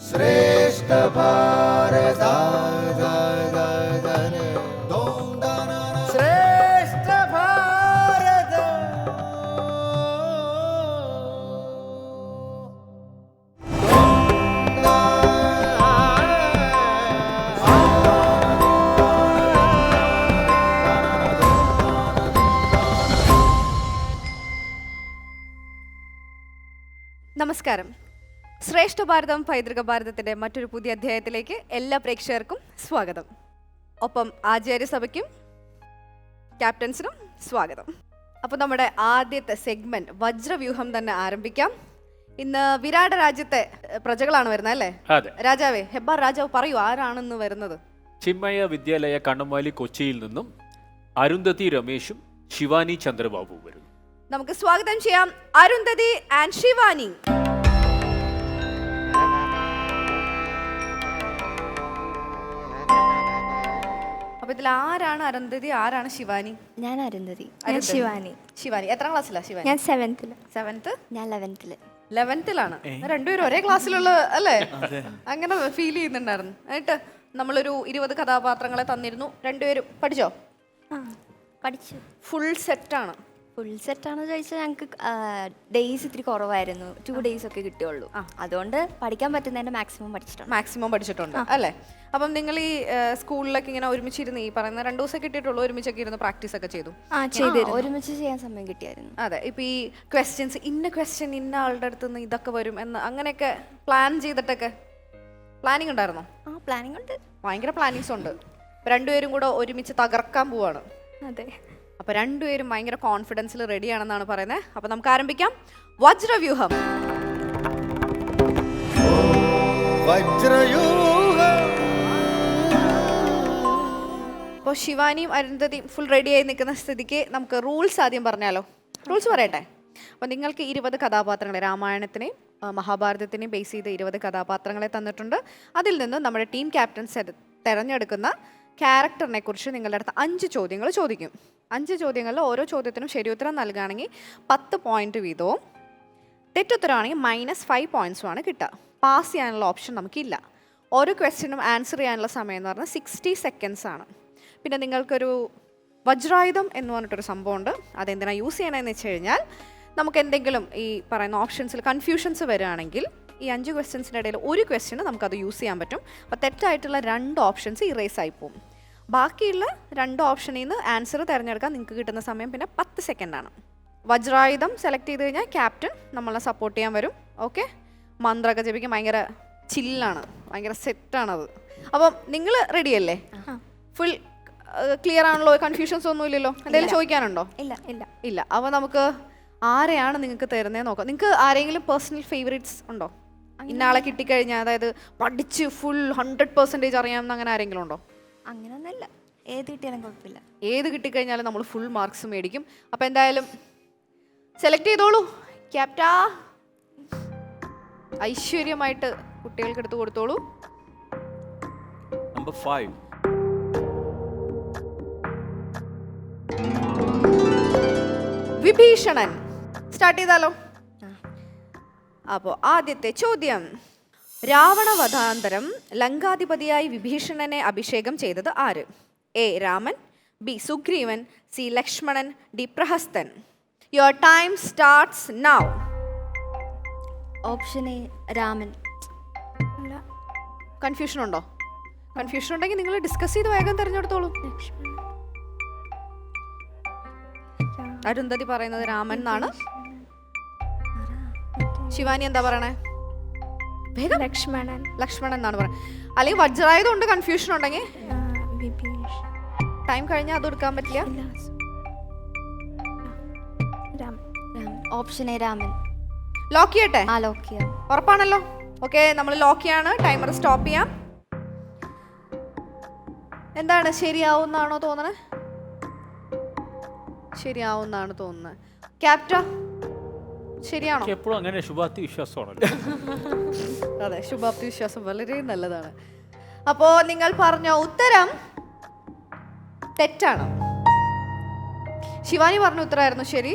ശ്രേഷ്ഠ ഭാരത ശ്രേഷ്ഠ ഭാരത. നമസ്കാരം. ശ്രേഷ്ഠ ഭാരതം പൈതൃക ഭാരതത്തിന്റെ മറ്റൊരു പുതിയ അധ്യായത്തിലേക്ക് എല്ലാ പ്രേക്ഷകർക്കും സ്വാഗതം. ഒപ്പം ആചാര്യസഭയ്ക്കും ക്യാപ്റ്റൻസിനും സ്വാഗതം. അപ്പോൾ നമ്മുടെ ആദ്യത്തെ സെഗ്മെന്റ് വജ്രവ്യൂഹം തന്നെ ആരംഭിക്കാം. ഇന്ന് വിരാട രാജ്യത്തെ പ്രജകളാണ് വരുന്നത് അല്ലേ? അതെ. രാജാവേ, ഹെബ്ബാർ രാജാവ് പറയൂ, ആരാണെന്ന് വരുന്നത്? ചിന്മയ വിദ്യാലയ കണ്ണമാലി കൊച്ചിയിൽ നിന്നും അരുന്ധതി രമേശും ശിവാനി ചന്ദ്രബാബു വരുന്നു. നമുക്ക് സ്വാഗതം ചെയ്യാം അരുന്ധതി ആൻഡ് ശിവാനി. അപ്പൊ ഇതിൽ ആരാണ് അരുന്ധതി, ആരാണ് ശിവാനി? ഞാൻ അരുന്ധതി. ശിവാനി. ശിവാനി എത്രാം ക്ലാസ്സിലാ ശിവാനി? ഞാൻ 7th. 7th. ഞാൻ 11th. 11th രണ്ടുപേരും ഒരേ ക്ലാസ്സിലുള്ള അല്ലേ? അങ്ങനെ ഫീൽ ചെയ്യുന്നുണ്ടായിരുന്നു. എന്നിട്ട് നമ്മളൊരു 20 കഥാപാത്രങ്ങളെ തന്നിരുന്നു. രണ്ടുപേരും പഠിച്ചോ? പഠിച്ചു. ഫുൾ സെറ്റാണ്. ഫുൾ സെറ്റാണെന്ന് ചോദിച്ചാൽ ഞങ്ങൾക്ക് ഡേയ്സ് ഇത്തിരി കുറവായിരുന്നു. 2 days ഒക്കെ കിട്ടിയുള്ളൂ. അതുകൊണ്ട് പഠിക്കാൻ പറ്റുന്നതിന്റെ മാക്സിമം പഠിച്ചിട്ടുണ്ട് അല്ലേ? അപ്പം നിങ്ങൾ ഈ സ്കൂളിലൊക്കെ ഇങ്ങനെ ഒരുമിച്ചിരുന്ന് ഈ പറയുന്ന 2 ദിവസം കിട്ടിയിട്ടുള്ളൂ, ഒരുമിച്ചൊക്കെ ഇരുന്ന് പ്രാക്ടീസ് ഒക്കെ ചെയ്തു? ഒരുമിച്ച് ചെയ്യാൻ സമയം കിട്ടിയായിരുന്നു. അതെ. ഇപ്പൊ ഈ ക്വസ്റ്റ്യൻസ്, ഇന്ന ക്വസ്റ്റ്യൻ ഇന്ന ആളുടെ അടുത്ത് നിന്ന് ഇതൊക്കെ വരും എന്ന് അങ്ങനെയൊക്കെ പ്ലാൻ ചെയ്തിട്ടൊക്കെ പ്ലാനിങ് ഉണ്ടായിരുന്നോ? പ്ലാനിങ് ഉണ്ട്, ഭയങ്കര പ്ലാനിങ്സ് ഉണ്ട്. രണ്ടുപേരും കൂടെ ഒരുമിച്ച് തകർക്കാൻ പോവാണ്. അതെ. അപ്പൊ രണ്ടുപേരും ഭയങ്കര കോൺഫിഡൻസിൽ റെഡിയാണെന്നാണ് പറയുന്നത്. അപ്പൊ നമുക്ക് ആരംഭിക്കാം വജ്രവ്യൂഹം. അപ്പോൾ ശിവാനിയും അരുന്ധതിയും ഫുൾ റെഡിയായി നിൽക്കുന്ന സ്ഥിതിക്ക് നമുക്ക് റൂൾസ് ആദ്യം പറഞ്ഞാലോ? റൂൾസ് പറയട്ടെ. അപ്പോൾ നിങ്ങൾക്ക് 20 കഥാപാത്രങ്ങളെ, രാമായണത്തിനെയും മഹാഭാരതത്തിനെയും ബേസ് ചെയ്ത് 20 കഥാപാത്രങ്ങളെ തന്നിട്ടുണ്ട്. അതിൽ നിന്ന് നമ്മുടെ ടീം ക്യാപ്റ്റൻസ് തിരഞ്ഞെടുക്കുന്ന ക്യാരക്ടറിനെ കുറിച്ച് നിങ്ങളുടെ അടുത്ത് 5 ചോദ്യങ്ങൾ ചോദിക്കും. 5 ചോദ്യങ്ങളിൽ ഓരോ ചോദ്യത്തിനും ശരിയുത്തരം നൽകുകയാണെങ്കിൽ 10 പോയിന്റ് വീതവും, തെറ്റുത്തരമാണെങ്കിൽ -5 പോയിന്റ്സുമാണ് കിട്ടുക. പാസ് ചെയ്യാനുള്ള ഓപ്ഷൻ നമുക്കില്ല. ഓരോ ക്വസ്റ്റ്യനും ആൻസർ ചെയ്യാനുള്ള സമയം എന്ന് പറഞ്ഞാൽ 60 seconds ആണ്. പിന്നെ നിങ്ങൾക്കൊരു വജ്രായുധം എന്ന് പറഞ്ഞിട്ടൊരു സംഭവമുണ്ട്. അതെന്തിനാണ് യൂസ് ചെയ്യണമെന്ന് വെച്ച് കഴിഞ്ഞാൽ, നമുക്ക് എന്തെങ്കിലും ഈ പറയുന്ന ഓപ്ഷൻസിൽ കൺഫ്യൂഷൻസ് വരികയാണെങ്കിൽ ഈ 5 ക്വസ്റ്റ്യൻസിൻ്റെ ഇടയിൽ ഒരു ക്വസ്റ്റ്യന് നമുക്കത് യൂസ് ചെയ്യാൻ പറ്റും. അപ്പോൾ തെറ്റായിട്ടുള്ള 2 ഓപ്ഷൻസ് ഇറേസ് ആയി പോകും. ബാക്കിയുള്ള 2 ഓപ്ഷനിൽ നിന്ന് ആൻസർ തിരഞ്ഞെടുക്കാൻ നിങ്ങൾക്ക് കിട്ടുന്ന സമയം പിന്നെ 10 സെക്കൻഡാണ്. വജ്രായുധം സെലക്ട് ചെയ്ത് കഴിഞ്ഞാൽ ക്യാപ്റ്റൻ നമ്മളെ സപ്പോർട്ട് ചെയ്യാൻ വരും. ഓക്കെ. മന്ത്രമൊക്കെ ജപിക്കാൻ ഭയങ്കര ചില്ലാണ്, ഭയങ്കര സെറ്റാണത്. അപ്പം നിങ്ങൾ റെഡിയല്ലേ? ഫുൾ ക്ലിയർ ആണല്ലോ? കൺഫ്യൂഷൻസ് ഒന്നും ഇല്ലല്ലോ? എന്തെങ്കിലും ചോദിക്കാനുണ്ടോ? ഇല്ല. അപ്പോൾ നമുക്ക് ആരെയാണ് നിങ്ങൾക്ക് തരുന്നതെന്ന് നോക്കാം. നിങ്ങൾക്ക് ആരെങ്കിലും പേഴ്സണൽ ഫേവറേറ്റ്സ് ഉണ്ടോ? ഇന്നാളെ കിട്ടിക്കഴിഞ്ഞാൽ, അതായത് പഠിച്ച് ഫുൾ 100% അറിയാമെന്ന് അങ്ങനെ ആരെങ്കിലും ഉണ്ടോ? അങ്ങനെയൊന്നുമില്ല, ഏത് കിട്ടിയാലും കുഴപ്പമില്ല. ഏത് കിട്ടിക്കഴിഞ്ഞാലും നമ്മൾ ഫുൾ മാർക്സ് മേടിക്കും. അപ്പോൾ എന്തായാലും സെലക്ട് ചെയ്തോളൂ ക്യാപ്റ്റാ. ഐശ്വര്യമായിട്ട് കുട്ടികൾക്ക് എടുത്ത് കൊടുത്തോളൂ. നമ്പർ 5. വിഭീഷണൻ. സ്റ്റാർട്ട് ചെയ്താലോ? അപ്പോൾ ആദ്യത്തെ ചോദ്യം, രാവണവധാന്തരം ലങ്കാധിപതിയായി വിഭീഷണനെ അഭിഷേകം ചെയ്തത് ആര്? A Raman, B Sugreevan, C Lakshmanan, D Prahasthan. Your time starts now. Option A Raman. Confusion ഉണ്ടോ? കൺഫ്യൂഷൻ ഉണ്ടെങ്കിൽ നിങ്ങൾ ഡിസ്കസ് ചെയ്ത് വേഗം തിരഞ്ഞെടുത്തോളൂ. അരുന്ധതി പറയുന്നത് രാമൻ എന്നാണ്. ശിവാനി എന്താ പറയണേ? ലക്ഷ്മണൻ എന്നാണ് പറയുന്നത്. അല്ലെങ്കിൽ വജ്രായുധം ഉണ്ട്, കൺഫ്യൂഷൻ ഉണ്ടെങ്കിൽ ടൈം കഴിഞ്ഞാൽ അത് എടുക്കാൻ പറ്റില്ല. Option A Raman. ലോക്ക് ചെയ്യട്ടെ? ലോക്ക് ചെയ്യാം. ഉറപ്പാണല്ലോ? ഓക്കെ, നമ്മൾ ലോക്ക് ചെയ്യാണ്. ടൈമർ സ്റ്റോപ്പ് ചെയ്യാം. എന്താണ്, ശരിയാവുന്നാണോ തോന്നണേ? ശരിയാവുന്നാണ് തോന്നുന്നത്. ക്യാപ്റ്റൻ ശരിയാണോ? എപ്പോഴും അങ്ങനെ ശുഭാപ്തി വിശ്വാസമാണല്ലോ. അതെ, ശുഭാപ്തി വിശ്വാസം വളരെ നല്ലതാണ്. അപ്പോൾ നിങ്ങൾ പറഞ്ഞ ഉത്തരം തെറ്റാണ്. ശിവാനി പറഞ്ഞ ഉത്തരമായിരുന്നു ശരി.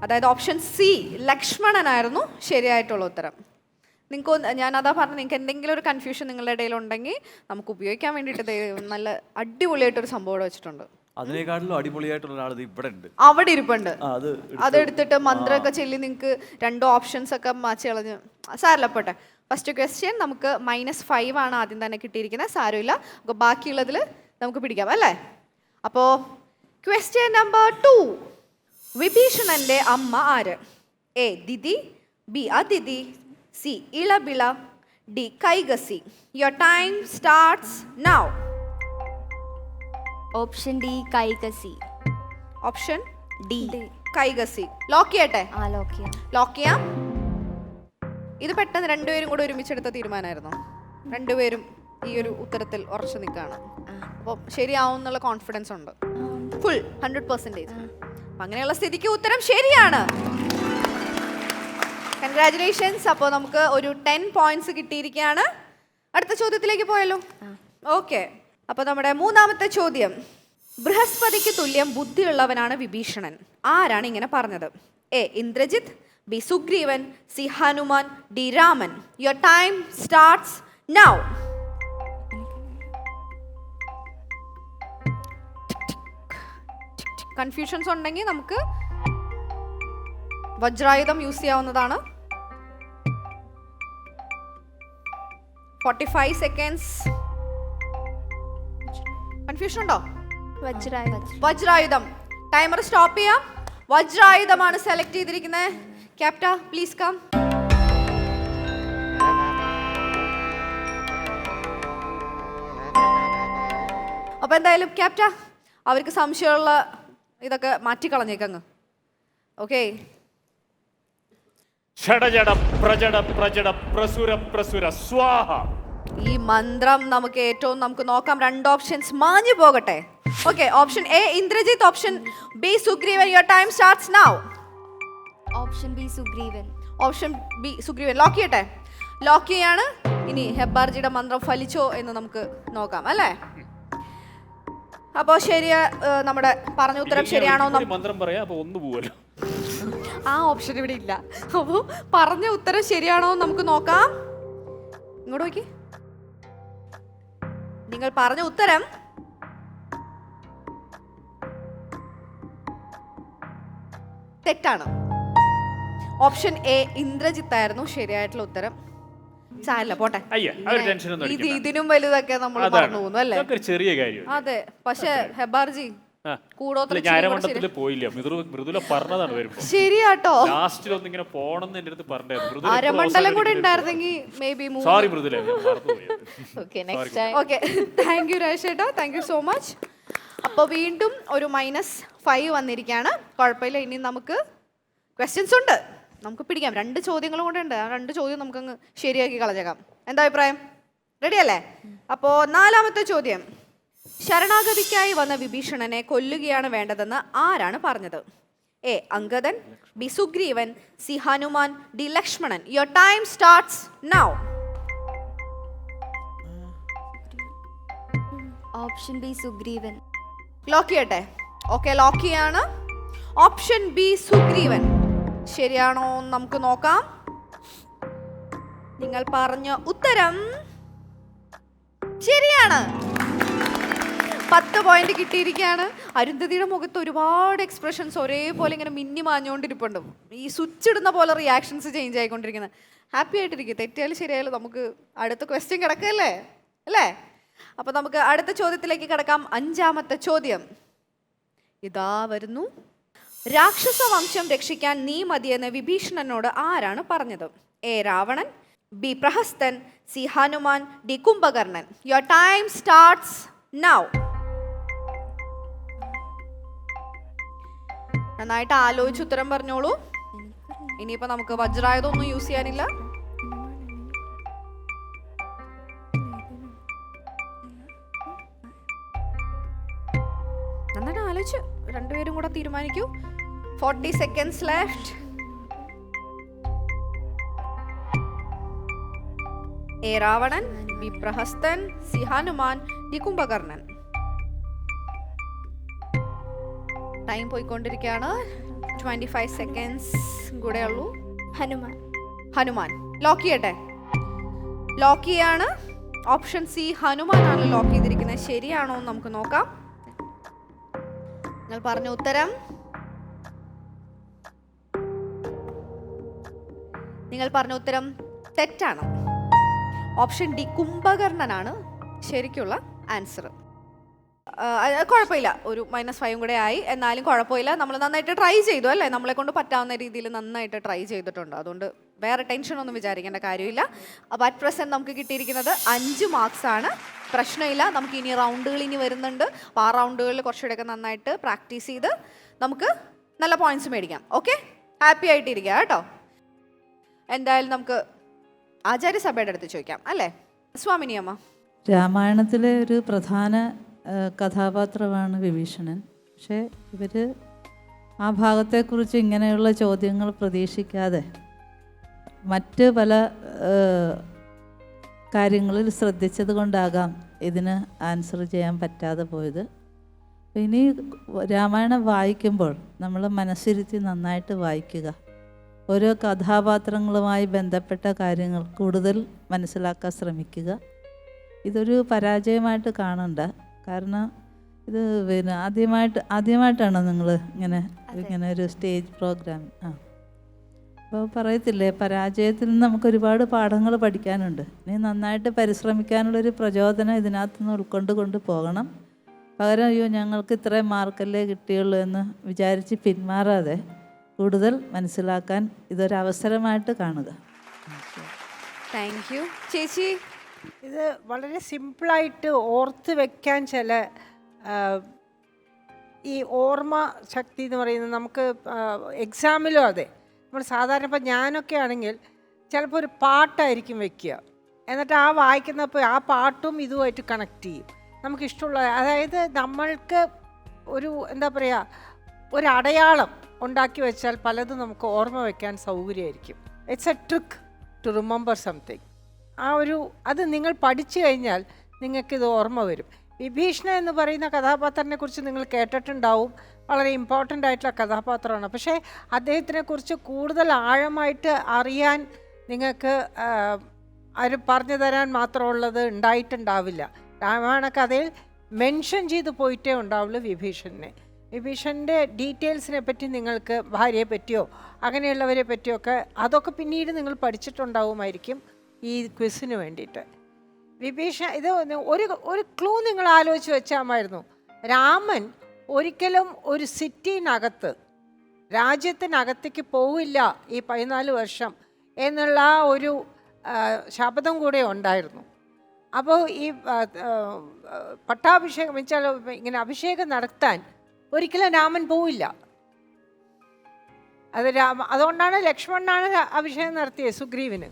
അതായത് ഓപ്ഷൻ സി ലക്ഷ്മണനായിരുന്നു ശരിയായിട്ടുള്ള ഉത്തരം. നിങ്ങൾക്ക് ഞാൻ അതാ പറഞ്ഞു, നിങ്ങൾക്ക് എന്തെങ്കിലും ഒരു കൺഫ്യൂഷൻ നിങ്ങളുടെ ഇടയിൽ ഉണ്ടെങ്കിൽ നമുക്ക് ഉപയോഗിക്കാൻ വേണ്ടിയിട്ട് നല്ല അടിപൊളിയായിട്ടൊരു സംഭവം ഇവിടെ വെച്ചിട്ടുണ്ട്. അതിനേക്കാട്ടിലും അടിപൊളിയായിട്ടുള്ള ഒരാൾ ഇവിടെ ഉണ്ട്, അവിടെ ഇരിപ്പുണ്ട്. അതെടുത്തിട്ട് മന്ത്രമൊക്കെ ചൊല്ലി നിങ്ങൾക്ക് 2 ഓപ്ഷൻസ് ഒക്കെ മാറ്റി കളഞ്ഞ് സാരല്ല പോട്ടെ. ഫസ്റ്റ് ക്വസ്റ്റ്യൻ നമുക്ക് -5 ആണ് ആദ്യം തന്നെ കിട്ടിയിരിക്കുന്നത്. സാരമില്ല, അപ്പോൾ ബാക്കിയുള്ളതിൽ നമുക്ക് പിടിക്കാം അല്ലേ. അപ്പോൾ ക്വസ്റ്റ്യൻ നമ്പർ 2, വിഭീഷണന്റെ അമ്മ ആര്? A Diti, B Aditi, C Ilabila, D Kaikasi. Your time starts now. Option D Kaikasi. Option D Kaikasi. Lock ചെയ്യട്ടെ? ലോക്ക് ചെയ്യാം. ഇത് പെട്ടെന്ന് രണ്ടുപേരും കൂടെ ഒരുമിച്ചെടുത്ത തീരുമാനമായിരുന്നു. രണ്ടുപേരും ഈ ഒരു ഉത്തരത്തിൽ ഉറച്ചു നിൽക്കുകയാണ്. അപ്പം ശരിയാവും എന്നുള്ള കോൺഫിഡൻസ് ഉണ്ട്, ഫുൾ 100%. അങ്ങനെയുള്ള സ്ഥിതിക്ക് ഉത്തരം ശരിയാണ്. കൺഗ്രാറ്റുലേഷൻസ്. അപ്പോൾ നമുക്ക് ഒരു 10 പോയിന്റ്സ് കിട്ടിയിരിക്കുകയാണ്. അടുത്ത ചോദ്യത്തിലേക്ക് പോയല്ലോ. ഓക്കെ, അപ്പോൾ നമ്മുടെ 3ാമത്തെ ചോദ്യം, ബൃഹസ്പതിക്ക് തുല്യം ബുദ്ധിയുള്ളവനാണ് വിഭീഷണൻ. ആരാണ് ഇങ്ങനെ പറഞ്ഞത്? A Indrajith, B Sugreevan, C Hanuman, D Raman. Your time starts now. Confusions ഉണ്ടെങ്കിൽ നമുക്ക് വജ്രായുധം യൂസ് ചെയ്യാവുന്നതാണ്. 45 സെക്കൻഡ്സ്. കൺഫ്യൂഷൻ ഉണ്ടോ? വജ്രായുധം. ടൈമർ സ്റ്റോപ്പ് ചെയ്യാം. വജ്രായുധമാണ് സെലക്ട് ചെയ്തിരിക്കുന്നത്. ക്യാപ്റ്റ പ്ലീസ് കം. അപ്പൊ എന്തായാലും ക്യാപ്റ്റ അവർക്ക് സംശയമുള്ള ഇതൊക്കെ മാറ്റിക്കളഞ്ഞേക്കങ്ങ്. ഓക്കെ. ഷഡജട പ്രജട പ്രജട പ്രസുര പ്രസുര സ്വാഹ. ഈ മന്ത്രം നമുക്ക് നോക്കാം. 2 ഓപ്ഷൻസ് മാഞ്ഞു പോകട്ടെ. Okay, option A Indrajith, option B Sugreevan. Your time starts now. Option B Sugreevan. Option B Sugreevan. Lock ചെയ്യട്ടെ? ലോക്ക് ചെയ്യാണ്. ഇനി ഹെബ്ബാർജിയുടെ മന്ത്രം ഫലിച്ചോ എന്ന് നമുക്ക് നോക്കാം അല്ലേ. അപ്പോൾ ശരിയാ, നമ്മുടെ പറഞ്ഞ ഉത്തരം ശരിയാണോ? മന്ത്രം പറയാ, അപ്പൊ ഒന്ന് പോവല്ലോ. ആ ഓപ്ഷൻ ഇവിടെ ഇല്ല. അപ്പോൾ പറഞ്ഞ ഉത്തരം ശരിയാണോ നമുക്ക് നോക്കാം. ഇങ്ങോട്ട് നോക്കി. നിങ്ങൾ പറഞ്ഞ ഉത്തരം തെറ്റാണ്. ഓപ്ഷൻ എ ഇന്ദ്രജിത്ത് ആയിരുന്നു ശരിയായിട്ടുള്ള ഉത്തരം. സാരല്ല പോട്ടെ. ഇതിനും വലുതൊക്കെ നമ്മൾ പറഞ്ഞു പോകുന്നു അല്ലേ. ചെറിയ കാര്യം. അതെ, പക്ഷെ ഹെബാർജി ശരിയാട്ടോ. അരമണ്ഡലം കൂടെ ഉണ്ടായിരുന്നെങ്കിൽ മേ ബി. താങ്ക് യു രാജേട്ടാ, താങ്ക് യു സോ മച്ച്. അപ്പോൾ വീണ്ടും ഒരു -5 വന്നിരിക്കുകയാണ്. കുഴപ്പമില്ല, ഇനി നമുക്ക് ക്വസ്റ്റ്യൻസ് ഉണ്ട്, നമുക്ക് പിടിക്കാം. 2 ചോദ്യങ്ങളും കൂടെ ഉണ്ട്. ആ 2 ചോദ്യം നമുക്കങ്ങ് ശരിയാക്കി കളഞ്ഞേക്കാം. എന്താ അഭിപ്രായം? റെഡി അല്ലേ? അപ്പോൾ 4ാമത്തെ ചോദ്യം, ശരണാഗതിക്കായി വന്ന വിഭീഷണനെ കൊല്ലുകയാണ് വേണ്ടതെന്ന് ആരാണ് പറഞ്ഞത്? A Angadan, B Sugreevan, C Hanuman, D Lakshmanan. Your time starts now. Option B Sugreevan. Lock ചെയ്യട്ടെ? ഓക്കെ, ലോക്ക് ചെയ്യാണ്. ഓപ്ഷൻ ബി സുഗ്രീവൻ ശരിയാണോ നമുക്ക് നോക്കാം. നിങ്ങൾ പറഞ്ഞ ഉത്തരം ശരിയാണ്. 10 പോയിന്റ് കിട്ടിയിരിക്കുകയാണ്. അരുന്ധതിയുടെ മുഖത്ത് ഒരുപാട് എക്സ്പ്രഷൻസ് ഒരേപോലെ ഇങ്ങനെ മിന്നി മാഞ്ഞുകൊണ്ടിരിപ്പുണ്ട്. ഈ സ്വിച്ച് ഇടുന്ന പോലെ റിയാക്ഷൻസ് ചേഞ്ച് ആയിക്കൊണ്ടിരിക്കുന്നത്. ഹാപ്പി ആയിട്ടിരിക്കും. തെറ്റിയാലും ശരിയായാലും നമുക്ക് അടുത്ത ക്വസ്റ്റ്യൻ കിടക്കല്ലേ അല്ലേ. അപ്പൊ നമുക്ക് അടുത്ത ചോദ്യത്തിലേക്ക് കിടക്കാം. 5ാമത്തെ ചോദ്യം ഇതാ വരുന്നു. രാക്ഷസ വംശം രക്ഷിക്കാൻ നീ മതിയെന്ന് വിഭീഷണനോട് ആരാണ് പറഞ്ഞത്? A Ravanan, B Prahastan, C Hanuman, D Kumbhakarna. Your time starts now. നന്നായിട്ട് ആലോചിച്ച് ഉത്തരം പറഞ്ഞോളൂ. ഇനിയിപ്പോ നമുക്ക് വജ്രായുധമൊന്നും യൂസ് ചെയ്യാനില്ല. നന്നായിട്ട് ആലോചിച്ച് രണ്ടുപേരും കൂടെ തീരുമാനിക്കൂ. 40 seconds left. A Ravanan, B Prahastan, C Hanuman, D Kumbhakarna. Time പോയിക്കൊണ്ടിരിക്കുകയാണ്. 25 seconds കൂടെ ഉള്ളൂ. ഹനുമാൻ. ഹനുമാൻ. ലോക്ക് ചെയ്യട്ടെ? ലോക്ക് ചെയ്യാണ്. ഓപ്ഷൻ സി ഹനുമാനാണ് ലോക്ക് ചെയ്തിരിക്കുന്നത്. ശരിയാണോ എന്ന് നമുക്ക് നോക്കാം. നിങ്ങൾ പറഞ്ഞ ഉത്തരം തെറ്റാണ്. ഓപ്ഷൻ ഡി കുംഭകർണനാണ് ശരിക്കുള്ള ആൻസർ. കുഴപ്പമില്ല, ഒരു -5 കൂടെ ആയി. എന്നാലും കുഴപ്പമില്ല, നമ്മൾ നന്നായിട്ട് ട്രൈ ചെയ്തു അല്ലേ? നമ്മളെ കൊണ്ട് പറ്റാവുന്ന രീതിയിൽ നന്നായിട്ട് ട്രൈ ചെയ്തിട്ടുണ്ട്. അതുകൊണ്ട് വേറെ ടെൻഷനൊന്നും വിചാരിക്കേണ്ട കാര്യമില്ല. അപ്പോൾ അറ്റ് പ്രസൻറ്റ് നമുക്ക് കിട്ടിയിരിക്കുന്നത് 5 മാർക്സ് ആണ്. പ്രശ്നമില്ല, നമുക്ക് ഇനി റൗണ്ടുകൾ വരുന്നുണ്ട്. അപ്പോൾ ആ റൗണ്ടുകളിൽ കുറച്ചുകൂടെയൊക്കെ നന്നായിട്ട് പ്രാക്ടീസ് ചെയ്ത് നമുക്ക് നല്ല പോയിന്റ്സ് മേടിക്കാം. ഓക്കെ, ഹാപ്പി ആയിട്ടിരിക്കുക കേട്ടോ. എന്തായാലും നമുക്ക് ആചാര്യസഭയുടെ അടുത്ത് ചോദിക്കാം അല്ലേ? സ്വാമിനിയമ്മ, രാമായണത്തിലെ ഒരു പ്രധാന കഥാപാത്രമാണ് വിഭീഷണൻ. പക്ഷേ ഇവർ ആ ഭാഗത്തെക്കുറിച്ച് ഇങ്ങനെയുള്ള ചോദ്യങ്ങൾ പ്രതീക്ഷിക്കാതെ മറ്റ് പല കാര്യങ്ങളിൽ ശ്രദ്ധിച്ചത് കൊണ്ടാകാം ഇതിന് ആൻസർ ചെയ്യാൻ പറ്റാതെ പോയത്. ഇനി രാമായണം വായിക്കുമ്പോൾ നമ്മൾ മനസ്സിരുത്തി നന്നായിട്ട് വായിക്കുക. ഓരോ കഥാപാത്രങ്ങളുമായി ബന്ധപ്പെട്ട കാര്യങ്ങൾ കൂടുതൽ മനസ്സിലാക്കാൻ ശ്രമിക്കുക. ഇതൊരു പരാജയമായിട്ട് കാണണ്ട. കാരണം ഇത് പിന്നെ ആദ്യമായിട്ടാണോ നിങ്ങൾ ഇങ്ങനെ ഒരു സ്റ്റേജ് പ്രോഗ്രാം? അപ്പോൾ പറയത്തില്ലേ, പരാജയത്തിൽ നിന്ന് നമുക്ക് ഒരുപാട് പാഠങ്ങൾ പഠിക്കാനുണ്ട്. ഇനി നന്നായിട്ട് പരിശ്രമിക്കാനുള്ളൊരു പ്രചോദനം ഇതിനകത്ത് നിന്ന് ഉൾക്കൊണ്ട് പോകണം. പകരം അയ്യോ ഞങ്ങൾക്ക് ഇത്രയും മാർക്കല്ലേ കിട്ടിയുള്ളൂ എന്ന് വിചാരിച്ച് പിന്മാറാതെ കൂടുതൽ മനസ്സിലാക്കാൻ ഇതൊരവസരമായിട്ട് കാണുക. Thank you. ചേച്ചി, ഇത് വളരെ സിമ്പിളായിട്ട് ഓർത്ത് വെക്കാൻ ചില ഈ ഓർമ്മ ശക്തി എന്ന് പറയുന്നത് നമുക്ക് എക്സാമിലും അതെ. നമ്മൾ സാധാരണ ഇപ്പം ഞാനൊക്കെ ആണെങ്കിൽ ചിലപ്പോൾ ഒരു പാട്ടായിരിക്കും വെക്കുക, എന്നിട്ട് ആ വായിക്കുന്നപ്പോൾ ആ പാട്ടും ഇതുമായിട്ട് കണക്ട് ചെയ്യും. നമുക്കിഷ്ടമുള്ള, അതായത് നമ്മൾക്ക് ഒരു എന്താ പറയുക, ഒരു അടയാളം ഉണ്ടാക്കി വെച്ചാൽ പലതും നമുക്ക് ഓർമ്മ വയ്ക്കാൻ സൗകര്യമായിരിക്കും. It's a trick to remember something. അത് നിങ്ങൾ പഠിച്ചു കഴിഞ്ഞാൽ നിങ്ങൾക്കിത് ഓർമ്മ വരും. വിഭീഷണൻ എന്ന് പറയുന്ന കഥാപാത്രത്തിനെ കുറിച്ച് നിങ്ങൾ കേട്ടിട്ടുണ്ടാവും. വളരെ ഇമ്പോർട്ടൻ്റ് ആയിട്ടുള്ള കഥാപാത്രമാണ്. പക്ഷേ അദ്ദേഹത്തിനെ കുറിച്ച് കൂടുതൽ ആഴമായിട്ട് അറിയാൻ നിങ്ങൾക്ക് അവർ പറഞ്ഞു തരാൻ മാത്രമുള്ളത് ഉണ്ടായിട്ടുണ്ടാവില്ല. രാമായണ കഥയിൽ മെൻഷൻ ചെയ്ത് പോയിട്ടേ ഉണ്ടാവുള്ളൂ വിഭീഷണനെ. വിഭീഷണൻ്റെ ഡീറ്റെയിൽസിനെ പറ്റി നിങ്ങൾക്ക് ഭാര്യയെ പറ്റിയോ അങ്ങനെയുള്ളവരെ പറ്റിയൊക്കെ അതൊക്കെ പിന്നീട് നിങ്ങൾ പഠിച്ചിട്ടുണ്ടാവുമായിരിക്കും ഈ ക്വിസിന് വേണ്ടിയിട്ട്. ഇത് ഒരു ക്ലൂ നിങ്ങൾ ആലോചിച്ച് വെച്ചാമായിരുന്നു. രാമൻ ഒരിക്കലും ഒരു സിറ്റിനകത്ത്, രാജ്യത്തിനകത്തേക്ക് പോവില്ല ഈ 14 വർഷം എന്നുള്ള ഒരു ശപഥം കൂടെ ഉണ്ടായിരുന്നു. അപ്പോൾ ഈ പട്ടാഭിഷേകം വെച്ചാൽ ഇങ്ങനെ അഭിഷേകം നടത്താൻ ഒരിക്കലും രാമൻ പോവില്ല. അതുകൊണ്ടാണ് ലക്ഷ്മണനാണ് അഭിഷേകം നടത്തിയത് സുഗ്രീവിന്.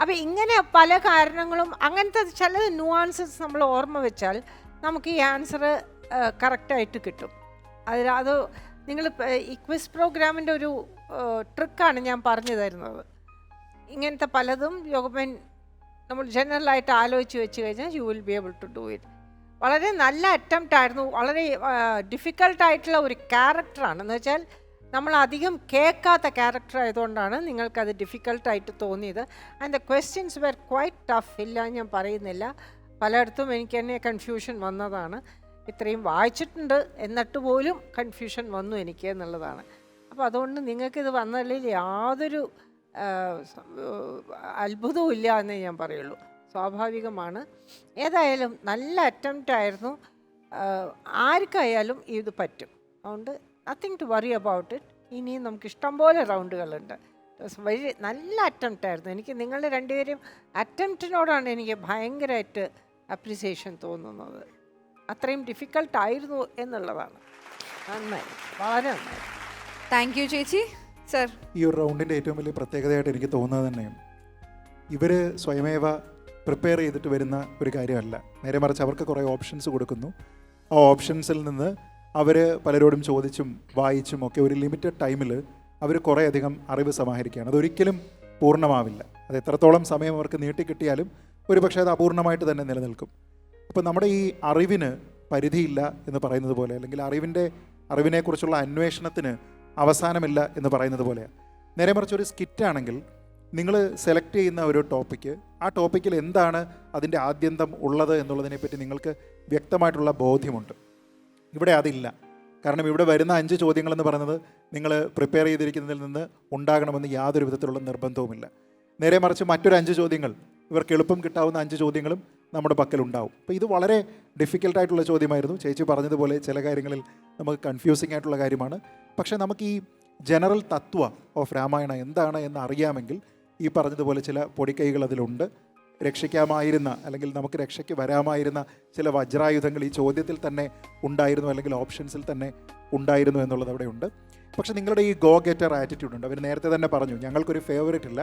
അപ്പോൾ ഇങ്ങനെ പല കാരണങ്ങളും, അങ്ങനത്തെ ചില നുവാൻസസ് നമ്മൾ ഓർമ്മ വെച്ചാൽ നമുക്ക് ഈ ആൻസർ കറക്റ്റായിട്ട് കിട്ടും. അത് നിങ്ങൾ ഈ ക്വിസ് പ്രോഗ്രാമിൻ്റെ ഒരു ട്രിക്കാണ് ഞാൻ പറഞ്ഞു തരുന്നത്. ഇങ്ങനത്തെ പലതും നമ്മൾ ജനറലായിട്ട് ആലോചിച്ച് വെച്ച് കഴിഞ്ഞാൽ you will be able to do it. വളരെ നല്ല അറ്റംപ്റ്റ് ആയിരുന്നു. വളരെ ഡിഫിക്കൽട്ടായിട്ടുള്ള ഒരു ക്യാരക്ടറാണ്. എന്ന് വെച്ചാൽ നമ്മൾ അധികം കേൾക്കാത്ത ക്യാരക്ടർ ആയതുകൊണ്ടാണ് നിങ്ങൾക്കത് ഡിഫിക്കൽട്ടായിട്ട് തോന്നിയത്. And the questions were quite tough. ഇല്ല ഞാൻ പറയുന്നില്ല, പലയിടത്തും എനിക്ക് തന്നെ കൺഫ്യൂഷൻ വന്നതാണ്. ഇത്രയും വായിച്ചിട്ടുണ്ട് എന്നിട്ട് പോലും കൺഫ്യൂഷൻ വന്നു എനിക്ക് എന്നുള്ളതാണ്. അപ്പോൾ അതുകൊണ്ട് നിങ്ങൾക്കിത് വന്നതിൽ യാതൊരു അത്ഭുതവും ഇല്ല എന്നേ ഞാൻ പറയുള്ളൂ. സ്വാഭാവികമാണ്. ഏതായാലും നല്ല അറ്റംപ്റ്റ് ആയിരുന്നു. ആർക്കായാലും ഇത് പറ്റും. അതുകൊണ്ട് nothing to worry about it. ഇനിയും നമുക്ക് ഇഷ്ടംപോലെ റൗണ്ടുകളുണ്ട്. വളരെ നല്ല അറ്റംപ്റ്റ് ആയിരുന്നു. എനിക്ക് നിങ്ങളുടെ രണ്ടുപേരും അറ്റംപ്റ്റിനോടാണ് എനിക്ക് ഭയങ്കരമായിട്ട് അപ്രിസിയേഷൻ തോന്നുന്നത്. അത്രയും ഡിഫിക്കൽട്ടായിരുന്നു എന്നുള്ളതാണ്. നന്നായി, വളരെ നന്നായി. താങ്ക് യു ചേച്ചി. സർ, ഈ ഒരു റൗണ്ടിൻ്റെ ഏറ്റവും വലിയ പ്രത്യേകതയായിട്ട് എനിക്ക് തോന്നുന്നത് തന്നെയും ഇവർ സ്വയമേവ പ്രിപ്പയർ ചെയ്തിട്ട് വരുന്ന ഒരു കാര്യമല്ല. നേരെ മറിച്ച് അവർക്ക് കുറേ ഓപ്ഷൻസ് കൊടുക്കുന്നു. ആ ഓപ്ഷൻസിൽ നിന്ന് അവർ പലരോടും ചോദിച്ചും വായിച്ചും ഒക്കെ ഒരു ലിമിറ്റഡ് ടൈമിൽ അവർ കുറേ അധികം അറിവ് സമാഹരിക്കുകയാണ്. അതൊരിക്കലും പൂർണ്ണമാവില്ല. അത് എത്രത്തോളം സമയം അവർക്ക് നീട്ടിക്കിട്ടിയാലും ഒരു പക്ഷേ അത് അപൂർണമായിട്ട് തന്നെ നിലനിൽക്കും. അപ്പോൾ നമ്മുടെ ഈ അറിവിന് പരിധിയില്ല എന്ന് പറയുന്നത് പോലെ, അല്ലെങ്കിൽ അറിവിനെക്കുറിച്ചുള്ള അന്വേഷണത്തിന് അവസാനമില്ല എന്ന് പറയുന്നത് പോലെയാണ്. നേരെ മറിച്ച് ഒരു സ്കിറ്റാണെങ്കിൽ നിങ്ങൾ സെലക്ട് ചെയ്യുന്ന ഒരു ടോപ്പിക്ക്, ആ ടോപ്പിക്കിൽ എന്താണ് അതിൻ്റെ ആദ്യന്തം ഉള്ളത് എന്നുള്ളതിനെപ്പറ്റി നിങ്ങൾക്ക് വ്യക്തമായിട്ടുള്ള ബോധ്യമുണ്ട്. ഇവിടെ അതില്ല. കാരണം ഇവിടെ വരുന്ന 5 ചോദ്യങ്ങളെന്ന് പറയുന്നത് നിങ്ങൾ പ്രിപ്പയർ ചെയ്തിരിക്കുന്നതിൽ നിന്ന് ഉണ്ടാകണമെന്ന് യാതൊരു വിധത്തിലുള്ള നിർബന്ധവുമില്ല. നേരെ മറിച്ച് മറ്റൊരു 5 ചോദ്യങ്ങൾ, ഇവർക്ക് എളുപ്പം കിട്ടാവുന്ന 5 ചോദ്യങ്ങളും നമ്മുടെ പക്കലുണ്ടാവും. അപ്പോൾ ഇത് വളരെ ഡിഫിക്കൽട്ടായിട്ടുള്ള ചോദ്യമായിരുന്നു. ചേച്ചി പറഞ്ഞതുപോലെ ചില കാര്യങ്ങളിൽ നമുക്ക് കൺഫ്യൂസിംഗ് ആയിട്ടുള്ള കാര്യമാണ്. പക്ഷേ നമുക്ക് ഈ ജനറൽ തത്വ ഓഫ് രാമായണ എന്താണ് എന്ന് അറിയാമെങ്കിൽ ഈ പറഞ്ഞതുപോലെ ചില പൊടിക്കൈകൾ അതിലുണ്ട്. രക്ഷിക്കാമായിരുന്ന അല്ലെങ്കിൽ നമുക്ക് രക്ഷയ്ക്ക് വരാമായിരുന്ന ചില വജ്രായുധങ്ങൾ ഈ ചോദ്യത്തിൽ തന്നെ ഉണ്ടായിരുന്നു, അല്ലെങ്കിൽ ഓപ്ഷൻസിൽ തന്നെ ഉണ്ടായിരുന്നു എന്നുള്ളത് അവിടെ ഉണ്ട്. പക്ഷേ നിങ്ങളുടെ ഈ ഗോ ഗെറ്റർ ആറ്റിറ്റ്യൂഡ് ഉണ്ട്. അവർ നേരത്തെ തന്നെ പറഞ്ഞു, ഞങ്ങൾക്കൊരു ഫേവറേറ്റ് ഇല്ല,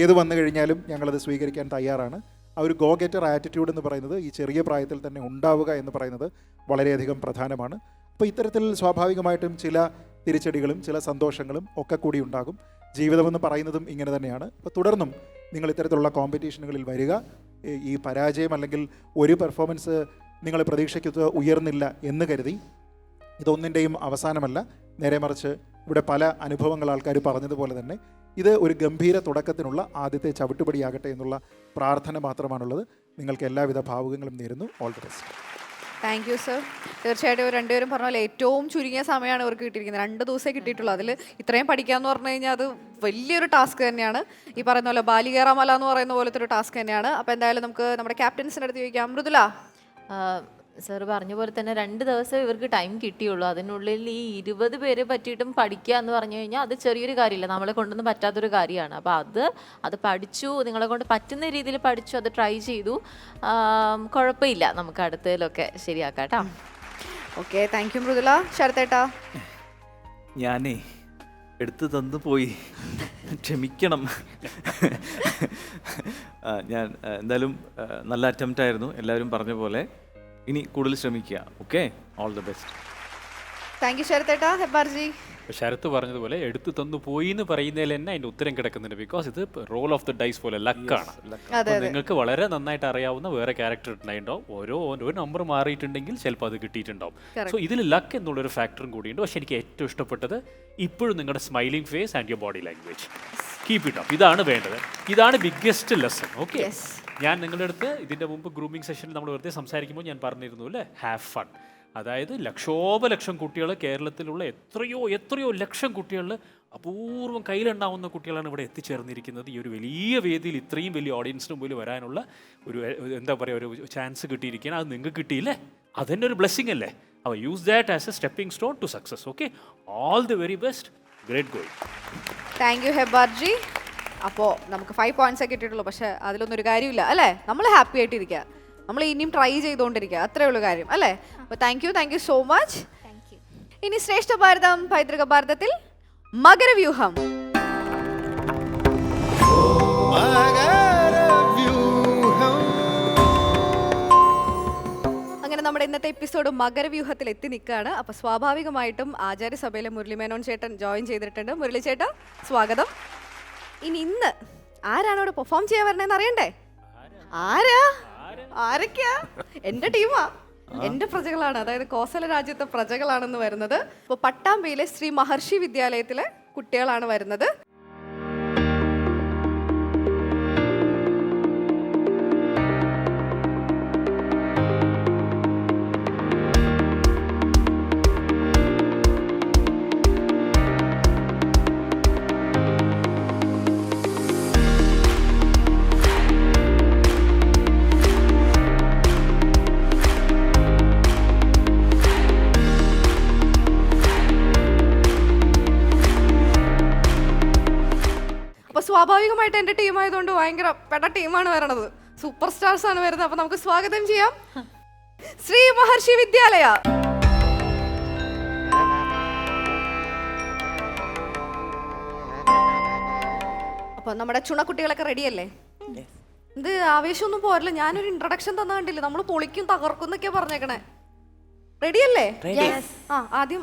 ഏത് വന്നു കഴിഞ്ഞാലും ഞങ്ങളത് സ്വീകരിക്കാൻ തയ്യാറാണ്. ആ ഒരു ഗോ ഗെറ്റർ ആറ്റിറ്റ്യൂഡ് എന്ന് പറയുന്നത് ഈ ചെറിയ പ്രായത്തിൽ തന്നെ ഉണ്ടാവുക എന്ന് പറയുന്നത് വളരെയധികം പ്രധാനമാണ്. അപ്പോൾ ഇത്തരത്തിൽ സ്വാഭാവികമായിട്ടും ചില തിരിച്ചടികളും ചില സന്തോഷങ്ങളും ഒക്കെ കൂടി ഉണ്ടാകും. ജീവിതമെന്ന് പറയുന്നതും ഇങ്ങനെ തന്നെയാണ്. അപ്പോൾ തുടർന്നും നിങ്ങൾ ഇത്തരത്തിലുള്ള കോമ്പറ്റീഷനുകളിൽ വരിക. ഈ പരാജയം അല്ലെങ്കിൽ ഒരു പെർഫോമൻസ് നിങ്ങൾ പ്രതീക്ഷയ്ക്കൊത്ത് ഉയർന്നില്ല എന്ന് കരുതി ഇതൊന്നിൻ്റെയും അവസാനമല്ല. നേരെ മറിച്ച് ഇവിടെ പല അനുഭവങ്ങൾ ആൾക്കാർ പറഞ്ഞതുപോലെ തന്നെ ഇത് ഒരു ഗംഭീര തുടക്കത്തിനുള്ള ആദ്യത്തെ ചവിട്ടുപടിയാകട്ടെ എന്നുള്ള പ്രാർത്ഥന മാത്രമാണുള്ളത്. നിങ്ങൾക്ക് എല്ലാവിധ ഭാവുകങ്ങളും നേരുന്നു. All the best. Thank you sir. തീർച്ചയായിട്ടും ഇവർ രണ്ടുപേരും പറഞ്ഞ പോലെ ഏറ്റവും ചുരുങ്ങിയ സമയമാണ് ഇവർക്ക് കിട്ടിയിരിക്കുന്നത്. 2 ദിവസമേ കിട്ടിയിട്ടുള്ളൂ. അതിൽ ഇത്രയും പഠിക്കാമെന്ന് പറഞ്ഞു കഴിഞ്ഞാൽ അത് വലിയൊരു ടാസ്ക് തന്നെയാണ്. ഈ പറയുന്ന പോലെ ബാലികേറാമല എന്ന് പറയുന്ന പോലത്തെ ഒരു ടാസ്ക് തന്നെയാണ്. അപ്പോൾ എന്തായാലും നമുക്ക് നമ്മുടെ ക്യാപ്റ്റൻസിൻ്റെ അടുത്ത് ചോദിക്കാം. മൃദുല, സാർ പറഞ്ഞ പോലെ തന്നെ 2 ദിവസം ഇവർക്ക് ടൈം കിട്ടിയുള്ളൂ. അതിനുള്ളിൽ ഈ 20 പേരെ പറ്റിയിട്ടും പഠിക്കുക എന്ന് പറഞ്ഞു കഴിഞ്ഞാൽ അത് ചെറിയൊരു കാര്യമില്ല, നമ്മളെ കൊണ്ടൊന്നും പറ്റാത്തൊരു കാര്യമാണ്. അപ്പോൾ അത് പഠിച്ചു, നിങ്ങളെ കൊണ്ട് പറ്റുന്ന രീതിയിൽ പഠിച്ചു, അത് ട്രൈ ചെയ്തു. കുഴപ്പമില്ല, നമുക്ക് അടുത്തതിലൊക്കെ ശരിയാക്കാം കേട്ടോ. Okay, thank you Mridula. ശരത്തേട്ടാ, ഞാനേ എടുത്തു തന്നു പോയി, ക്ഷമിക്കണം. ഞാൻ എന്തായാലും നല്ല അറ്റംപ്റ്റ് ആയിരുന്നു, എല്ലാവരും പറഞ്ഞ പോലെ. ഇനി കൂടുതൽ ശ്രമിക്കുക. Okay, all the best. Thank you ശരത്തേട്ടാ. ഹെബാർജി, ശരത്ത് പറഞ്ഞതുപോലെ എടുത്തു തന്നു പോയി എന്ന് പറയുന്നതിൽ തന്നെ അതിൻ്റെ ഉത്തരം കിടക്കുന്നുണ്ട്. ബിക്കോസ് ഇത് റോൾ ഓഫ് ദ ഡൈസ് പോലെ ലക്കാണ്. നിങ്ങൾക്ക് വളരെ നന്നായിട്ട് അറിയാവുന്ന വേറെ ക്യാരക്ടർ ഉണ്ടായിട്ടുണ്ടാവും. ഒരു നമ്പർ മാറിയിട്ടുണ്ടെങ്കിൽ ചിലപ്പോൾ അത് കിട്ടിയിട്ടുണ്ടാവും. സോ ഇതിൽ ലക്ക് എന്നുള്ളൊരു ഫാക്ടറും കൂടിയുണ്ട്. പക്ഷെ എനിക്ക് ഏറ്റവും ഇഷ്ടപ്പെട്ടത് ഇപ്പോഴും നിങ്ങളുടെ smiling face and your body language. Keep it up. ഇതാണ് വേണ്ടത്. ഇതാണ് ബിഗ്ഗസ്റ്റ് ലെസൺ. ഓക്കെ, ഞാൻ നിങ്ങളുടെ അടുത്ത് ഇതിൻ്റെ മുമ്പ് ഗ്രൂമിംഗ് സെഷനിൽ നമ്മൾ വെറുതെ സംസാരിക്കുമ്പോൾ ഞാൻ പറഞ്ഞിരുന്നു അല്ലേ, ഹാവ് ഫൺ. അതായത് ലക്ഷോപലക്ഷം കുട്ടികൾ, കേരളത്തിലുള്ള എത്രയോ ലക്ഷം കുട്ടികളിൽ അപൂർവം കയ്യിലുണ്ടാവുന്ന കുട്ടികളാണ് ഇവിടെ എത്തിച്ചേർന്നിരിക്കുന്നത്. ഈ ഒരു വലിയ വേദിയിൽ ഇത്രയും വലിയ ഓഡിയൻസിന് മുമ്പിൽ വരാനുള്ള ഒരു എന്താ പറയുക, ഒരു ചാൻസ് കിട്ടിയിരിക്കുകയാണ്. അത് നിങ്ങൾക്ക് കിട്ടിയില്ലേ, അതെന്നെ ഒരു ബ്ലെസ്സിങ് അല്ലേ. അപ്പോൾ use that as a stepping stone to success. Okay, all the very best. Great going. Thank you Hebbarji. അപ്പോൾ നമുക്ക് 5 പോയിന്റ്സേ കിട്ടിയിട്ടുള്ളൂ. പക്ഷേ അതിലൊന്നും ഒരു കാര്യമില്ല അല്ലേ. നമ്മൾ ഹാപ്പി ആയിട്ടിരിക്കുക, നമ്മൾ ഇനിയും ട്രൈ ചെയ്തുകൊണ്ടിരിക്കുക, അത്രേ ഉള്ളൂ കാര്യം അല്ലേ. അപ്പോൾ താങ്ക് യു സോ മച്ച്. ഇനി ശ്രേഷ്ഠ ഭാരതം പൈതൃക ഭാരതത്തിൽ മകരവ്യൂഹം. അങ്ങനെ നമ്മുടെ ഇന്നത്തെ എപ്പിസോഡ് മകരവ്യൂഹത്തിൽ എത്തി നിൽക്കുകയാണ്. അപ്പോൾ സ്വാഭാവികമായിട്ടും ആചാര്യസഭയിലെ മുരളി മേനോൻ ചേട്ടൻ ജോയിൻ ചെയ്തിട്ടുണ്ട്. മുരളി ചേട്ടാ, സ്വാഗതം. ഇന്ന് ആരാണ് ഇവിടെ പെർഫോം ചെയ്യാൻ വരണേന്ന് അറിയണ്ടേ? ആരൊക്കെയാ? എന്റെ ടീമാ, എന്റെ പ്രജകളാണ്, അതായത് കോസല രാജ്യത്തെ പ്രജകളാണെന്ന് വരുന്നത്. അപ്പോൾ പട്ടാമ്പിയിലെ ശ്രീ മഹർഷി വിദ്യാലയത്തിലെ കുട്ടികളാണ് വരുന്നത്. സ്വാഭാവികമായിട്ട് എൻ്റെ ടീമായതുകൊണ്ട് ഭയങ്കര പെട്ട ടീമാണ് വരണത്. സൂപ്പർ സ്റ്റാർസ് ആണ് വരുന്നത്. അപ്പൊ നമുക്ക് സ്വാഗതം ചെയ്യാം ശ്രീ മഹർഷി വിദ്യാലയ. അപ്പൊ നമ്മുടെ ചുണക്കുട്ടികളൊക്കെ റെഡിയല്ലേ? ഇത് ആവേശമൊന്നും പോരല്ലോ. ഞാനൊരു ഇൻട്രൊഡക്ഷൻ തന്ന കണ്ടില്ലേ, നമ്മൾ പൊളിക്കും തകർക്കും എന്നൊക്കെ പറഞ്ഞേക്കണേ. റെഡിയല്ലേ? ആദ്യം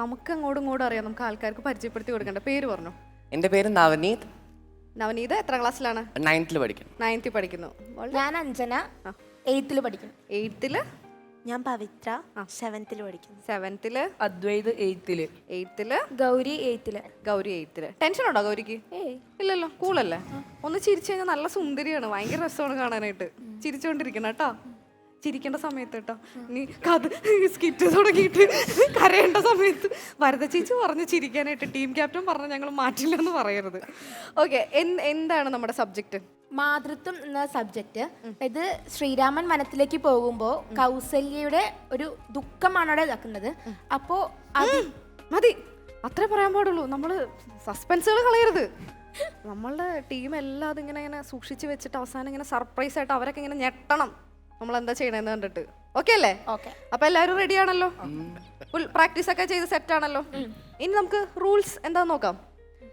നമുക്ക് അങ്ങോട്ടും അറിയാം, നമുക്ക് ആൾക്കാർക്ക് പരിചയപ്പെടുത്തി കൊടുക്കണ്ട. പേര് പറഞ്ഞു. എൻ്റെ പേര് നവനീത്. നവനീത് എത്ര ക്ലാസ്സിലാണ്? 9th പഠിക്കുന്നു. 9th പഠിക്കുന്നു. ഞാൻ അഞ്ജന, 8th പഠിക്കുന്നു. 8th ഞാൻ പവിത്ര 7th പഠിക്കുന്നു. 7th, Advaith 8th. 8th, Gauri 8th. Gauri 8th. Tension ഉണ്ടോ ഗൗരിക്ക്? ഇല്ലല്ലോ, കൂളല്ലേ? ഒന്ന് ചിരിച്ചു കഴിഞ്ഞാൽ നല്ല സുന്ദരിയാണ്, ഭയങ്കര രസമാണ് കാണാനായിട്ട്. ചിരിച്ചുകൊണ്ടിരിക്കണം കേട്ടോ, ചിരിക്കേണ്ട സമയത്ത് കേട്ടോ. ഇനി കഥ സ്കിറ്റ് തുടങ്ങിയിട്ട് കരയേണ്ട സമയത്ത് വരദ ചേച്ചി പറഞ്ഞ് ചിരിക്കാനായിട്ട് ടീം ക്യാപ്റ്റൻ പറഞ്ഞ് ഞങ്ങൾ മാറ്റില്ല എന്ന് പറയരുത്. ഓക്കെ, എന്താണ് നമ്മുടെ സബ്ജക്റ്റ്? മാതൃത്വം എന്ന സബ്ജക്റ്റ്. ഇത് ശ്രീരാമൻ വനത്തിലേക്ക് പോകുമ്പോൾ കൗസല്യയുടെ ഒരു ദുഃഖമാണ് അവിടെ ഇതാക്കുന്നത്. അപ്പോ മതി, അത്രേ പറയാൻ പാടുള്ളൂ. നമ്മൾ സസ്പെൻസുകൾ കളയരുത്. നമ്മളുടെ ടീം എല്ലാം അതിങ്ങനെ ഇങ്ങനെ സൂക്ഷിച്ച് വെച്ചിട്ട് അവസാനം ഇങ്ങനെ സർപ്രൈസ് ആയിട്ട് അവരൊക്കെ ഇങ്ങനെ ഞെട്ടണം നമ്മൾ എന്താ ചെയ്യണമെന്ന് കണ്ടിട്ട്. ഓക്കെ അല്ലേ? അപ്പൊ എല്ലാവരും റെഡി ആണല്ലോ? ഫുൾ പ്രാക്ടീസ് ഒക്കെ ചെയ്ത് സെറ്റ് ആണല്ലോ? ഇനി നമുക്ക് റൂൾസ് എന്താന്ന് നോക്കാം.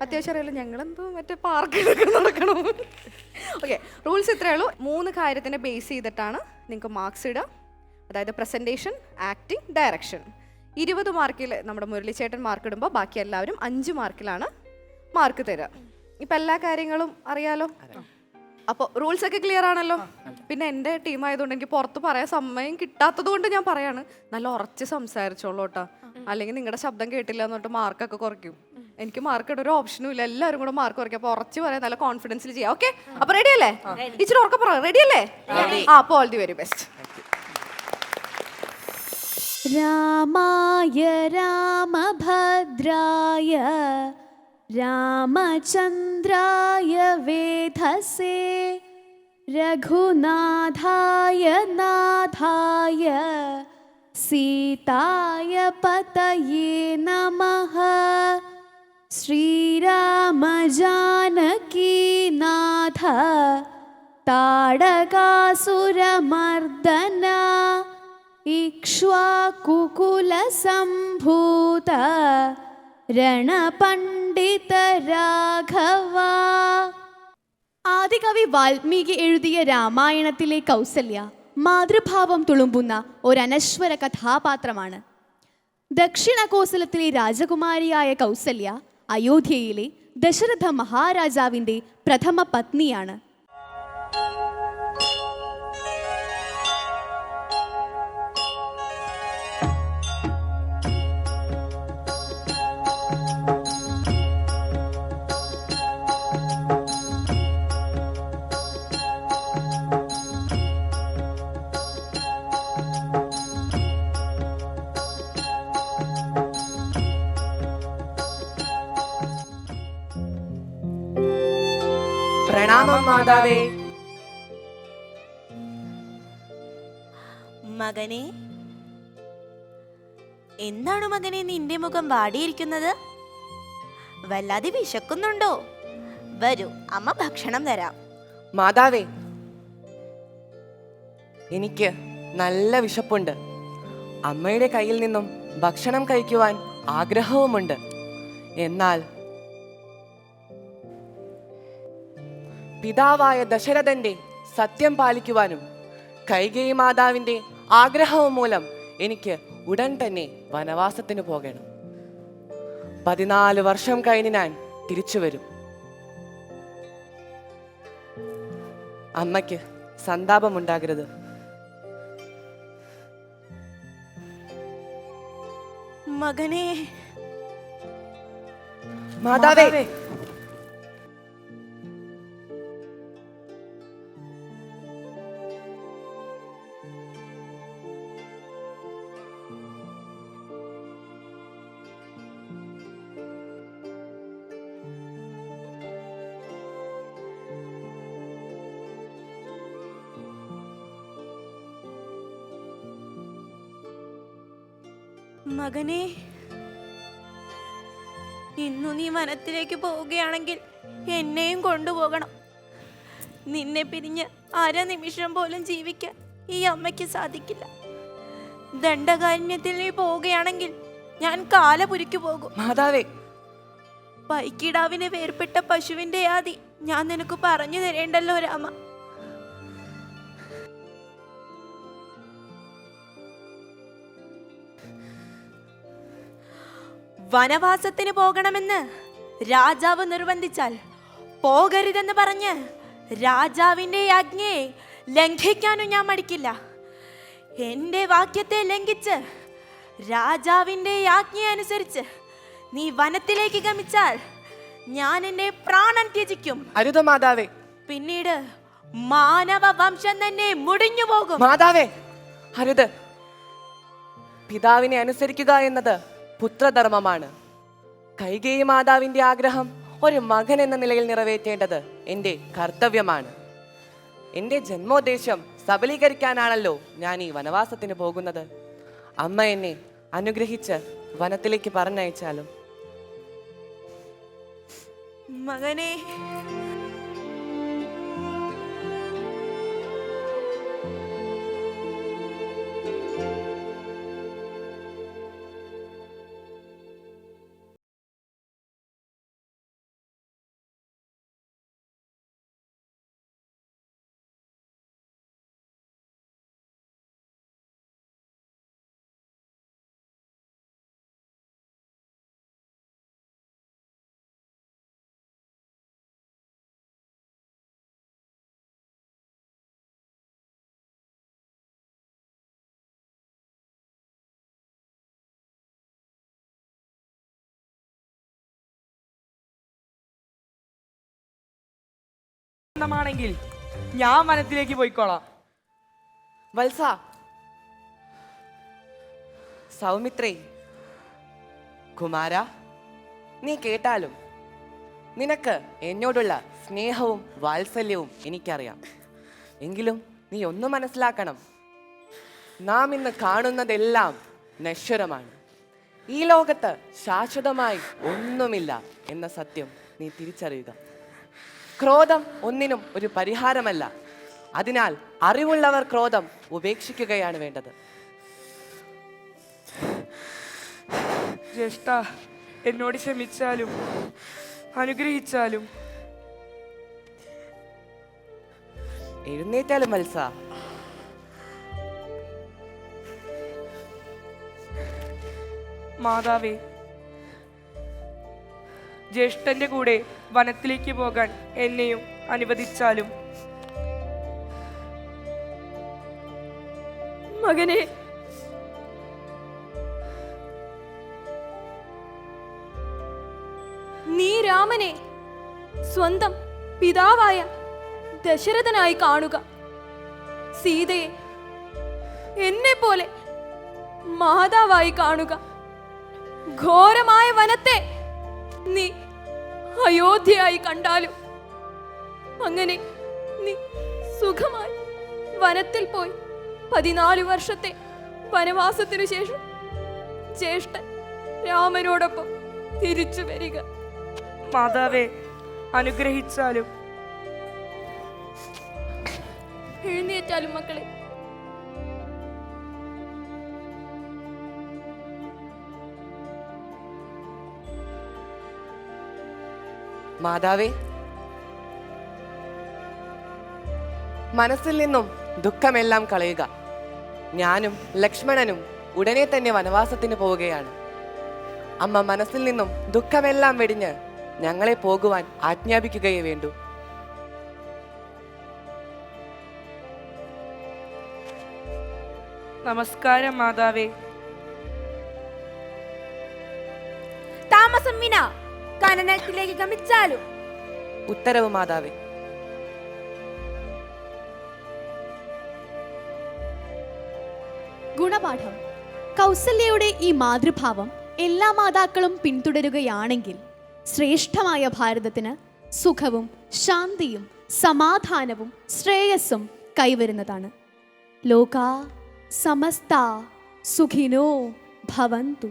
അത്യാവശ്യം അറിയാലോ, ഞങ്ങളെന്തോ മറ്റേ പാർക്കിലൊക്കെ നടക്കണം. ഓക്കെ, റൂൾസ് ഇത്രയേ ഉള്ളൂ. 3 കാര്യത്തിനെ ബേസ് ചെയ്തിട്ടാണ് നിങ്ങൾക്ക് മാർക്സ് ഇടുക. അതായത് പ്രസൻറ്റേഷൻ, ആക്ടിങ്, ഡയറക്ഷൻ. 20 മാർക്കിൽ നമ്മുടെ മുരളിച്ചേട്ടൻ മാർക്ക് ഇടുമ്പോൾ ബാക്കി എല്ലാവരും 5 മാർക്കിലാണ് മാർക്ക് തരിക. ഇപ്പം എല്ലാ കാര്യങ്ങളും അറിയാലോ. അപ്പോൾ റൂൾസ് ഒക്കെ ക്ലിയർ ആണല്ലോ? പിന്നെ എൻ്റെ ടീം ആയതുകൊണ്ട് എനിക്ക് പുറത്ത് പറയാൻ സമയം കിട്ടാത്തത് കൊണ്ട് ഞാൻ പറയാണ്, നല്ല ഉറച്ച് സംസാരിച്ചോളൂ കേട്ടോ, അല്ലെങ്കിൽ നിങ്ങളുടെ ശബ്ദം കേട്ടില്ല എന്നിട്ട് മാർക്കൊക്കെ കുറയ്ക്കും. എനിക്ക് മാർക്ക് ഇട ഒരു ഓപ്ഷനും ഇല്ല, എല്ലാവരും കൂടെ മാർക്ക് കുറയ്ക്കും. അപ്പോൾ ഉറച്ച് പറയാൻ നല്ല കോൺഫിഡൻസിൽ ചെയ്യാം. ഓക്കെ, അപ്പോൾ റെഡി അല്ലേ? ഇച്ചിരി ഉറക്കെ പറയാം. റെഡി അല്ലേ? അപ്പോൾ ഓൾ ദി വെരി ബെസ്റ്റ്. രാമായ രാമഭദ്രായ രാമചന്ദ്രായ വേധസേ രഘുനാഥായ നാഥായ സീതായ പതയേ നമഃ. ശ്രീരാമ ജാനകീ നാഥ താടകാസുരമർദന ഇക്ഷ്വാകുകുല സംഭൂത രണപണ്ഡിത രാഘവ. ആദികവി വാൽമീകി എഴുതിയ രാമായണത്തിലെ കൗസല്യ മാതൃഭാവം തുളുമ്പുന്ന ഒരനശ്വര കഥാപാത്രമാണ്. ദക്ഷിണ കോസലത്തിലെ രാജകുമാരിയായ കൗസല്യ അയോധ്യയിലെ ദശരഥ മഹാരാജാവിൻ്റെ പ്രഥമ പത്നിയാണ്. പ്രണാമം മാതാവേ. മകനെ, എന്താണ് മകനെ നിന്റെ മുഖം വാടിയിരിക്കുന്നത്? വല്ലാതെ വിശക്കുന്നുണ്ടോ? വരൂ, അമ്മ ഭക്ഷണം തരാം. മാതാവേ, എനിക്ക് നല്ല വിശപ്പുണ്ട്. അമ്മയുടെ കയ്യിൽ നിന്നും ഭക്ഷണം കഴിക്കുവാൻ ആഗ്രഹവുമുണ്ട്. എന്നാൽ പിതാവായ ദശരഥന്റെ സത്യം പാലിക്കുവാനും കൈകേയി മാതാവിന്റെ ആഗ്രഹവും മൂലം എനിക്ക് ഉടൻ തന്നെ വനവാസത്തിന് പോകണം. 14 വർഷം കഴിഞ്ഞ് ഞാൻ തിരിച്ചു വരും. അമ്മയ്ക്ക് സന്താപമുണ്ടാകരുത്. മകനെ, മാതാവേ, മകനെ, ഇന്നു നീ വനത്തിലേക്ക് പോവുകയാണെങ്കിൽ എന്നെയും കൊണ്ടുപോകണം. നിന്നെ പിരിഞ്ഞ് അരനിമിഷം പോലും ജീവിക്കാൻ ഈ അമ്മയ്ക്ക് സാധിക്കില്ല. ദണ്ഡകാരണ്യത്തിൽ നീ പോവുകയാണെങ്കിൽ ഞാൻ കാലപുരിക്കു പോകും. മാതാവേ, പൈക്കിടാവിന് വേർപെട്ട പശുവിന്റെ ആദി ഞാൻ നിനക്ക് പറഞ്ഞു തരേണ്ടല്ലോ രാമ. വനവാസത്തിന് പോകണമെന്ന് രാജാവ് നിർബന്ധിച്ചാൽ പോകരുതെന്ന് പറഞ്ഞ് രാജാവിൻ്റെ ആജ്ഞയെ ലംഘിക്കാനും ഞാൻ മടിക്കില്ല. എന്റെ വാക്യത്തെ ലംഘിച്ച് രാജാവിന്റെ ആജ്ഞയനുസരിച്ച് നീ വനത്തിലേക്ക് ഗമിച്ചാൽ ഞാൻ എന്റെ പ്രാണൻ ത്യജിക്കും. അരുത് മാതാവേ. പിന്നീട് മാനവ വംശം തന്നെ മുടിഞ്ഞു പോകും. മാതാവേ, അരുത്. പിതാവിനെ അനുസരിക്കുക എന്നത് പുത്രധർമ്മമാണ്. കൈകേയി മാതാവിന്റെ ആഗ്രഹം ഒരു മകൻ എന്ന നിലയിൽ നിറവേറ്റേണ്ടത് എൻ്റെ കർത്തവ്യമാണ്. എൻ്റെ ജന്മോദ്ദേശം സബലീകരിക്കാനാണല്ലോ ഞാൻ ഈ വനവാസത്തിന് പോകുന്നത്. അമ്മ എന്നെ അനുഗ്രഹിച്ച് വനത്തിലേക്ക് പറഞ്ഞയച്ചാലും. മകനെ, ണെങ്കിൽ ഞാൻ വനത്തിലേക്ക് പോയിക്കോളാം. വത്സ, സൗമിത്രേ, കുമാര, നീ കേട്ടാലും നിനക്ക് എന്നോടുള്ള സ്നേഹവും വാത്സല്യവും എനിക്കറിയാം. എങ്കിലും നീ ഒന്ന് മനസ്സിലാക്കണം, നാം ഇന്ന് കാണുന്നതെല്ലാം നശ്വരമാണ്. ഈ ലോകത്ത് ശാശ്വതമായി ഒന്നുമില്ല എന്ന സത്യം നീ തിരിച്ചറിയുക. ക്രോധം ഒന്നിനും ഒരു പരിഹാരമല്ല. അതിനാൽ അറിവുള്ളവർ ക്രോധം ഉപേക്ഷിക്കുകയാണ് വേണ്ടത്. ജ്യേഷ്ഠ, എന്നോട് ക്ഷമിച്ചാലും അനുഗ്രഹിച്ചാലും. എഴുന്നേറ്റാലും വത്സ. മാതാവേ, ജ്യേഷ്ഠന്റെ കൂടെ വനത്തിലേക്ക് പോകാൻ എന്നെയും അനുവദിച്ചാലും. മകനെ, നീ രാമനെ സ്വന്തം പിതാവായ ദശരഥനായി കാണുക. സീതയെ എന്നെ പോലെ മാതാവായി കാണുക. ഘോരമായ വനത്തെ നീ അയോധ്യയായി കണ്ടാലും അങ്ങനെ നീ സുഖമായി വനത്തിൽ പോയി 14 വർഷത്തെ വനവാസത്തിനു ശേഷം ജ്യേഷ്ഠൻ രാമനോടൊപ്പം തിരിച്ചു വരിക. മാതാവേ, അനുഗ്രഹിച്ചാലും. എഴുന്നേറ്റാലും മക്കളെ. മാതാവേ, മനസ്സിൽ നിന്നും ദുഃഖമെല്ലാം കളയുക. ഞാനും ലക്ഷ്മണനും ഉടനെ തന്നെ വനവാസത്തിന് പോവുകയാണ്. അമ്മ മനസ്സിൽ നിന്നും ദുഃഖമെല്ലാം വെടിഞ്ഞ് ഞങ്ങളെ പോകുവാൻ ആജ്ഞാപിക്കുകയേ വേണ്ടൂ. നമസ്കാരം മാതാവേ. താമസം വിന കാനനത്തിലേക്ക് ഗമിച്ചാലും. ഉത്തരവ് മാതാവേ. ഗുണപാഠം. കൗസല്യയുടെ ഈ മാതൃഭാവം എല്ലാ മാതാക്കളും പിന്തുടരുകയാണെങ്കിൽ ശ്രേഷ്ഠമായ ഭാരതത്തിന് സുഖവും ശാന്തിയും സമാധാനവും ശ്രേയസ്സും കൈവരുന്നതാണ്. ലോകാ സമസ്ത സുഖിനോ ഭവന്തു.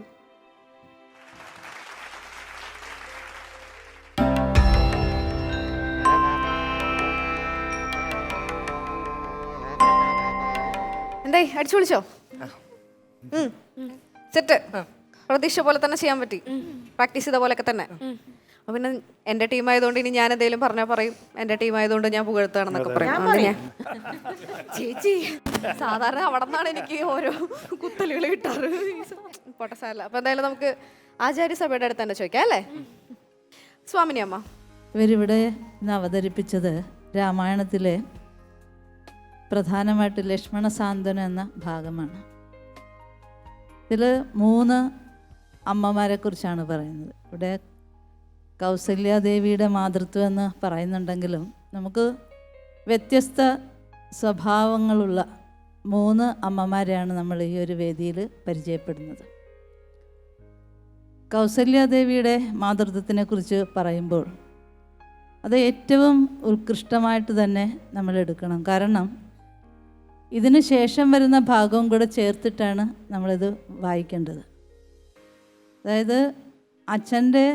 എന്തായി, അടിച്ചു വിളിച്ചോ? സെറ്റ്. പ്രതീക്ഷ പോലെ തന്നെ ചെയ്യാൻ പറ്റി. പ്രാക്ടീസ് ചെയ്ത പോലെയൊക്കെ തന്നെ. അപ്പൊ പിന്നെ എന്റെ ടീം ആയതുകൊണ്ട് ഇനി ഞാൻ എന്തെങ്കിലും പറഞ്ഞാൽ പറയും എന്റെ ടീം ആയതുകൊണ്ട് ഞാൻ പുകഴ്ത്താണെന്നൊക്കെ പറയും. ചേച്ചി, സാധാരണ അവിടെ നിന്നാണ് എനിക്ക് ഓരോ കുത്തലുകൾ കിട്ടാറ്. പോട്ടെ, സാരല്ല. അപ്പൊ എന്തായാലും നമുക്ക് ആചാര്യസഭയുടെ അടുത്ത് തന്നെ ചോദിക്കാം അല്ലേ? സ്വാമിനി അമ്മ, ഇവരിവിടെ ഇന്ന് അവതരിപ്പിച്ചത് രാമായണത്തിലെ പ്രധാനമായിട്ട് ലക്ഷ്മണ സാന്ത്വനം എന്ന ഭാഗമാണ്. ഇതിൽ 3 അമ്മമാരെക്കുറിച്ചാണ് പറയുന്നത്. ഇവിടെ കൗസല്യാദേവിയുടെ മാതൃത്വം എന്ന് പറയുന്നുണ്ടെങ്കിലും നമുക്ക് വ്യത്യസ്ത സ്വഭാവങ്ങളുള്ള 3 അമ്മമാരെയാണ് നമ്മൾ ഈ ഒരു വേദിയിൽ പരിചയപ്പെടുന്നത്. കൗസല്യാദേവിയുടെ മാതൃത്വത്തിനെക്കുറിച്ച് പറയുമ്പോൾ അത് ഏറ്റവും ഉത്കൃഷ്ടമായിട്ട് തന്നെ നമ്മൾ എടുക്കണം. കാരണം ഇതിന് ശേഷം വരുന്ന ഭാഗവും കൂടെ ചേർത്തിട്ടാണ് നമ്മളിത് വായിക്കേണ്ടത്. അതായത് അച്ഛൻ്റെ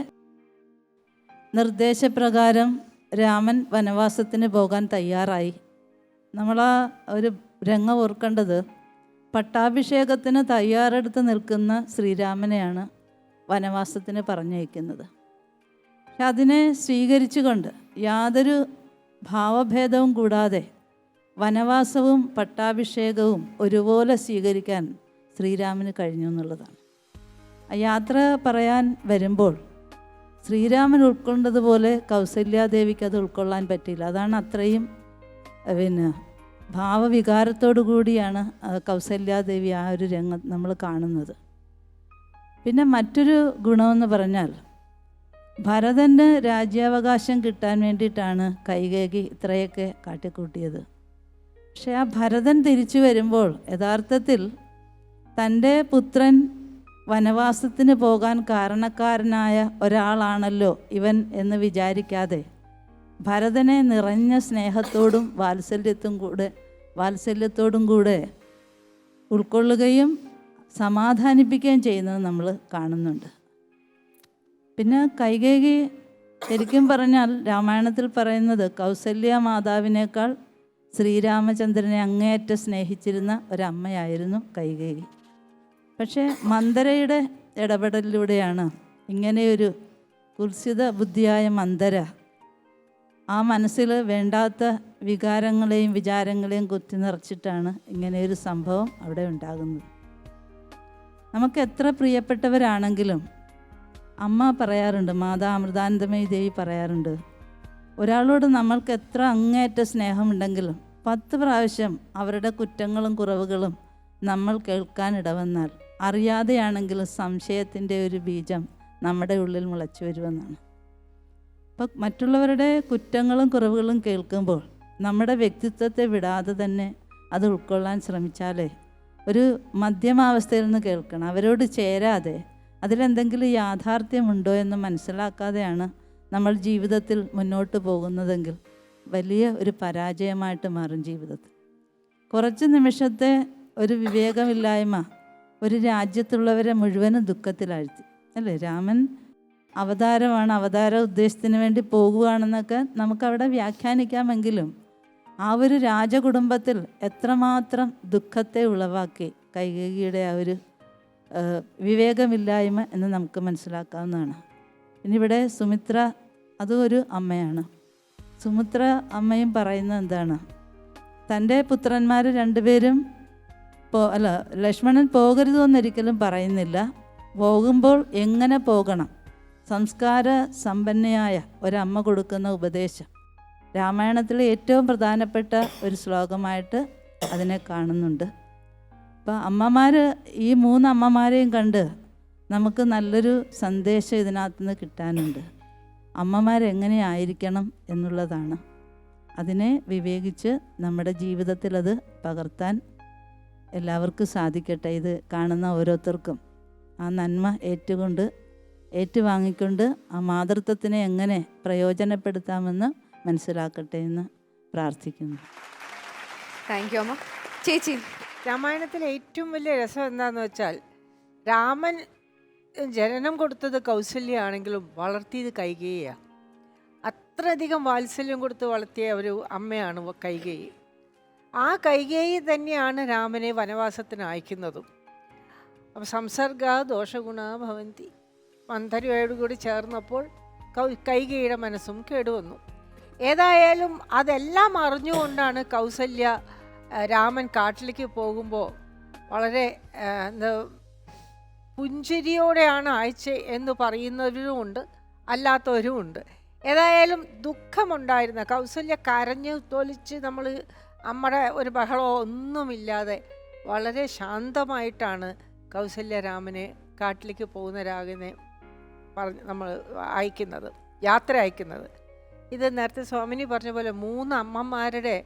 നിർദ്ദേശപ്രകാരം രാമൻ വനവാസത്തിന് പോകാൻ തയ്യാറായി. നമ്മളാ ഒരു രംഗം ഓർക്കേണ്ടത്, പട്ടാഭിഷേകത്തിന് തയ്യാറെടുത്ത് നിൽക്കുന്ന ശ്രീരാമനെയാണ് വനവാസത്തിന് പറഞ്ഞയക്കുന്നത്. പക്ഷെ അതിനെ സ്വീകരിച്ചുകൊണ്ട് യാതൊരു ഭാവഭേദവും കൂടാതെ വനവാസവും പട്ടാഭിഷേകവും ഒരുപോലെ സ്വീകരിക്കാൻ ശ്രീരാമന് കഴിഞ്ഞു എന്നുള്ളതാണ്. ആ യാത്ര പറയാൻ വരുമ്പോൾ ശ്രീരാമൻ ഉൾക്കൊണ്ടതുപോലെ കൗസല്യാദേവിക്ക് അത് ഉൾക്കൊള്ളാൻ പറ്റിയില്ല. അതാണ് അത്രയും ഭാവവികാരത്തോടു കൂടിയാണ് കൗസല്യാദേവി ആ ഒരു രംഗം നമ്മൾ കാണുന്നത്. പിന്നെ മറ്റൊരു ഗുണമെന്ന് പറഞ്ഞാൽ ഭരതന് രാജ്യാവകാശം കിട്ടാൻ വേണ്ടിയിട്ടാണ് കൈകേയി ഇത്രയൊക്കെ കാട്ടിക്കൂട്ടിയത്. പക്ഷെ ആ ഭരതൻ തിരിച്ചു വരുമ്പോൾ യഥാർത്ഥത്തിൽ തൻ്റെ പുത്രൻ വനവാസത്തിന് പോകാൻ കാരണക്കാരനായ ഒരാളാണല്ലോ ഇവൻ എന്ന് വിചാരിക്കാതെ ഭരതനെ നിറഞ്ഞ സ്നേഹത്തോടും വാത്സല്യത്തോടും കൂടെ ഉൾക്കൊള്ളുകയും സമാധാനിപ്പിക്കുകയും ചെയ്യുന്നത് നമ്മൾ കാണുന്നുണ്ട്. പിന്നെ കൈകേയി ശരിക്കും പറഞ്ഞാൽ രാമായണത്തിൽ പറയുന്നത് കൗസല്യ മാതാവിനേക്കാൾ ശ്രീരാമചന്ദ്രനെ അങ്ങേയറ്റം സ്നേഹിച്ചിരുന്ന ഒരമ്മയായിരുന്നു കൈകേയി. പക്ഷേ മന്ദരയുടെ ഇടപെടലിലൂടെയാണ് ഇങ്ങനെയൊരു കുത്സിത ബുദ്ധിയായ മന്ദര ആ മനസ്സിൽ വേണ്ടാത്ത വികാരങ്ങളെയും വിചാരങ്ങളെയും കുത്തി നിറച്ചിട്ടാണ് ഇങ്ങനെയൊരു സംഭവം അവിടെ ഉണ്ടാകുന്നത്. നമുക്ക് എത്ര പ്രിയപ്പെട്ടവരാണെങ്കിലും അമ്മ പറയാറുണ്ട്, മാതാ അമൃതാനന്ദമയി ദേവി പറയാറുണ്ട്, ഒരാളോട് നമ്മൾക്ക് എത്ര അങ്ങേയറ്റ സ്നേഹമുണ്ടെങ്കിലും 10 പ്രാവശ്യം അവരുടെ കുറ്റങ്ങളും കുറവുകളും നമ്മൾ കേൾക്കാൻ ഇടവന്നാൽ അറിയാതെയാണെങ്കിലും സംശയത്തിൻ്റെ ഒരു ബീജം നമ്മുടെ ഉള്ളിൽ മുളച്ചു വരുമെന്നാണ്. അപ്പോൾ മറ്റുള്ളവരുടെ കുറ്റങ്ങളും കുറവുകളും കേൾക്കുമ്പോൾ നമ്മുടെ വ്യക്തിത്വത്തെ വിടാതെ തന്നെ അത് ഉൾക്കൊള്ളാൻ ശ്രമിച്ചാലേ, ഒരു മധ്യമാവസ്ഥയിൽ നിന്ന് കേൾക്കണം, അവരോട് ചേരാതെ അതിലെന്തെങ്കിലും യാഥാർത്ഥ്യമുണ്ടോ എന്ന് മനസ്സിലാക്കാതെയാണ് നമ്മൾ ജീവിതത്തിൽ മുന്നോട്ട് പോകുന്നതെങ്കിൽ വലിയ ഒരു പരാജയമായിട്ട് മാറും ജീവിതത്തിൽ. കുറച്ച് നിമിഷത്തെ ഒരു വിവേകമില്ലായ്മ ഒരു രാജ്യത്തുള്ളവരെ മുഴുവനും ദുഃഖത്തിലാഴ്ത്തി അല്ലേ. രാമൻ അവതാരമാണ്, അവതാര ഉദ്ദേശത്തിന് വേണ്ടി പോകുകയാണെന്നൊക്കെ നമുക്കവിടെ വ്യാഖ്യാനിക്കാമെങ്കിലും ആ ഒരു രാജകുടുംബത്തിൽ എത്രമാത്രം ദുഃഖത്തെ ഉളവാക്കി കൈകേയിയുടെ ആ ഒരു വിവേകമില്ലായ്മ എന്ന് നമുക്ക് മനസ്സിലാക്കാവുന്നതാണ്. ഇനി ഇവിടെ സുമിത്ര അതും ഒരു അമ്മയാണ്. സുമിത്ര അമ്മയും പറയുന്നത് എന്താണ്, തൻ്റെ പുത്രന്മാർ 2 പേരും ലക്ഷ്മണൻ പോകരുതെന്നൊരിക്കലും പറയുന്നില്ല, പോകുമ്പോൾ എങ്ങനെ പോകണം, സംസ്കാര സമ്പന്നയായ ഒരമ്മ കൊടുക്കുന്ന ഉപദേശം രാമായണത്തിലെ ഏറ്റവും പ്രധാനപ്പെട്ട ഒരു ശ്ലോകമായിട്ട് അതിനെ കാണുന്നുണ്ട്. അപ്പോൾ അമ്മമാർ, ഈ 3 അമ്മമാരെയും കണ്ട് നമുക്ക് നല്ലൊരു സന്ദേശം ഇതിനകത്തുനിന്ന് കിട്ടാനുണ്ട്. അമ്മമാരെങ്ങനെയായിരിക്കണം എന്നുള്ളതാണ്. അതിനെ വിവേകിച്ച് നമ്മുടെ ജീവിതത്തിൽ അത് പകർത്താൻ എല്ലാവർക്കും സാധിക്കട്ടെ. ഇത് കാണുന്ന ഓരോരുത്തർക്കും ആ നന്മ ഏറ്റുവാങ്ങിക്കൊണ്ട് ആ മാതൃത്വത്തിനെ എങ്ങനെ പ്രയോജനപ്പെടുത്താമെന്ന് മനസ്സിലാക്കട്ടെ എന്ന് പ്രാർത്ഥിക്കുന്നു. താങ്ക് യു അമ്മ. ചേച്ചി, രാമായണത്തിലെ ഏറ്റവും വലിയ രസം എന്താണെന്ന് വെച്ചാൽ, രാമൻ ജനനം കൊടുത്തത് കൗസല്യാണെങ്കിലും വളർത്തിയത് കൈകേയിയാണ്. അത്രയധികം വാത്സല്യം കൊടുത്ത് വളർത്തിയ ഒരു അമ്മയാണ് കൈകേയി. ആ കൈകേയി തന്നെയാണ് രാമനെ വനവാസത്തിന് അയക്കുന്നതും. അപ്പം സംസർഗ ദോഷഗുണ ഭവന്തി, മന്ധരയോട് കൂടി ചേർന്നപ്പോൾ കൈകേയിയുടെ മനസ്സും കേടുവന്നു. ഏതായാലും അതെല്ലാം അറിഞ്ഞുകൊണ്ടാണ് കൗസല്യ രാമൻ കാട്ടിലേക്ക് പോകുമ്പോൾ വളരെ പുഞ്ചിരിയോടെയാണ് അയച്ച എന്ന് പറയുന്നവരുമുണ്ട്, അല്ലാത്തവരുമുണ്ട്. ഏതായാലും ദുഃഖമുണ്ടായിരുന്ന കൗസല്യ കരഞ്ഞ് തൊലിച്ച് നമ്മൾ നമ്മുടെ ഒരു ബഹളമോ ഒന്നുമില്ലാതെ വളരെ ശാന്തമായിട്ടാണ് കൗസല്യരാമനെ കാട്ടിലേക്ക് പോകുന്ന രാഗിനെ നമ്മൾ അയക്കുന്നത്, യാത്ര അയക്കുന്നത്. ഇത് നേരത്തെ സ്വാമിനി പറഞ്ഞ പോലെ 3 അമ്മമാരുടെ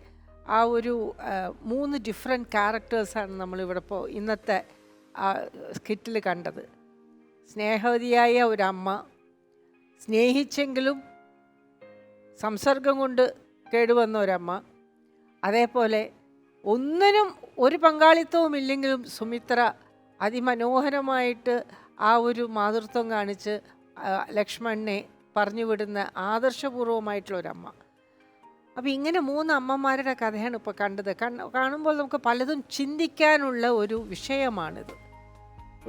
ആ ഒരു 3 ഡിഫറെൻറ്റ് ക്യാരക്ടേഴ്സാണ് നമ്മളിവിടെ ഇപ്പോൾ ഇന്നത്തെ സ്കിറ്റിൽ കണ്ടത്. സ്നേഹവതിയായ ഒരമ്മ, സ്നേഹിച്ചെങ്കിലും സംസർഗം കൊണ്ട് കേടുവന്ന ഒരമ്മ, അതേപോലെ ഒന്നിനും ഒരു പങ്കാളിത്തവും ഇല്ലെങ്കിലും സുമിത്ര അതിമനോഹരമായിട്ട് ആ ഒരു മാതൃത്വം കാണിച്ച് ലക്ഷ്മണനെ പറഞ്ഞു വിടുന്ന ആദർശപൂർവമായിട്ടുള്ളൊരമ്മ. അപ്പോൾ ഇങ്ങനെ 3 അമ്മമാരുടെ കഥയാണ് ഇപ്പോൾ കണ്ടത്. കാണുമ്പോൾ നമുക്ക് പലതും ചിന്തിക്കാനുള്ള ഒരു വിഷയമാണിത്.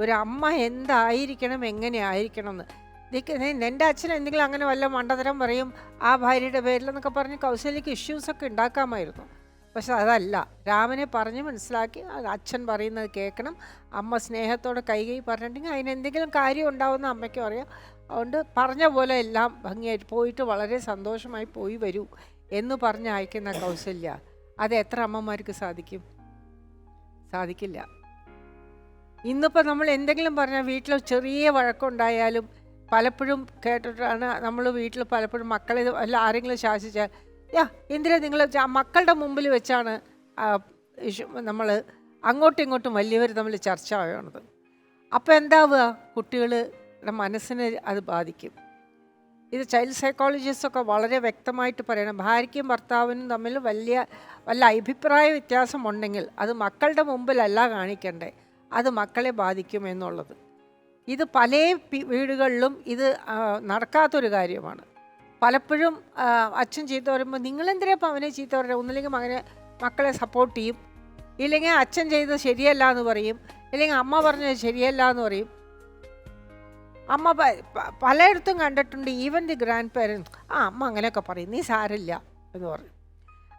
ഒരമ്മ എന്തായിരിക്കണം, എങ്ങനെ ആയിരിക്കണം എന്ന്. എൻ്റെ അച്ഛൻ എന്തെങ്കിലും അങ്ങനെ വല്ല മണ്ടതരം പറയും ആ ഭാര്യയുടെ പേരിലെന്നൊക്കെ പറഞ്ഞ് കൗസല്യക്ക് ഇഷ്യൂസൊക്കെ ഉണ്ടാക്കാമായിരുന്നു. പക്ഷെ അതല്ല, രാമനെ പറഞ്ഞ് മനസ്സിലാക്കി അച്ഛൻ പറയുന്നത് കേൾക്കണം, അമ്മ സ്നേഹത്തോടെ കൈകൈ പറഞ്ഞിട്ടുണ്ടെങ്കിൽ അതിനെന്തെങ്കിലും കാര്യം ഉണ്ടാവുമെന്ന് അമ്മയ്ക്കും അറിയാം. അതുകൊണ്ട് പറഞ്ഞ പോലെ എല്ലാം ഭംഗിയായിട്ട് പോയിട്ട് വളരെ സന്തോഷമായി പോയി വരൂ എന്ന് പറഞ്ഞ് അയക്കുന്ന കൗസല്യ, അത് എത്ര അമ്മമാർക്ക് സാധിക്കും? സാധിക്കില്ല. ഇന്നിപ്പോൾ നമ്മൾ എന്തെങ്കിലും പറഞ്ഞാൽ വീട്ടിൽ ചെറിയ വഴക്കുണ്ടായാലും പലപ്പോഴും കേട്ടിട്ടാണ് നമ്മൾ വീട്ടിൽ പലപ്പോഴും മക്കളെ അല്ല ആരെങ്കിലും ശാസിച്ചാൽ എന്തിനാ നിങ്ങൾ മക്കളുടെ മുമ്പിൽ വെച്ചാണ് നമ്മൾ അങ്ങോട്ടും ഇങ്ങോട്ടും വലിയവർ തമ്മിൽ ചർച്ച ആവുന്നത്. അപ്പോൾ എന്താവുക, കുട്ടികളുടെ മനസ്സിനെ അത് ബാധിക്കും. ഇത് ചൈൽഡ് സൈക്കോളജിസ്റ്റൊക്കെ വളരെ വ്യക്തമായിട്ട് പറയണം. ഭാര്യയ്ക്കും ഭർത്താവിനും തമ്മിൽ വല്ല അഭിപ്രായ വ്യത്യാസമുണ്ടെങ്കിൽ അത് മക്കളുടെ മുമ്പിലല്ല കാണിക്കണ്ടേ, അത് മക്കളെ ബാധിക്കും എന്നുള്ളത്. ഇത് പല വീടുകളിലും ഇത് നടക്കാത്തൊരു കാര്യമാണ്. പലപ്പോഴും അച്ഛൻ ചീത്ത പറയുമ്പോൾ നിങ്ങളെന്തിനാ ഇപ്പം അവനെ ചീത്ത പറയുക, ഒന്നില്ലെങ്കിൽ മക്കളെ സപ്പോർട്ട് ചെയ്യും, ഇല്ലെങ്കിൽ അച്ഛൻ ചെയ്തത് ശരിയല്ല എന്ന് പറയും, ഇല്ലെങ്കിൽ അമ്മ പറഞ്ഞത് ശരിയല്ല എന്ന് പറയും. അമ്മ പലയിടത്തും കണ്ടിട്ടുണ്ട്, ഈവൻ ദി ഗ്രാൻഡ് പേരൻസ്, അമ്മ അങ്ങനെയൊക്കെ പറയും, നീ സാരില്ല എന്ന് പറയും.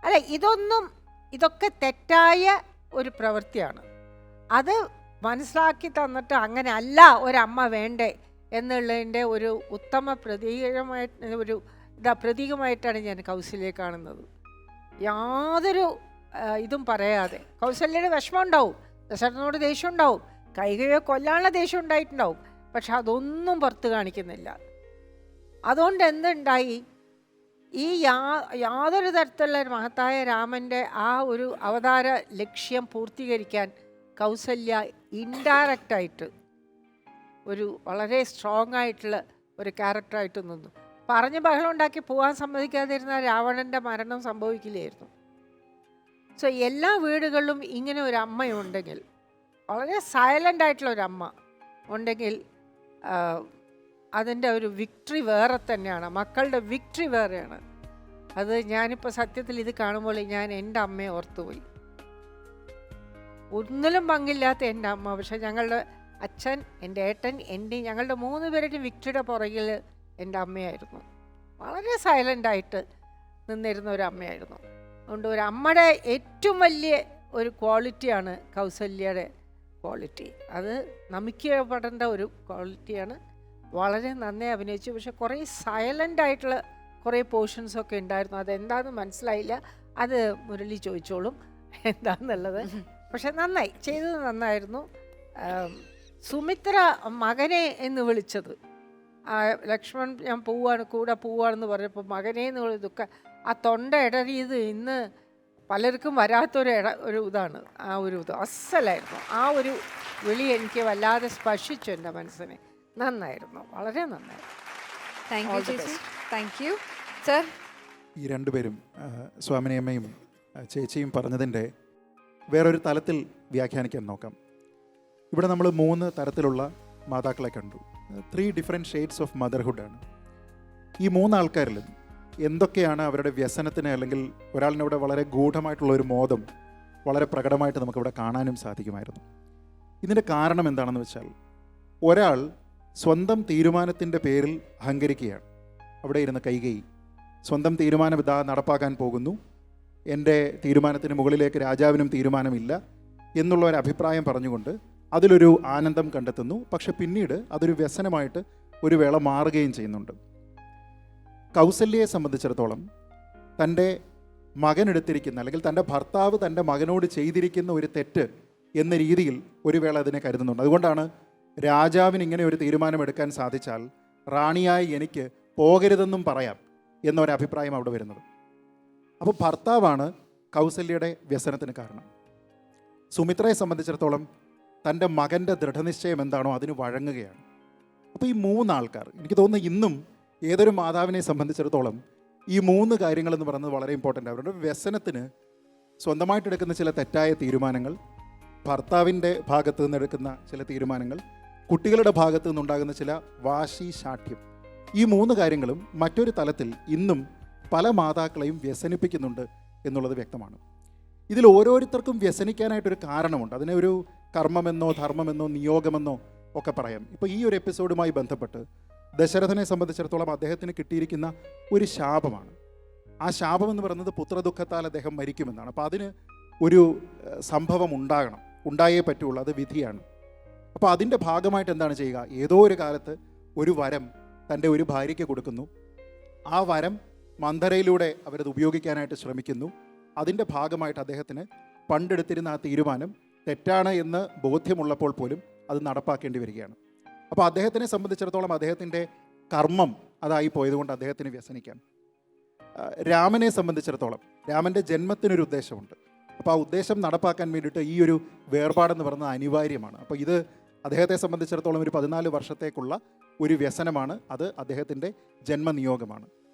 അല്ല, ഇതൊക്കെ തെറ്റായ ഒരു പ്രവൃത്തിയാണ്. അത് മനസ്സിലാക്കി തന്നിട്ട് അങ്ങനെ അല്ല ഒരമ്മ വേണ്ടേ എന്നുള്ളതിൻ്റെ ഒരു ഉത്തമ പ്രതീകമായിട്ടാണ് ഞാൻ കൗസല്യയെ കാണുന്നത്. യാതൊരു ഇതും പറയാതെ, കൗസല്യയുടെ വിഷമം ഉണ്ടാവും, ദശരഥനോട് ദേഷ്യം ഉണ്ടാവും, കൈകയെ കൊല്ലാനുള്ള ദേഷ്യം ഉണ്ടായിട്ടുണ്ടാവും, പക്ഷെ അതൊന്നും പുറത്ത് കാണിക്കുന്നില്ല. അതുകൊണ്ട് എന്തുണ്ടായി, ഈ യാതൊരു തരത്തിലുള്ള മഹത്തായ രാമൻ്റെ ആ ഒരു അവതാര ലക്ഷ്യം പൂർത്തീകരിക്കാൻ കൗസല്യ ഇൻഡയറക്റ്റായിട്ട് ഒരു വളരെ സ്ട്രോങ് ആയിട്ടുള്ള ഒരു ക്യാരക്ടറായിട്ട് നിന്നു. പറഞ്ഞ് ബഹളം ഉണ്ടാക്കി പോകാൻ സമ്മതിക്കാതിരുന്ന രാവണൻ്റെ മരണം സംഭവിക്കില്ലായിരുന്നു. സോ എല്ലാ വീടുകളിലും ഇങ്ങനെ ഒരു അമ്മയുണ്ടെങ്കിൽ, വളരെ സൈലൻ്റ് ആയിട്ടുള്ള ഒരു അമ്മ ഉണ്ടെങ്കിൽ അതിൻ്റെ ഒരു വിക്ടറി വേറെ തന്നെയാണ്, മക്കളുടെ വിക്ടറി വേറെയാണ്. അത് ഞാനിപ്പോൾ സത്യത്തിൽ ഇത് കാണുമ്പോൾ ഞാൻ എൻ്റെ അമ്മയെ ഓർത്തുപോയി. ഒന്നിലും പങ്കില്ലാത്ത എൻ്റെ അമ്മ, പക്ഷെ ഞങ്ങളുടെ അച്ഛൻ, എൻ്റെ ഏട്ടൻ, ഞങ്ങളുടെ 3 പേരുടെയും വിക്ടറിയുടെ പുറകിൽ എൻ്റെ അമ്മയായിരുന്നു. വളരെ സൈലൻ്റായിട്ട് നിന്നിരുന്ന ഒരു അമ്മയായിരുന്നു. അതുകൊണ്ട് ഒരു അമ്മയുടെ ഏറ്റവും വലിയ ഒരു ക്വാളിറ്റിയാണ് കൗസല്യയുടെ ക്വാളിറ്റി. അത് നമിക്കപ്പെടേണ്ട ഒരു ക്വാളിറ്റിയാണ്. വളരെ നന്നായി അഭിനയിച്ചു. പക്ഷെ കുറേ സൈലൻ്റായിട്ടുള്ള കുറേ പോർഷൻസൊക്കെ ഉണ്ടായിരുന്നു. അതെന്താണെന്ന് മനസ്സിലായില്ല, അത് മുരളി ചോദിച്ചോളും എന്താണെന്നുള്ളത്. പക്ഷെ നന്നായി ചെയ്തത്, നന്നായിരുന്നു. സുമിത്ര മകനെ എന്ന് വിളിച്ചത്, ലക്ഷ്മൺ ഞാൻ കൂടെ പോവാണെന്ന് പറഞ്ഞപ്പോൾ മകനെ എന്ന് വിളിച്ചതൊക്കെ ആ തൊണ്ട ഇടറിയത് ഇന്ന് പലർക്കും വരാത്തൊരു ഇതാണ്. ആ ഒരു ഇത് അസലായിരുന്നു. ആ ഒരു വിളി എനിക്ക് വല്ലാതെ സ്പർശിച്ചു എൻ്റെ മനസ്സിനെ. നന്നായിരുന്നു, വളരെ നന്നായിരുന്നു. താങ്ക് യു ചേച്ചി. Thank you sir. ഈ രണ്ടുപേരും സ്വാമിനിയമ്മയും ചേച്ചിയും പറഞ്ഞതിൻ്റെ വേറൊരു തലത്തിൽ വ്യാഖ്യാനിക്കാൻ നോക്കാം. ഇവിടെ നമ്മൾ 3 തരത്തിലുള്ള മാതാക്കളെ കണ്ടു. 3 ഡിഫറെൻറ്റ് ഷെയ്ഡ്സ് ഓഫ് മദർഹുഡാണ്. ഈ 3 ആൾക്കാരിലും എന്തൊക്കെയാണ് അവരുടെ വ്യസനത്തിന്, അല്ലെങ്കിൽ ഒരാളിനവിടെ വളരെ ഗൂഢമായിട്ടുള്ള ഒരു മോദം വളരെ പ്രകടമായിട്ട് നമുക്കിവിടെ കാണാനും സാധിക്കുമായിരുന്നു. ഇതിൻ്റെ കാരണം എന്താണെന്ന് വെച്ചാൽ, ഒരാൾ സ്വന്തം തീരുമാനത്തിൻ്റെ പേരിൽ അഹങ്കരിക്കുകയാണ്. അവിടെ ഇരുന്ന് കൈകേയി സ്വന്തം തീരുമാനം ഇതാ നടപ്പാക്കാൻ പോകുന്നു, എൻ്റെ തീരുമാനത്തിന് മുകളിലേക്ക് രാജാവിനും തീരുമാനമില്ല എന്നുള്ള ഒരു അഭിപ്രായം പറഞ്ഞുകൊണ്ട് അതിലൊരു ആനന്ദം കണ്ടെത്തുന്നു. പക്ഷെ പിന്നീട് അതൊരു വ്യസനമായിട്ട് ഒരു വേള മാറുകയും ചെയ്യുന്നുണ്ട്. കൗസല്യയെ സംബന്ധിച്ചിടത്തോളം തൻ്റെ മകൻ എടുത്തിരിക്കുന്ന അല്ലെങ്കിൽ തൻ്റെ ഭർത്താവ് തൻ്റെ മകനോട് ചെയ്തിരിക്കുന്ന ഒരു തെറ്റ് എന്ന രീതിയിൽ ഒരു വേള അതിനെ കരുതുന്നുണ്ട്. അതുകൊണ്ടാണ് രാജാവിന് ഇങ്ങനെ ഒരു തീരുമാനമെടുക്കാൻ സാധിച്ചാൽ റാണിയായി എനിക്ക് പോകരുതെന്നും പറയാം എന്നൊരഭിപ്രായം അവിടെ വരുന്നത്. അപ്പോൾ ഭർത്താവാണ് കൗസല്യയുടെ വ്യസനത്തിന് കാരണം. സുമിത്രയെ സംബന്ധിച്ചിടത്തോളം തൻ്റെ മകൻ്റെ ദൃഢനിശ്ചയം എന്താണോ അതിന് വഴങ്ങുകയാണ്. അപ്പോൾ ഈ 3 ആൾക്കാർ, എനിക്ക് തോന്നുന്നു ഇന്നും ഏതൊരു മാതാവിനെ സംബന്ധിച്ചിടത്തോളം ഈ 3 കാര്യങ്ങളെന്ന് പറയുന്നത് വളരെ ഇമ്പോർട്ടൻ്റ്. അവരുടെ വ്യസനത്തിന് സ്വന്തമായിട്ടെടുക്കുന്ന ചില തെറ്റായ തീരുമാനങ്ങൾ, ഭർത്താവിൻ്റെ ഭാഗത്തു നിന്ന് എടുക്കുന്ന ചില തീരുമാനങ്ങൾ, കുട്ടികളുടെ ഭാഗത്തു നിന്നുണ്ടാകുന്ന ചില വാശി ശാഠ്യം, ഈ 3 കാര്യങ്ങളും മറ്റൊരു തലത്തിൽ ഇന്നും പല മാതാക്കളെയും വ്യസനിപ്പിക്കുന്നുണ്ട് എന്നുള്ളത് വ്യക്തമാണ്. ഇതിൽ ഓരോരുത്തർക്കും വ്യസനിക്കാനായിട്ടൊരു കാരണമുണ്ട്. അതിനെ ഒരു കർമ്മമെന്നോ ധർമ്മമെന്നോ നിയോഗമെന്നോ ഒക്കെ പറയാം. ഇപ്പോൾ ഈ ഒരു എപ്പിസോഡുമായി ബന്ധപ്പെട്ട് ദശരഥനെ സംബന്ധിച്ചിടത്തോളം അദ്ദേഹത്തിന് കിട്ടിയിരിക്കുന്ന ഒരു ശാപമാണ്. ആ ശാപം എന്ന് പറയുന്നത് പുത്രദുഃഖത്താൽ അദ്ദേഹം മരിക്കുമെന്നാണ്. അപ്പോൾ അതിന് ഒരു സംഭവം ഉണ്ടാകണം, ഉണ്ടായേ പറ്റുള്ളൂ, അത് വിധിയാണ്. അപ്പോൾ അതിൻ്റെ ഭാഗമായിട്ട് എന്താണ് ചെയ്യുക? ഏതോ ഒരു കാലത്ത് ഒരു വരം തൻ്റെ ഒരു ഭാര്യയ്ക്ക് കൊടുക്കുന്നു. ആ വരം മന്ദരയിലൂടെ അവരത് ഉപയോഗിക്കാനായിട്ട് ശ്രമിക്കുന്നു. അതിൻ്റെ ഭാഗമായിട്ട് അദ്ദേഹത്തിന് പണ്ടെടുത്തിരുന്ന ആ തീരുമാനം തെറ്റാണ് എന്ന് ബോധ്യമുള്ളപ്പോൾ പോലും അത് നടപ്പാക്കേണ്ടി വരികയാണ്. അപ്പോൾ അദ്ദേഹത്തിനെ സംബന്ധിച്ചിടത്തോളം അദ്ദേഹത്തിൻ്റെ കർമ്മം അതായി പോയതുകൊണ്ട് അദ്ദേഹത്തിന് വ്യസനിക്കാം. രാമനെ സംബന്ധിച്ചിടത്തോളം രാമൻ്റെ ജന്മത്തിനൊരു ഉദ്ദേശമുണ്ട്. അപ്പോൾ ആ ഉദ്ദേശം നടപ്പാക്കാൻ വേണ്ടിയിട്ട് ഈ ഒരു വേർപാടെന്ന് പറയുന്നത് അനിവാര്യമാണ്. അപ്പോൾ ഇത് അദ്ദേഹത്തെ സംബന്ധിച്ചിടത്തോളം ഒരു 14 വർഷത്തേക്കുള്ള ഒരു വ്യസനമാണ്. അത് അദ്ദേഹത്തിൻ്റെ ജന്മനിയോഗമാണ്.